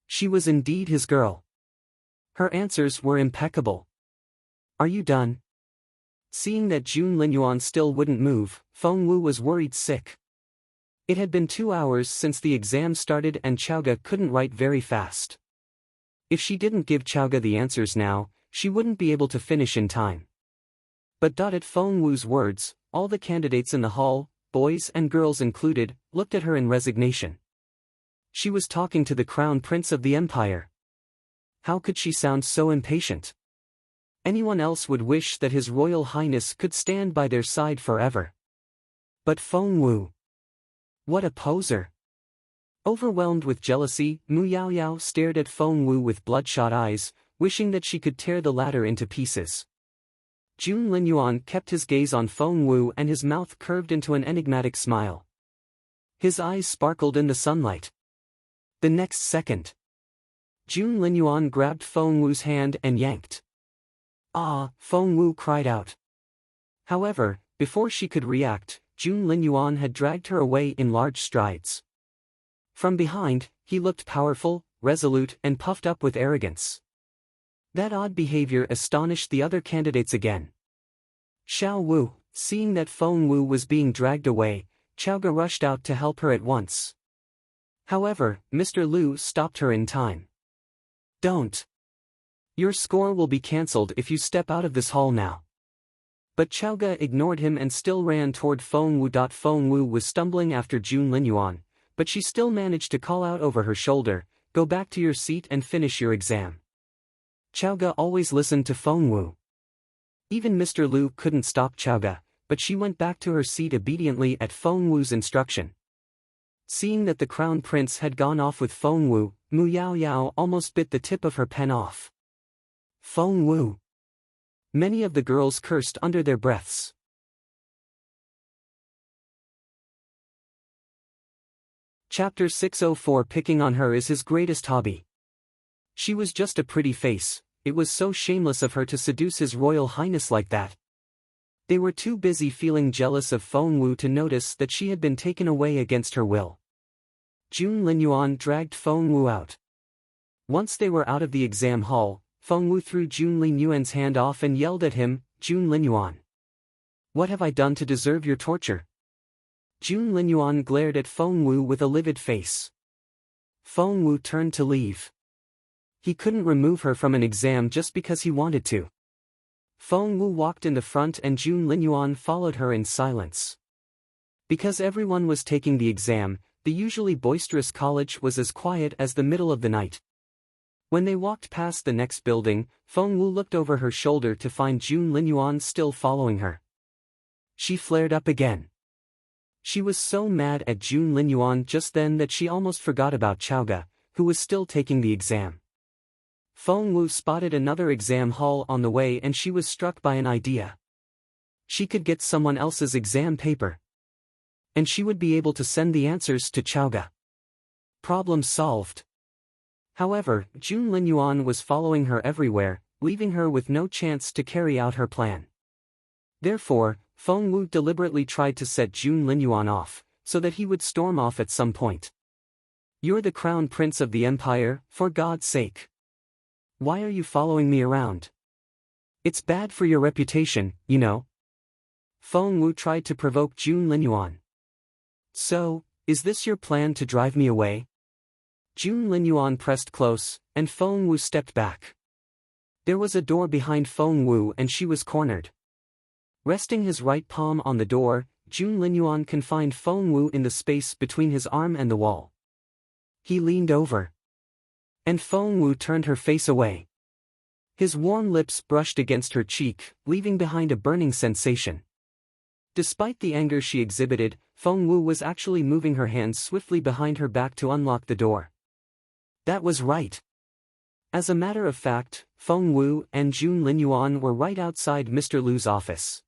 She was indeed his girl. Her answers were impeccable. Are you done? Seeing that Jun Linyuan still wouldn't move, Feng Wu was worried sick. It had been 2 hours since the exam started and Xiao couldn't write very fast. If she didn't give Xiao the answers now, she wouldn't be able to finish in time. But at Feng Wu's words, all the candidates in the hall, boys and girls included, looked at her in resignation. She was talking to the crown prince of the empire. How could she sound so impatient? Anyone else would wish that His Royal Highness could stand by their side forever. But Feng Wu. What a poser! Overwhelmed with jealousy, Mu Yaoyao stared at Feng Wu with bloodshot eyes, wishing that she could tear the latter into pieces. Jun Linyuan kept his gaze on Feng Wu and his mouth curved into an enigmatic smile. His eyes sparkled in the sunlight. The next second, Jun Linyuan grabbed Feng Wu's hand and yanked. Ah! Feng Wu cried out. However, before she could react, Jun Linyuan had dragged her away in large strides. From behind, he looked powerful, resolute and puffed up with arrogance. That odd behavior astonished the other candidates again. Xiao Wu, seeing that Feng Wu was being dragged away, Xiao rushed out to help her at once. However, Mr. Liu stopped her in time. Don't. Your score will be cancelled if you step out of this hall now. But Xiao ignored him and still ran toward Feng Wu. Feng Wu was stumbling after Jun Linyuan, but she still managed to call out over her shoulder, "Go back to your seat and finish your exam." Xiao always listened to Feng Wu. Even Mr. Liu couldn't stop Xiao, but she went back to her seat obediently at Feng Wu's instruction. Seeing that the crown prince had gone off with Feng Wu, Mu Yaoyao almost bit the tip of her pen off. Feng Wu. Many of the girls cursed under their breaths. Chapter 604. Picking on her is his greatest hobby. She was just a pretty face, it was so shameless of her to seduce His Royal Highness like that. They were too busy feeling jealous of Feng Wu to notice that she had been taken away against her will. Jun Linyuan dragged Feng Wu out. Once they were out of the exam hall, Feng Wu threw Jun Linyuan's hand off and yelled at him, "Jun Linyuan! What have I done to deserve your torture?" Jun Linyuan glared at Feng Wu with a livid face. Feng Wu turned to leave. He couldn't remove her from an exam just because he wanted to. Feng Wu walked in the front and Jun Linyuan followed her in silence. Because everyone was taking the exam, the usually boisterous college was as quiet as the middle of the night. When they walked past the next building, Feng Wu looked over her shoulder to find Jun Linyuan still following her. She flared up again. She was so mad at Jun Linyuan just then that she almost forgot about Xiao, who was still taking the exam. Feng Wu spotted another exam hall on the way and she was struck by an idea. She could get someone else's exam paper. And she would be able to send the answers to Xiao. Problem solved. However, Jun Linyuan was following her everywhere, leaving her with no chance to carry out her plan. Therefore, Feng Wu deliberately tried to set Jun Linyuan off, so that he would storm off at some point. "You're the crown prince of the empire, for God's sake. Why are you following me around? It's bad for your reputation, you know." Feng Wu tried to provoke Jun Linyuan. "So, is this your plan to drive me away?" Jun Linyuan pressed close, and Feng Wu stepped back. There was a door behind Feng Wu and she was cornered. Resting his right palm on the door, Jun Linyuan confined Feng Wu in the space between his arm and the wall. He leaned over. And Feng Wu turned her face away. His warm lips brushed against her cheek, leaving behind a burning sensation. Despite the anger she exhibited, Feng Wu was actually moving her hands swiftly behind her back to unlock the door. That was right. As a matter of fact, Feng Wu and Jun Linyuan were right outside Mr. Lu's office.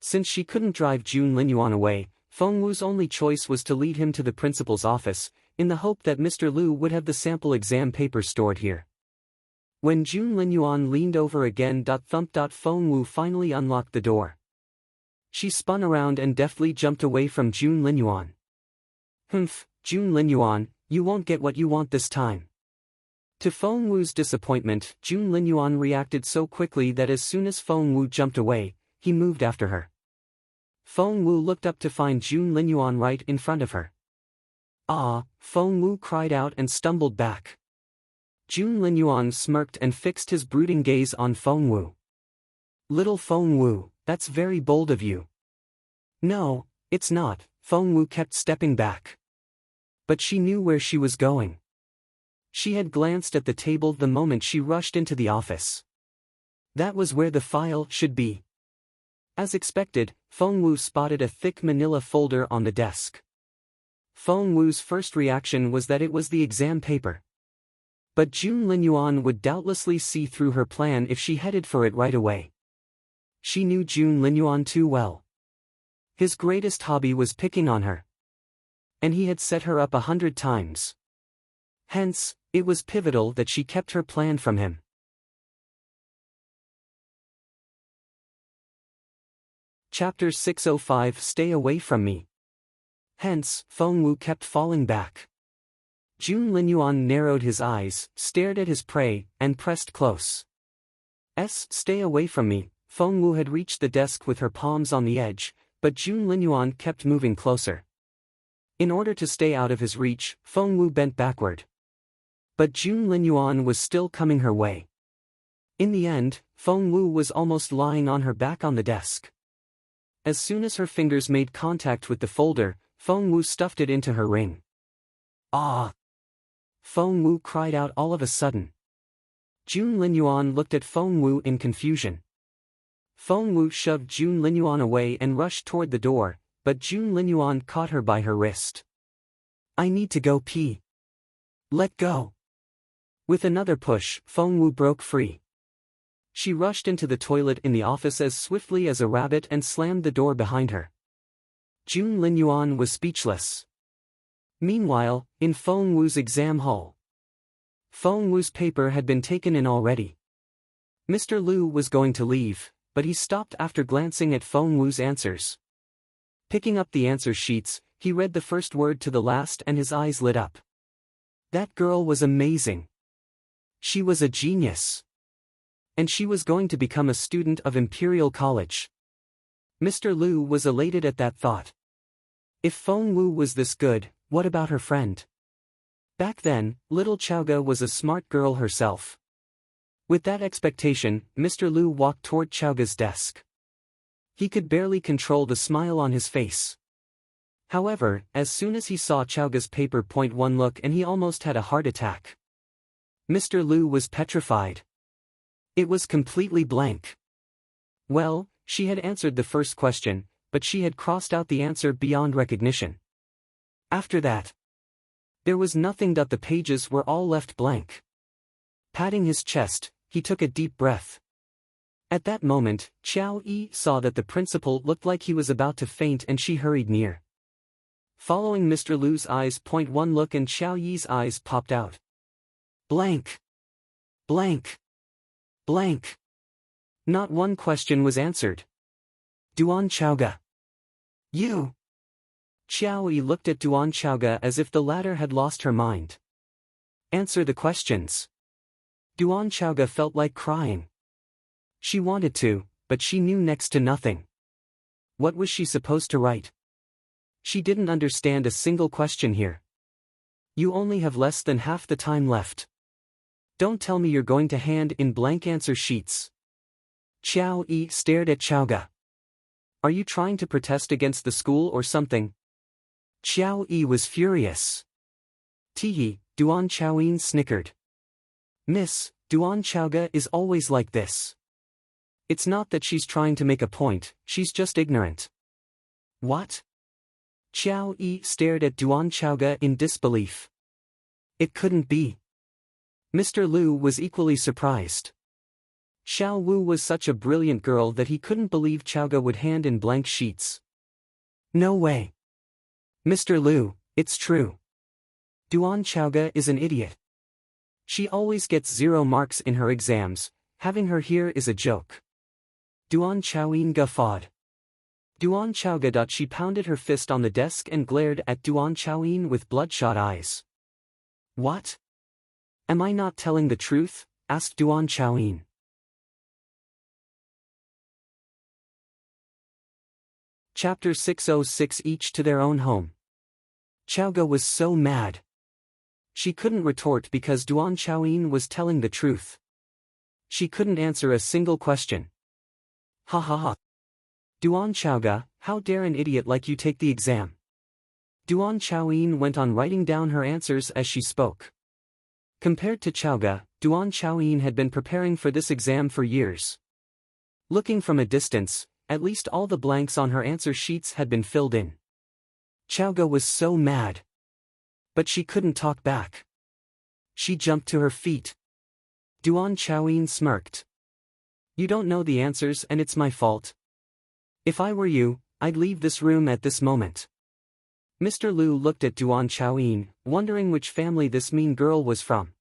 Since she couldn't drive Jun Linyuan away, Feng Wu's only choice was to lead him to the principal's office, in the hope that Mr. Lu would have the sample exam papers stored here. When Jun Linyuan leaned over again, Feng Wu finally unlocked the door. She spun around and deftly jumped away from Jun Linyuan. "Humph, Jun Linyuan, you won't get what you want this time." To Feng Wu's disappointment, Jun Linyuan reacted so quickly that as soon as Feng Wu jumped away, he moved after her. Feng Wu looked up to find Jun Linyuan right in front of her. "Ah!" Feng Wu cried out and stumbled back. Jun Linyuan smirked and fixed his brooding gaze on Feng Wu. "Little Feng Wu, that's very bold of you." "No, it's not," Feng Wu kept stepping back. But she knew where she was going. She had glanced at the table the moment she rushed into the office. That was where the file should be. As expected, Feng Wu spotted a thick manila folder on the desk. Feng Wu's first reaction was that it was the exam paper. But Jun Linyuan would doubtlessly see through her plan if she headed for it right away. She knew Jun Linyuan too well. His greatest hobby was picking on her. And he had set her up 100 times. Hence, it was pivotal that she kept her plan from him. Chapter 605 Stay Away From Me. Hence, Feng Wu kept falling back. Jun Linyuan narrowed his eyes, stared at his prey, and pressed close. Stay away from me. Feng Wu had reached the desk with her palms on the edge, but Jun Linyuan kept moving closer. In order to stay out of his reach, Feng Wu bent backward. But Jun Linyuan was still coming her way. In the end, Feng Wu was almost lying on her back on the desk. As soon as her fingers made contact with the folder, Feng Wu stuffed it into her ring. "Ah!" Feng Wu cried out all of a sudden. Jun Linyuan looked at Feng Wu in confusion. Feng Wu shoved Jun Linyuan away and rushed toward the door, but Jun Linyuan caught her by her wrist. "I need to go pee." "Let go." With another push, Feng Wu broke free. She rushed into the toilet in the office as swiftly as a rabbit and slammed the door behind her. Jun Linyuan was speechless. Meanwhile, in Feng Wu's exam hall, Feng Wu's paper had been taken in already. Mr. Lu was going to leave, but he stopped after glancing at Feng Wu's answers. Picking up the answer sheets, he read the first word to the last and his eyes lit up. That girl was amazing. She was a genius. And she was going to become a student of Imperial College. Mr. Lu was elated at that thought. If Feng Wu was this good, what about her friend? Back then, little Xiao was a smart girl herself. With that expectation, Mr. Lu walked toward Xiao's desk. He could barely control the smile on his face. However, as soon as he saw Xiao's paper, one look and he almost had a heart attack. Mr. Lu was petrified. It was completely blank. Well, she had answered the first question, but she had crossed out the answer beyond recognition. After that, there was nothing. The pages were all left blank. Patting his chest, he took a deep breath. At that moment, Xiao Yi saw that the principal looked like he was about to faint and she hurried near. Following Mr. Lu's eyes, one look and Xiao Yi's eyes popped out. Blank. Blank. Blank. Not one question was answered. Duan Chaoga. You. Xiao Yi looked at Duan Chaoga as if the latter had lost her mind. Answer the questions. Duan Chaoga felt like crying. She wanted to, but she knew next to nothing. What was she supposed to write? She didn't understand a single question here. You only have less than half the time left. Don't tell me you're going to hand in blank answer sheets. Xiao Yi stared at Chaoga. Are you trying to protest against the school or something? Xiao Yi was furious. Teehee, Duan Chaoyin snickered. Miss, Duan Chaoga is always like this. It's not that she's trying to make a point, she's just ignorant. What? Xiao Yi stared at Duan Chaoga in disbelief. It couldn't be. Mr. Liu was equally surprised. Xiao Wu was such a brilliant girl that he couldn't believe Chaoga would hand in blank sheets. No way. Mr. Liu, it's true. Duan Chaoga is an idiot. She always gets 0 marks in her exams, having her here is a joke. Duan Chaoyin guffawed. Duan Chaoga. She pounded her fist on the desk and glared at Duan Chaoyin with bloodshot eyes. What? Am I not telling the truth? Asked Duan Chaoyin. Chapter 606. Each to their own home. Chaoga was so mad. She couldn't retort because Duan Chaoyin was telling the truth. She couldn't answer a single question. Ha. Duan Chaoga, how dare an idiot like you take the exam? Duan Chaoyin went on writing down her answers as she spoke. Compared to Chaoga, Duan Chaoyin had been preparing for this exam for years. Looking from a distance, at least all the blanks on her answer sheets had been filled in. Chaoga was so mad. But she couldn't talk back. She jumped to her feet. Duan Chaoyin smirked. You don't know the answers and it's my fault. If I were you, I'd leave this room at this moment. Mr. Liu looked at Duan Chaoyin, wondering which family this mean girl was from.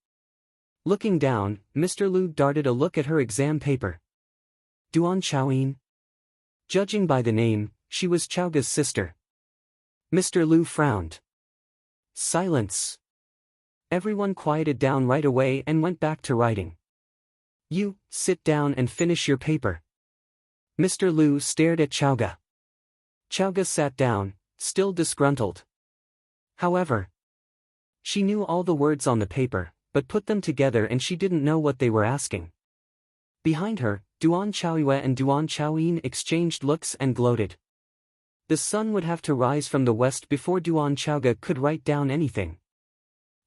Looking down, Mr. Liu darted a look at her exam paper. Duan Chaoyin? Judging by the name, she was Chaoga's sister. Mr. Liu frowned. Silence. Everyone quieted down right away and went back to writing. You, sit down and finish your paper. Mr. Liu stared at Chaoga. Chaoga sat down, still disgruntled. However, she knew all the words on the paper, but put them together and she didn't know what they were asking. Behind her, Duan Chaoyue and Duan Chaoyin exchanged looks and gloated. The sun would have to rise from the west before Duan Chaoga could write down anything.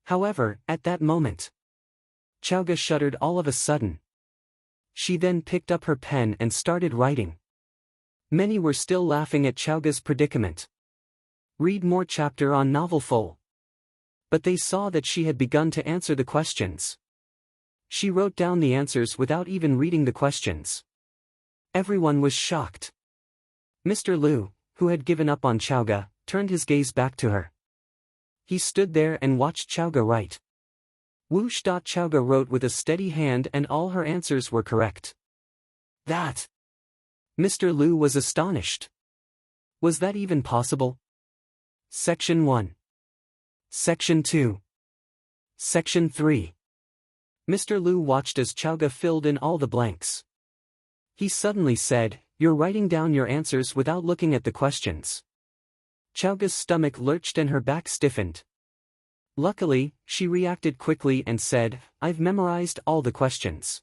However, at that moment, Chaoga shuddered all of a sudden. She then picked up her pen and started writing. Many were still laughing at Chaoga's predicament. Read more chapter on novel full. But they saw that she had begun to answer the questions. She wrote down the answers without even reading the questions. Everyone was shocked. Mr. Liu, who had given up on Chaoga, turned his gaze back to her. He stood there and watched Chaoga write. Whoosh. Chaoga wrote with a steady hand and all her answers were correct. That! Mr. Liu was astonished. Was that even possible? Section 1. Section 2. Section 3. Mr. Liu watched as Chaoga filled in all the blanks. He suddenly said, You're writing down your answers without looking at the questions. Chaoga's stomach lurched and her back stiffened. Luckily, she reacted quickly and said, I've memorized all the questions.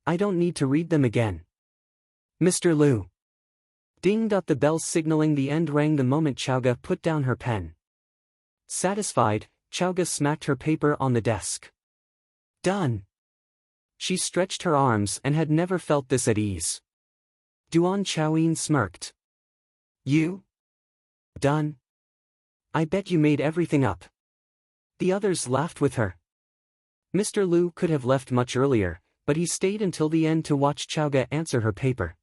I don't need to read them again. Mr. Liu. Ding. The bell signaling the end rang the moment Chaoga put down her pen. Satisfied, Chaoga smacked her paper on the desk. Done. She stretched her arms and had never felt this at ease. Duan Chaoyin smirked. You? Done? I bet you made everything up. The others laughed with her. Mr. Liu could have left much earlier, but he stayed until the end to watch Chaoga answer her paper.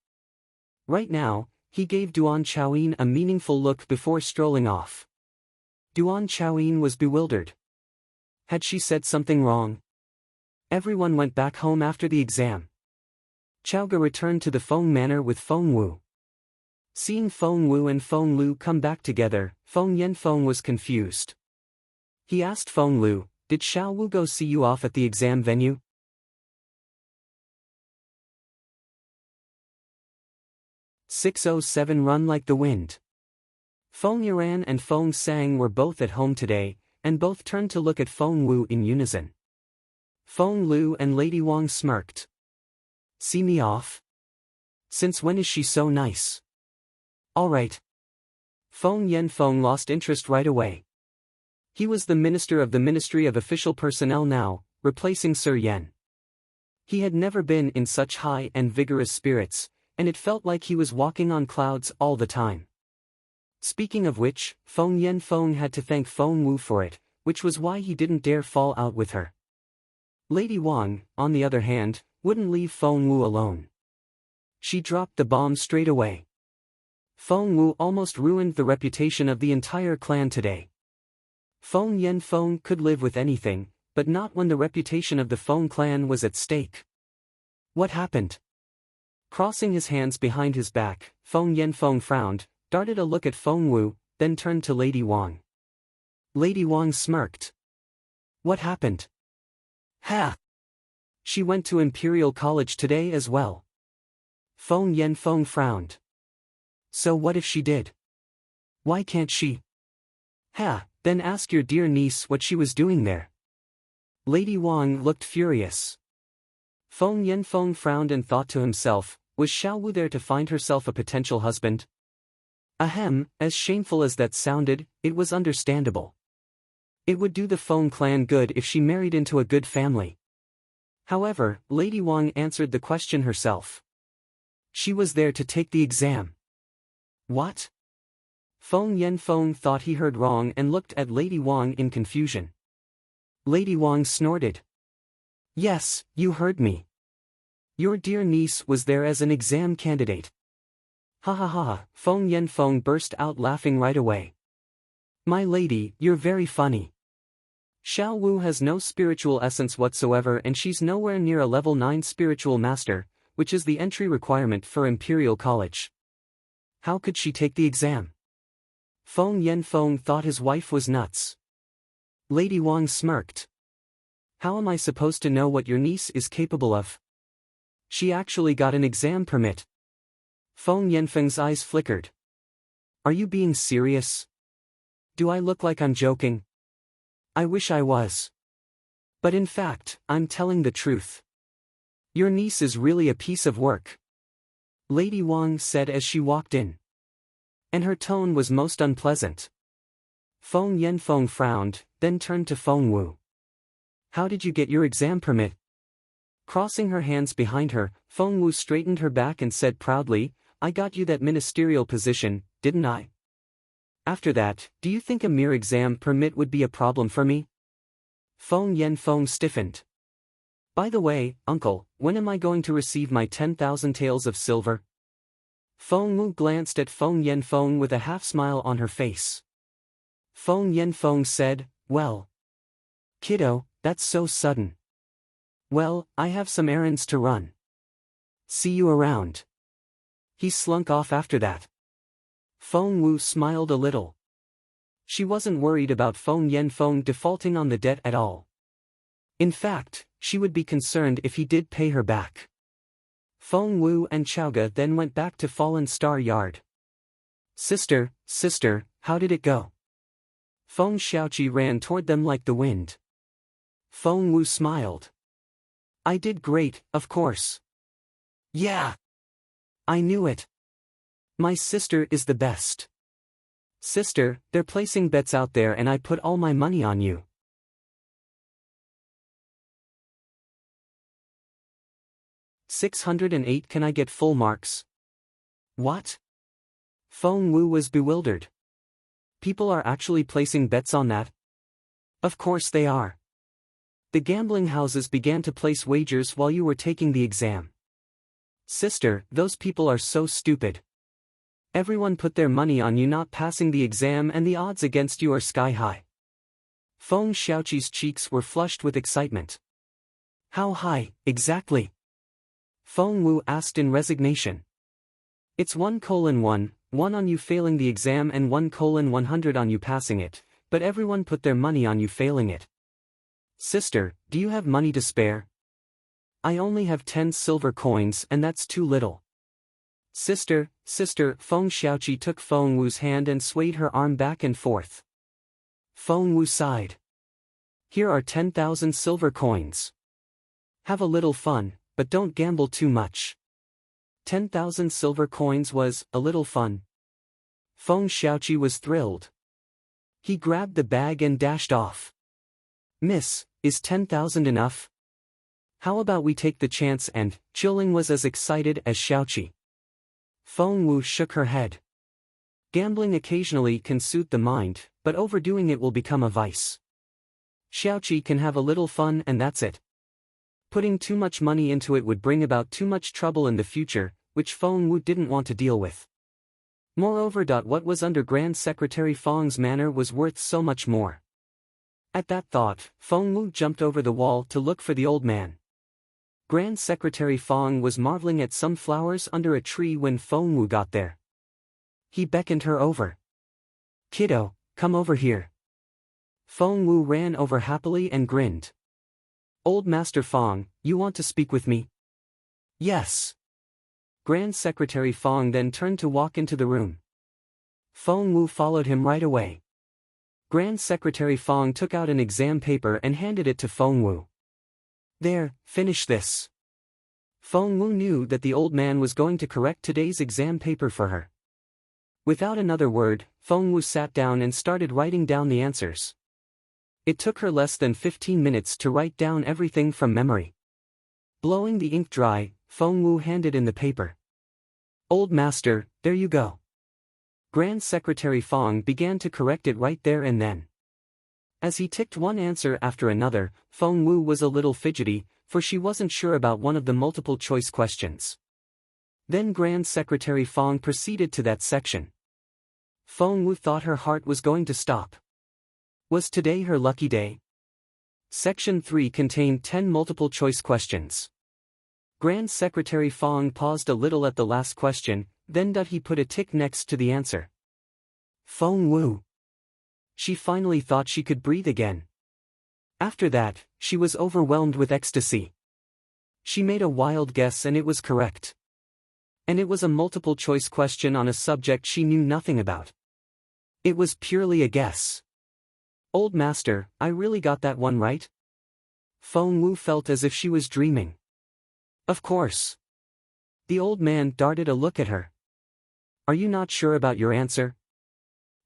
Right now, he gave Duan Chaoyin a meaningful look before strolling off. Duan Chaoyin was bewildered. Had she said something wrong? Everyone went back home after the exam. Xiao returned to the Feng manor with Feng Wu. Seeing Feng Wu and Feng Lu come back together, Feng Yanfeng was confused. He asked Feng Lu, "Did Xiao Wu go see you off at the exam venue?" "607 Run like the wind." Feng Yuan and Feng Sang were both at home today, and both turned to look at Feng Wu in unison. Feng Lu and Lady Wang smirked. "See me off? Since when is she so nice?" "Alright." Feng Yanfeng lost interest right away. He was the minister of the Ministry of Official Personnel now, replacing Sir Yan. He had never been in such high and vigorous spirits, and it felt like he was walking on clouds all the time. Speaking of which, Feng Yanfeng had to thank Feng Wu for it, which was why he didn't dare fall out with her. Lady Wang, on the other hand, wouldn't leave Feng Wu alone. She dropped the bomb straight away. Feng Wu almost ruined the reputation of the entire clan today. Feng Yanfeng could live with anything, but not when the reputation of the Feng clan was at stake. What happened? Crossing his hands behind his back, Feng Yanfeng frowned, darted a look at Feng Wu, then turned to Lady Wang. Lady Wang smirked. What happened? Ha! She went to Imperial College today as well. Feng Yanfeng frowned. So what if she did? Why can't she? Ha, then ask your dear niece what she was doing there. Lady Wang looked furious. Feng Yanfeng frowned and thought to himself, was Xiao Wu there to find herself a potential husband? Ahem, as shameful as that sounded, it was understandable. It would do the Feng clan good if she married into a good family. However, Lady Wang answered the question herself. She was there to take the exam. What? Feng Yanfeng thought he heard wrong and looked at Lady Wang in confusion. Lady Wang snorted. Yes, you heard me. Your dear niece was there as an exam candidate. Hahaha, Feng Yanfeng burst out laughing right away. My lady, you're very funny. Xiao Wu has no spiritual essence whatsoever and she's nowhere near a level 9 spiritual master, which is the entry requirement for Imperial College. How could she take the exam? Feng Yanfeng thought his wife was nuts. Lady Wang smirked. How am I supposed to know what your niece is capable of? She actually got an exam permit. Feng Yanfeng's eyes flickered. Are you being serious? Do I look like I'm joking? I wish I was. But in fact, I'm telling the truth. Your niece is really a piece of work. Lady Wang said as she walked in. And her tone was most unpleasant. Feng Yanfeng frowned, then turned to Feng Wu. How did you get your exam permit? Crossing her hands behind her, Feng Wu straightened her back and said proudly, I got you that ministerial position, didn't I? After that, do you think a mere exam permit would be a problem for me? Feng Yanfeng stiffened. By the way, uncle, when am I going to receive my 10,000 taels of silver? Feng Wu glanced at Feng Yanfeng with a half-smile on her face. Feng Yanfeng said, well. Kiddo, that's so sudden. Well, I have some errands to run. See you around. He slunk off after that. Feng Wu smiled a little. She wasn't worried about Feng Yanfeng defaulting on the debt at all. In fact, she would be concerned if he did pay her back. Feng Wu and Xiao then went back to Fallen Star Yard. Sister, how did it go? Feng Xiaoqi ran toward them like the wind. Feng Wu smiled. I did great, of course. Yeah. I knew it. My sister is the best. Sister, they're placing bets out there and I put all my money on you. "608 Can I get full marks?" What? Feng Wu was bewildered. People are actually placing bets on that? Of course they are. The gambling houses began to place wagers while you were taking the exam. Sister, those people are so stupid. Everyone put their money on you not passing the exam and the odds against you are sky high. Feng Xiaoqi's cheeks were flushed with excitement. How high, exactly? Feng Wu asked in resignation. It's 1:1, 1 on you failing the exam and 1:100 on you passing it, but everyone put their money on you failing it. Sister, do you have money to spare? I only have 10 silver coins and that's too little. Sister, Feng Xiaoqi took Feng Wu's hand and swayed her arm back and forth. Feng Wu sighed. Here are 10,000 silver coins. Have a little fun, but don't gamble too much. 10,000 silver coins was a little fun. Feng Xiaoqi was thrilled. He grabbed the bag and dashed off. Miss, is 10,000 enough? How about we take the chance and, Chilling was as excited as Xiaoqi. Feng Wu shook her head. Gambling occasionally can suit the mind, but overdoing it will become a vice. Xiaoqi can have a little fun and that's it. Putting too much money into it would bring about too much trouble in the future, which Feng Wu didn't want to deal with. Moreover, what was under Grand Secretary Feng's manor was worth so much more. At that thought, Feng Wu jumped over the wall to look for the old man. Grand Secretary Feng was marveling at some flowers under a tree when Feng Wu got there. He beckoned her over. Kiddo, come over here. Feng Wu ran over happily and grinned. Old Master Feng, you want to speak with me? Yes. Grand Secretary Feng then turned to walk into the room. Feng Wu followed him right away. Grand Secretary Feng took out an exam paper and handed it to Feng Wu. There, finish this. Feng Wu knew that the old man was going to correct today's exam paper for her. Without another word, Feng Wu sat down and started writing down the answers. It took her less than 15 minutes to write down everything from memory. Blowing the ink dry, Feng Wu handed in the paper. Old Master, there you go. Grand Secretary Feng began to correct it right there and then. As he ticked one answer after another, Feng Wu was a little fidgety, for she wasn't sure about one of the multiple-choice questions. Then Grand Secretary Feng proceeded to that section. Feng Wu thought her heart was going to stop. Was today her lucky day? Section 3 contained 10 multiple-choice questions. Grand Secretary Feng paused a little at the last question, then he put a tick next to the answer. Feng Wu. She finally thought she could breathe again. After that, she was overwhelmed with ecstasy. She made a wild guess and it was correct. And it was a multiple-choice question on a subject she knew nothing about. It was purely a guess. Old Master, I really got that one right? Feng Wu felt as if she was dreaming. Of course. The old man darted a look at her. Are you not sure about your answer?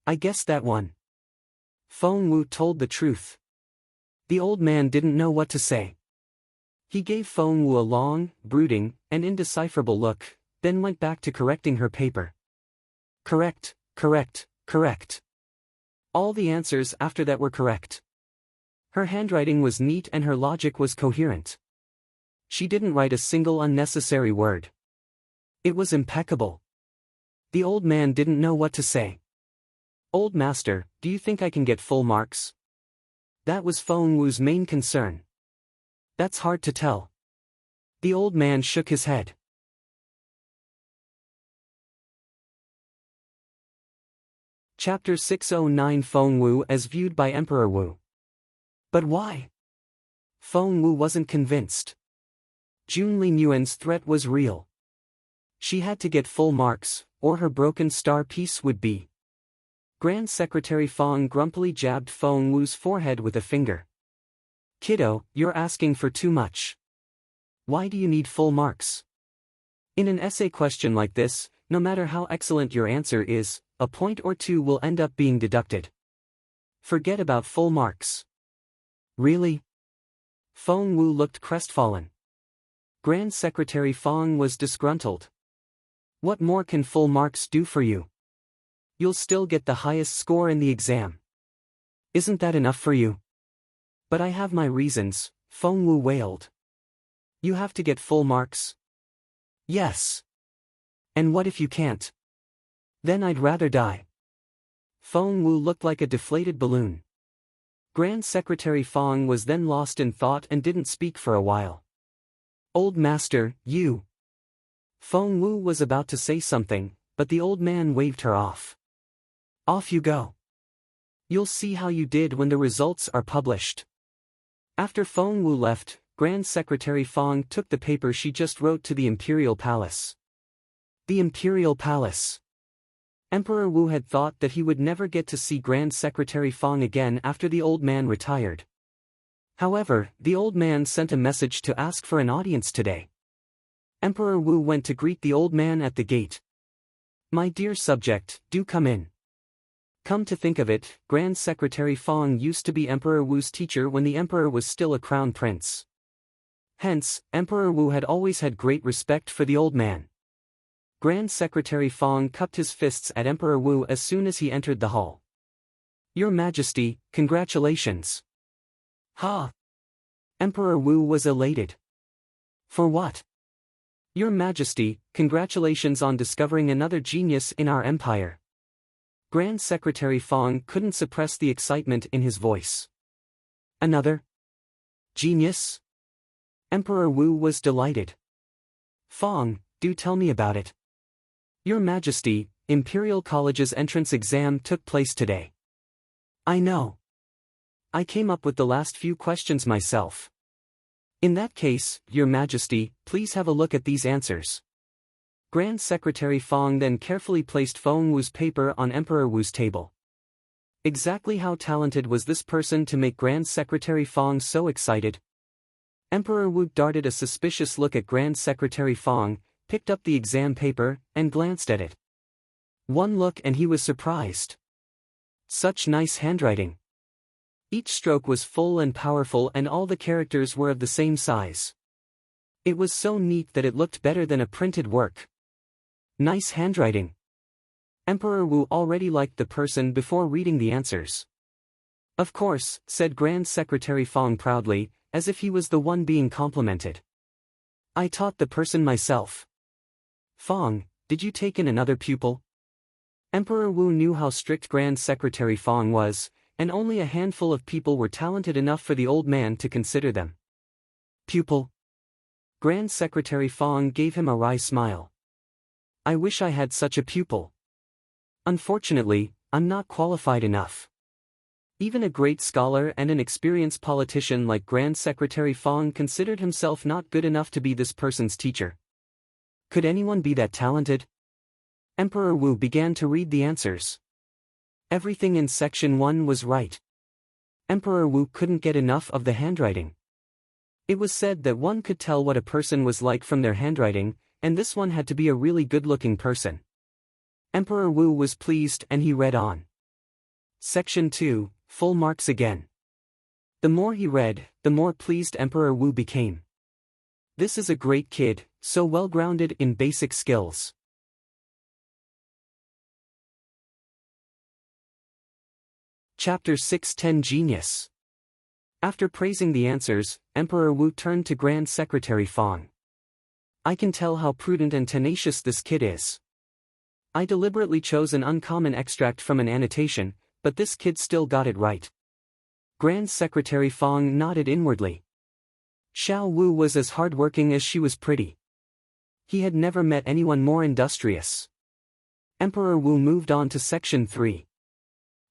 I guessed that one. Feng Wu told the truth. The old man didn't know what to say. He gave Feng Wu a long, brooding, and indecipherable look, then went back to correcting her paper. Correct, correct, correct. All the answers after that were correct. Her handwriting was neat and her logic was coherent. She didn't write a single unnecessary word. It was impeccable. The old man didn't know what to say. Old Master, do you think I can get full marks? That was Feng Wu's main concern. That's hard to tell. The old man shook his head. Chapter 609 Feng Wu as viewed by Emperor Wu. But why? Feng Wu wasn't convinced. Jun Linyuan's threat was real. She had to get full marks, or her broken star piece would be. Grand Secretary Feng grumpily jabbed Feng Wu's forehead with a finger. Kiddo, you're asking for too much. Why do you need full marks? In an essay question like this, no matter how excellent your answer is, a point or two will end up being deducted. Forget about full marks. Really? Feng Wu looked crestfallen. Grand Secretary Feng was disgruntled. What more can full marks do for you? You'll still get the highest score in the exam. Isn't that enough for you? But I have my reasons, Feng Wu wailed. You have to get full marks? Yes. And what if you can't? Then I'd rather die. Feng Wu looked like a deflated balloon. Grand Secretary Feng was then lost in thought and didn't speak for a while. Old master, you. Feng Wu was about to say something, but the old man waved her off. Off you go. You'll see how you did when the results are published. After Feng Wu left, Grand Secretary Feng took the paper she just wrote to the Imperial Palace. The Imperial Palace. Emperor Wu had thought that he would never get to see Grand Secretary Feng again after the old man retired. However, the old man sent a message to ask for an audience today. Emperor Wu went to greet the old man at the gate. My dear subject, do come in. Come to think of it, Grand Secretary Feng used to be Emperor Wu's teacher when the emperor was still a crown prince. Hence, Emperor Wu had always had great respect for the old man. Grand Secretary Feng cupped his fists at Emperor Wu as soon as he entered the hall. Your Majesty, congratulations. Ha! Emperor Wu was elated. For what? Your Majesty, congratulations on discovering another genius in our empire. Grand Secretary Feng couldn't suppress the excitement in his voice. Another? Genius? Emperor Wu was delighted. Feng, do tell me about it. Your Majesty, Imperial College's entrance exam took place today. I know. I came up with the last few questions myself. In that case, Your Majesty, please have a look at these answers. Grand Secretary Feng then carefully placed Feng Wu's paper on Emperor Wu's table. Exactly how talented was this person to make Grand Secretary Feng so excited? Emperor Wu darted a suspicious look at Grand Secretary Feng, picked up the exam paper, and glanced at it. One look and he was surprised. Such nice handwriting. Each stroke was full and powerful and all the characters were of the same size. It was so neat that it looked better than a printed work. Nice handwriting. Emperor Wu already liked the person before reading the answers. Of course, said Grand Secretary Feng proudly, as if he was the one being complimented. I taught the person myself. Feng, did you take in another pupil? Emperor Wu knew how strict Grand Secretary Feng was, and only a handful of people were talented enough for the old man to consider them. Pupil? Grand Secretary Feng gave him a wry smile. I wish I had such a pupil. Unfortunately, I'm not qualified enough. Even a great scholar and an experienced politician like Grand Secretary Feng considered himself not good enough to be this person's teacher. Could anyone be that talented? Emperor Wu began to read the answers. Everything in section 1 was right. Emperor Wu couldn't get enough of the handwriting. It was said that one could tell what a person was like from their handwriting, and this one had to be a really good-looking person. Emperor Wu was pleased and he read on. Section 2, full marks again. The more he read, the more pleased Emperor Wu became. This is a great kid, so well-grounded in basic skills. Chapter 610 Genius. After praising the answers, Emperor Wu turned to Grand Secretary Feng. I can tell how prudent and tenacious this kid is. I deliberately chose an uncommon extract from an annotation, but this kid still got it right. Grand Secretary Feng nodded inwardly. Xiao Wu was as hardworking as she was pretty. He had never met anyone more industrious. Emperor Wu moved on to Section 3.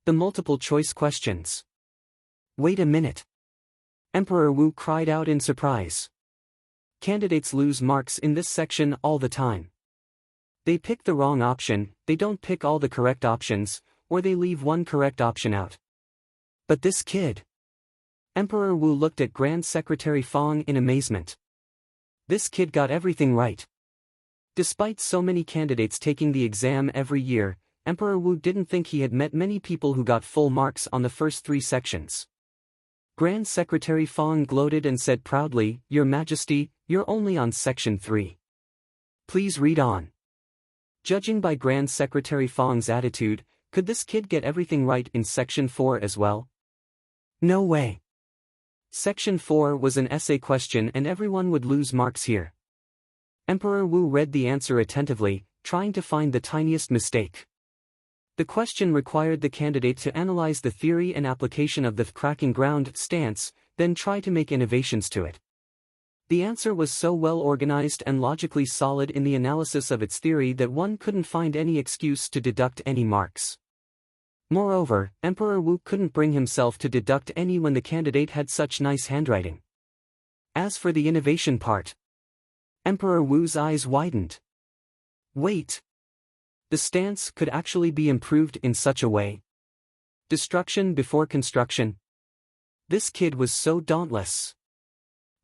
The multiple-choice questions. Wait a minute. Emperor Wu cried out in surprise. Candidates lose marks in this section all the time. They pick the wrong option, they don't pick all the correct options, or they leave one correct option out. But this kid. Emperor Wu looked at Grand Secretary Feng in amazement. This kid got everything right. Despite so many candidates taking the exam every year, Emperor Wu didn't think he had met many people who got full marks on the first 3 sections. Grand Secretary Feng gloated and said proudly, Your Majesty, you're only on Section 3. Please read on. Judging by Grand Secretary Feng's attitude, could this kid get everything right in Section 4 as well? No way. Section 4 was an essay question and everyone would lose marks here. Emperor Wu read the answer attentively, trying to find the tiniest mistake. The question required the candidate to analyze the theory and application of the cracking ground stance, then try to make innovations to it. The answer was so well organized and logically solid in the analysis of its theory that one couldn't find any excuse to deduct any marks. Moreover, Emperor Wu couldn't bring himself to deduct any when the candidate had such nice handwriting. As for the innovation part, Emperor Wu's eyes widened. Wait! The stance could actually be improved in such a way. Destruction before construction. This kid was so dauntless.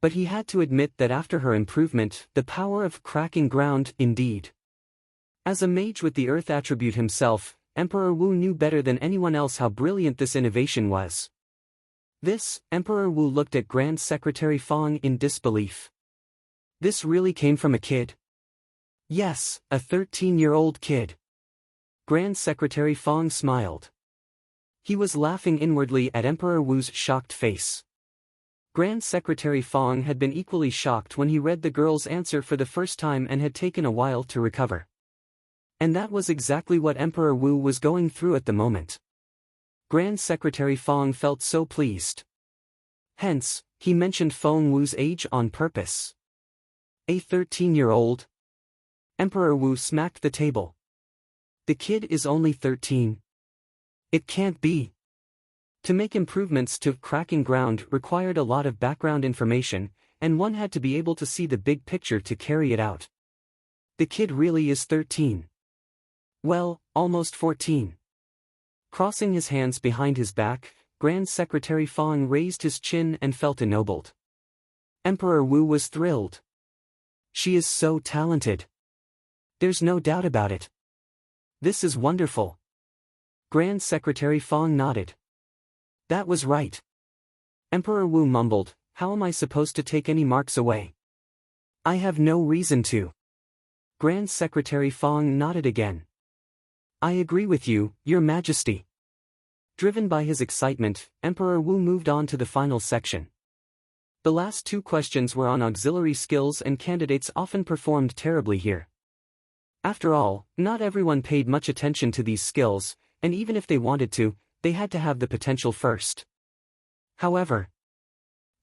But he had to admit that after her improvement, the power of cracking ground, indeed. As a mage with the earth attribute himself, Emperor Wu knew better than anyone else how brilliant this innovation was. This, Emperor Wu looked at Grand Secretary Feng in disbelief. This really came from a kid? Yes, a 13-year-old kid. Grand Secretary Feng smiled. He was laughing inwardly at Emperor Wu's shocked face. Grand Secretary Feng had been equally shocked when he read the girl's answer for the first time and had taken a while to recover. And that was exactly what Emperor Wu was going through at the moment. Grand Secretary Feng felt so pleased. Hence, he mentioned Feng Wu's age on purpose. A 13-year-old? Emperor Wu smacked the table. The kid is only 13. It can't be. To make improvements to cracking ground required a lot of background information, and one had to be able to see the big picture to carry it out. The kid really is 13. Well, almost 14. Crossing his hands behind his back, Grand Secretary Feng raised his chin and felt ennobled. Emperor Wu was thrilled. She is so talented. There's no doubt about it. This is wonderful. Grand Secretary Feng nodded. That was right. Emperor Wu mumbled, how am I supposed to take any marks away? I have no reason to. Grand Secretary Feng nodded again. I agree with you, Your Majesty. Driven by his excitement, Emperor Wu moved on to the final section. The last two questions were on auxiliary skills and candidates often performed terribly here. After all, not everyone paid much attention to these skills, and even if they wanted to, they had to have the potential first. However,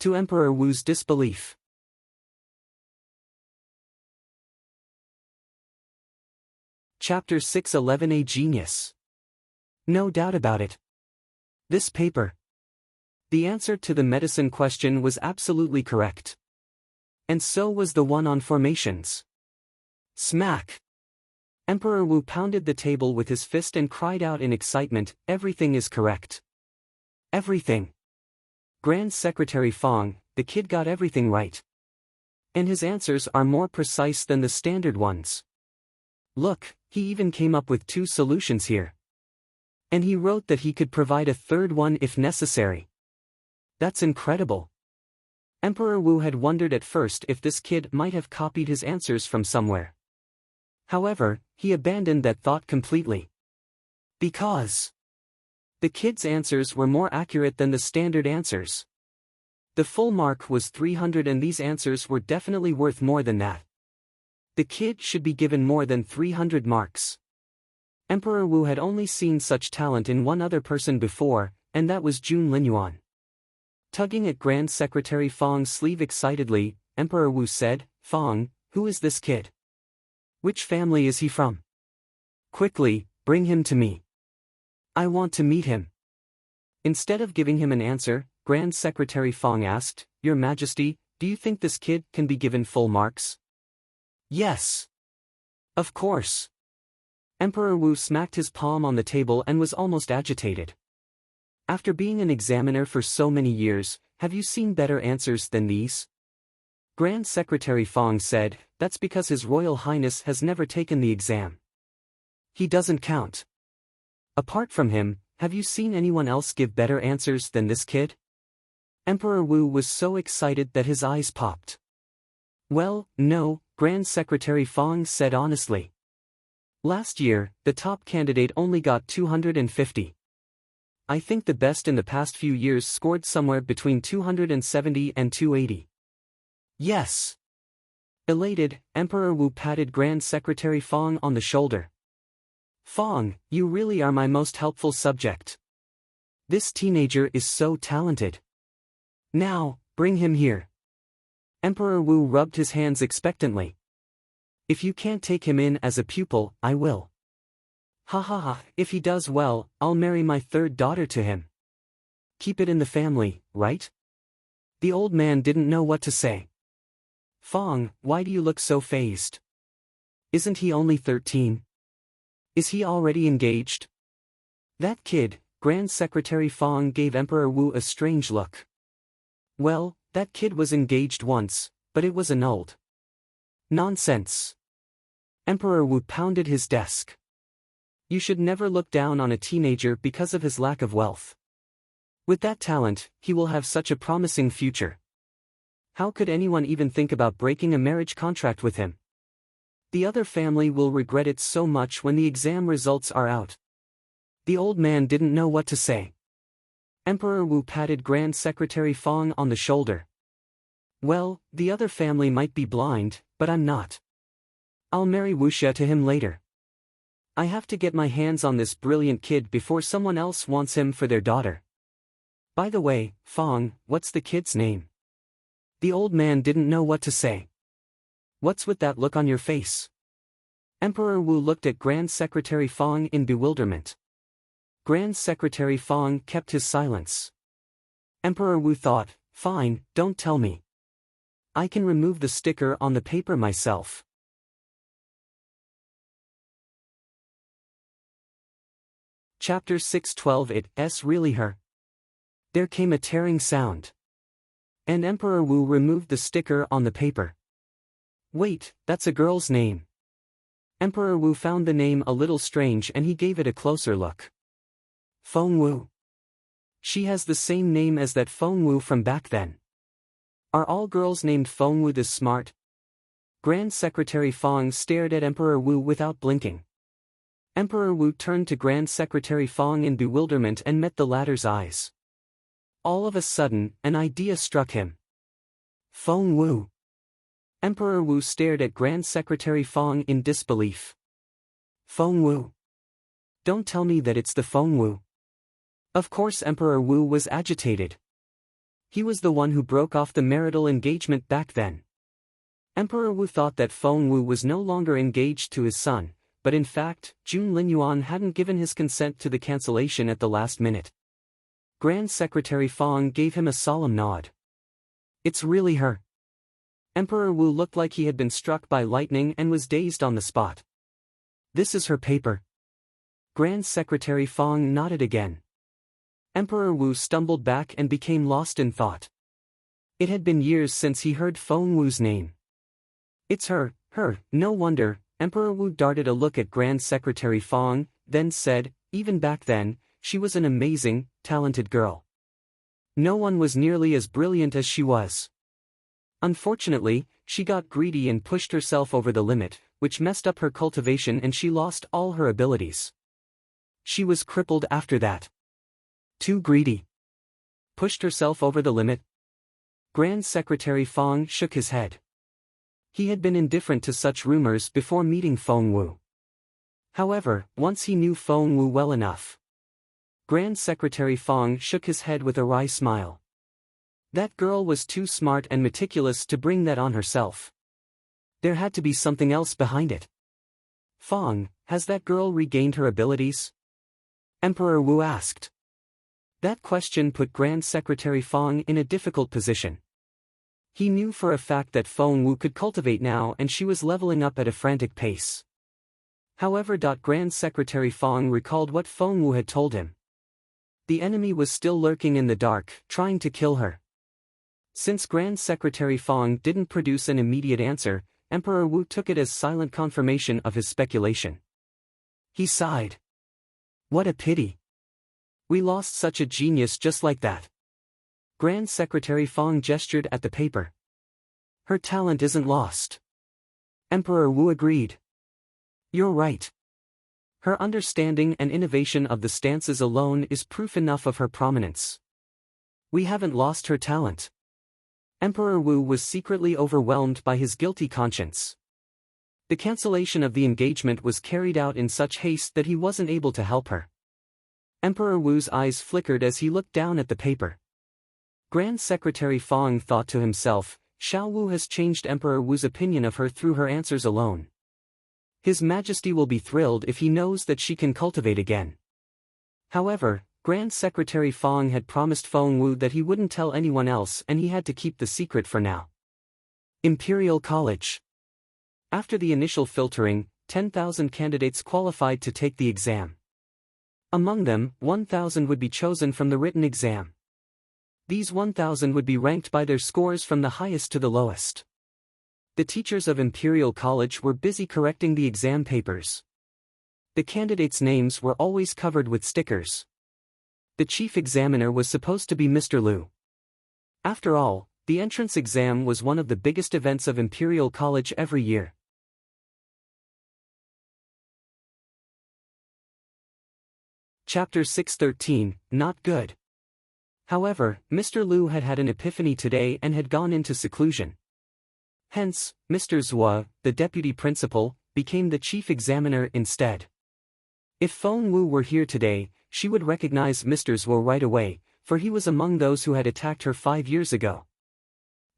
to Emperor Wu's disbelief. Chapter 611 A Genius. No doubt about it. This paper. The answer to the medicine question was absolutely correct. And so was the one on formations. Smack! Emperor Wu pounded the table with his fist and cried out in excitement, everything is correct. Everything. Grand Secretary Feng, the kid got everything right. And his answers are more precise than the standard ones. Look, he even came up with 2 solutions here. And he wrote that he could provide a third one if necessary. That's incredible. Emperor Wu had wondered at first if this kid might have copied his answers from somewhere. However, he abandoned that thought completely. Because the kid's answers were more accurate than the standard answers. The full mark was 300 and these answers were definitely worth more than that. The kid should be given more than 300 marks. Emperor Wu had only seen such talent in one other person before, and that was Jun Linyuan. Tugging at Grand Secretary Feng's sleeve excitedly, Emperor Wu said, Feng, who is this kid? Which family is he from? Quickly, bring him to me. I want to meet him. Instead of giving him an answer, Grand Secretary Feng asked, Your Majesty, do you think this kid can be given full marks? Yes. Of course. Emperor Wu smacked his palm on the table and was almost agitated. After being an examiner for so many years, have you seen better answers than these? Grand Secretary Feng said, that's because His Royal Highness has never taken the exam. He doesn't count. Apart from him, have you seen anyone else give better answers than this kid? Emperor Wu was so excited that his eyes popped. Well, no, Grand Secretary Feng said honestly. Last year, the top candidate only got 250. I think the best in the past few years scored somewhere between 270 and 280. Yes. Elated, Emperor Wu patted Grand Secretary Feng on the shoulder. Feng, you really are my most helpful subject. This teenager is so talented. Now, bring him here. Emperor Wu rubbed his hands expectantly. If you can't take him in as a pupil, I will. Hahaha, if he does well, I'll marry my third daughter to him. Keep it in the family, right? The old man didn't know what to say. Feng, why do you look so fazed? Isn't he only 13? Is he already engaged? That kid, Grand Secretary Feng gave Emperor Wu a strange look. Well, that kid was engaged once, but it was annulled. Nonsense. Emperor Wu pounded his desk. You should never look down on a teenager because of his lack of wealth. With that talent, he will have such a promising future. How could anyone even think about breaking a marriage contract with him? The other family will regret it so much when the exam results are out. The old man didn't know what to say. Emperor Wu patted Grand Secretary Feng on the shoulder. Well, the other family might be blind, but I'm not. I'll marry Wuxia to him later. I have to get my hands on this brilliant kid before someone else wants him for their daughter. By the way, Feng, what's the kid's name? The old man didn't know what to say. What's with that look on your face? Emperor Wu looked at Grand Secretary Feng in bewilderment. Grand Secretary Feng kept his silence. Emperor Wu thought, fine, don't tell me. I can remove the sticker on the paper myself. Chapter 612 It's really her. There came a tearing sound. And Emperor Wu removed the sticker on the paper. Wait, that's a girl's name. Emperor Wu found the name a little strange and he gave it a closer look. Feng Wu. She has the same name as that Feng Wu from back then. Are all girls named Feng Wu this smart? Grand Secretary Feng stared at Emperor Wu without blinking. Emperor Wu turned to Grand Secretary Feng in bewilderment and met the latter's eyes. All of a sudden, an idea struck him. Feng Wu. Emperor Wu stared at Grand Secretary Feng in disbelief. Feng Wu. Don't tell me that it's the Feng Wu. Of course Emperor Wu was agitated. He was the one who broke off the marital engagement back then. Emperor Wu thought that Feng Wu was no longer engaged to his son, but in fact, Jun Linyuan hadn't given his consent to the cancellation at the last minute. Grand Secretary Feng gave him a solemn nod. It's really her. Emperor Wu looked like he had been struck by lightning and was dazed on the spot. This is her paper. Grand Secretary Feng nodded again. Emperor Wu stumbled back and became lost in thought. It had been years since he heard Feng Wu's name. It's her, no wonder. Emperor Wu darted a look at Grand Secretary Feng, then said, even back then, she was an amazing, talented girl. No one was nearly as brilliant as she was. Unfortunately, she got greedy and pushed herself over the limit, which messed up her cultivation and she lost all her abilities. She was crippled after that. Too greedy. Pushed herself over the limit? Grand Secretary Feng shook his head. He had been indifferent to such rumors before meeting Feng Wu. However, once he knew Feng Wu well enough. Grand Secretary Feng shook his head with a wry smile. That girl was too smart and meticulous to bring that on herself. There had to be something else behind it. Feng, has that girl regained her abilities? Emperor Wu asked. That question put Grand Secretary Feng in a difficult position. He knew for a fact that Feng Wu could cultivate now and she was leveling up at a frantic pace. However, Grand Secretary Feng recalled what Feng Wu had told him. The enemy was still lurking in the dark, trying to kill her. Since Grand Secretary Feng didn't produce an immediate answer, Emperor Wu took it as silent confirmation of his speculation. He sighed. What a pity. We lost such a genius just like that. Grand Secretary Feng gestured at the paper. Her talent isn't lost. Emperor Wu agreed. You're right. Her understanding and innovation of the stances alone is proof enough of her prominence. We haven't lost her talent. Emperor Wu was secretly overwhelmed by his guilty conscience. The cancellation of the engagement was carried out in such haste that he wasn't able to help her. Emperor Wu's eyes flickered as he looked down at the paper. Grand Secretary Feng thought to himself, Xiao Wu has changed Emperor Wu's opinion of her through her answers alone. His Majesty will be thrilled if he knows that she can cultivate again. However, Grand Secretary Feng had promised Feng Wu that he wouldn't tell anyone else and he had to keep the secret for now. Imperial College. After the initial filtering, 10,000 candidates qualified to take the exam. Among them, 1,000 would be chosen from the written exam. These 1,000 would be ranked by their scores from the highest to the lowest. The teachers of Imperial College were busy correcting the exam papers. The candidates' names were always covered with stickers. The chief examiner was supposed to be Mr. Liu. After all, the entrance exam was one of the biggest events of Imperial College every year. Chapter 613, Not Good. However, Mr. Liu had had an epiphany today and had gone into seclusion. Hence, Mr. Zhua, the deputy principal, became the chief examiner instead. If Feng Wu were here today, she would recognize Mr. Zhua right away, for he was among those who had attacked her 5 years ago.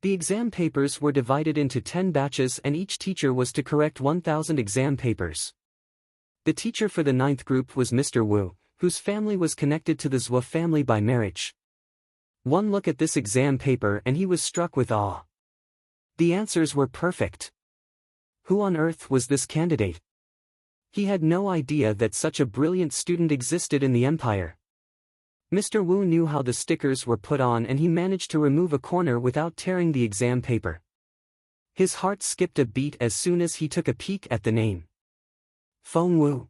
The exam papers were divided into 10 batches and each teacher was to correct 1,000 exam papers. The teacher for the 9th group was Mr. Wu, whose family was connected to the Zhua family by marriage. One look at this exam paper and he was struck with awe. The answers were perfect. Who on earth was this candidate? He had no idea that such a brilliant student existed in the empire. Mr. Wu knew how the stickers were put on and he managed to remove a corner without tearing the exam paper. His heart skipped a beat as soon as he took a peek at the name. Feng Wu.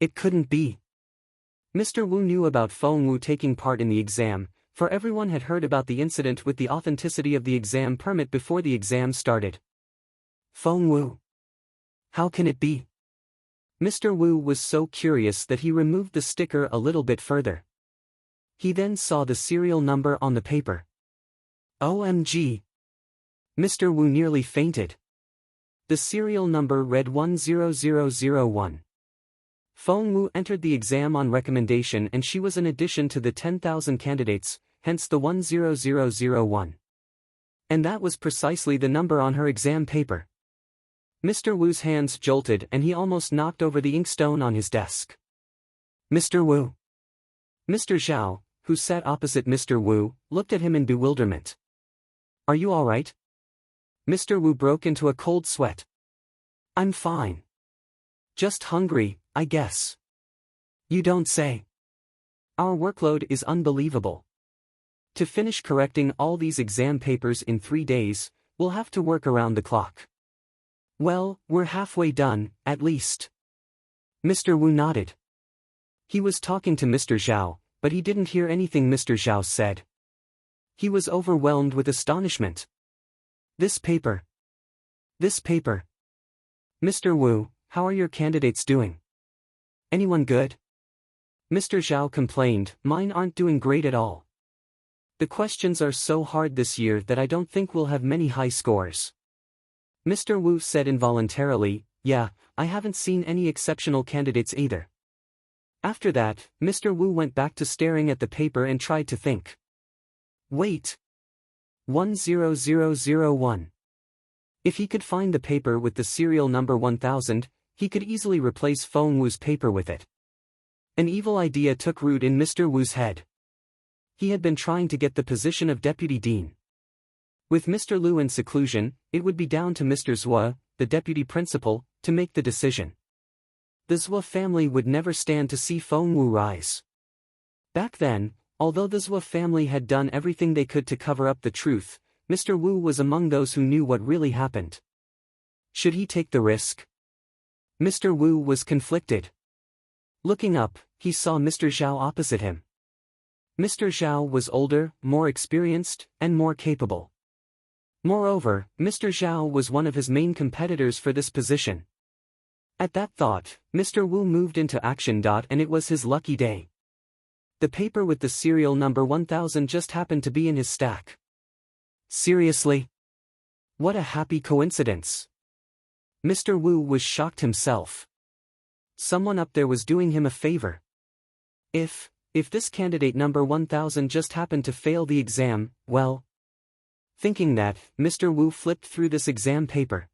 It couldn't be. Mr. Wu knew about Feng Wu taking part in the exam, for everyone had heard about the incident with the authenticity of the exam permit before the exam started. Feng Wu. How can it be? Mr. Wu was so curious that he removed the sticker a little bit further. He then saw the serial number on the paper. OMG! Mr. Wu nearly fainted. The serial number read 10001. Feng Wu entered the exam on recommendation and she was an addition to the 10,000 candidates, hence the 10001. And that was precisely the number on her exam paper. Mr. Wu's hands jolted and he almost knocked over the inkstone on his desk. Mr. Wu. Mr. Xiao, who sat opposite Mr. Wu, looked at him in bewilderment. Are you all right? Mr. Wu broke into a cold sweat. I'm fine. Just hungry, I guess. You don't say. Our workload is unbelievable. To finish correcting all these exam papers in 3 days, we'll have to work around the clock. Well, we're halfway done, at least. Mr. Wu nodded. He was talking to Mr. Xiao, but he didn't hear anything Mr. Xiao said. He was overwhelmed with astonishment. This paper. This paper. Mr. Wu, how are your candidates doing? Anyone good? Mr. Xiao complained, mine aren't doing great at all. The questions are so hard this year that I don't think we'll have many high scores. Mr. Wu said involuntarily, yeah, I haven't seen any exceptional candidates either. After that, Mr. Wu went back to staring at the paper and tried to think. Wait. 10001. If he could find the paper with the serial number 1000, he could easily replace Feng Wu's paper with it. An evil idea took root in Mr. Wu's head. He had been trying to get the position of deputy dean. With Mr. Liu in seclusion, it would be down to Mr. Zhua, the deputy principal, to make the decision. The Zhua family would never stand to see Feng Wu rise. Back then, although the Zhua family had done everything they could to cover up the truth, Mr. Wu was among those who knew what really happened. Should he take the risk? Mr. Wu was conflicted. Looking up, he saw Mr. Xiao opposite him. Mr. Xiao was older, more experienced, and more capable. Moreover, Mr. Xiao was one of his main competitors for this position. At that thought, Mr. Wu moved into action. And it was his lucky day. The paper with the serial number 1000 just happened to be in his stack. Seriously? What a happy coincidence. Mr. Wu was shocked himself. Someone up there was doing him a favor. If this candidate number 1000 just happened to fail the exam, well. Thinking that, Mr. Wu flipped through this exam paper.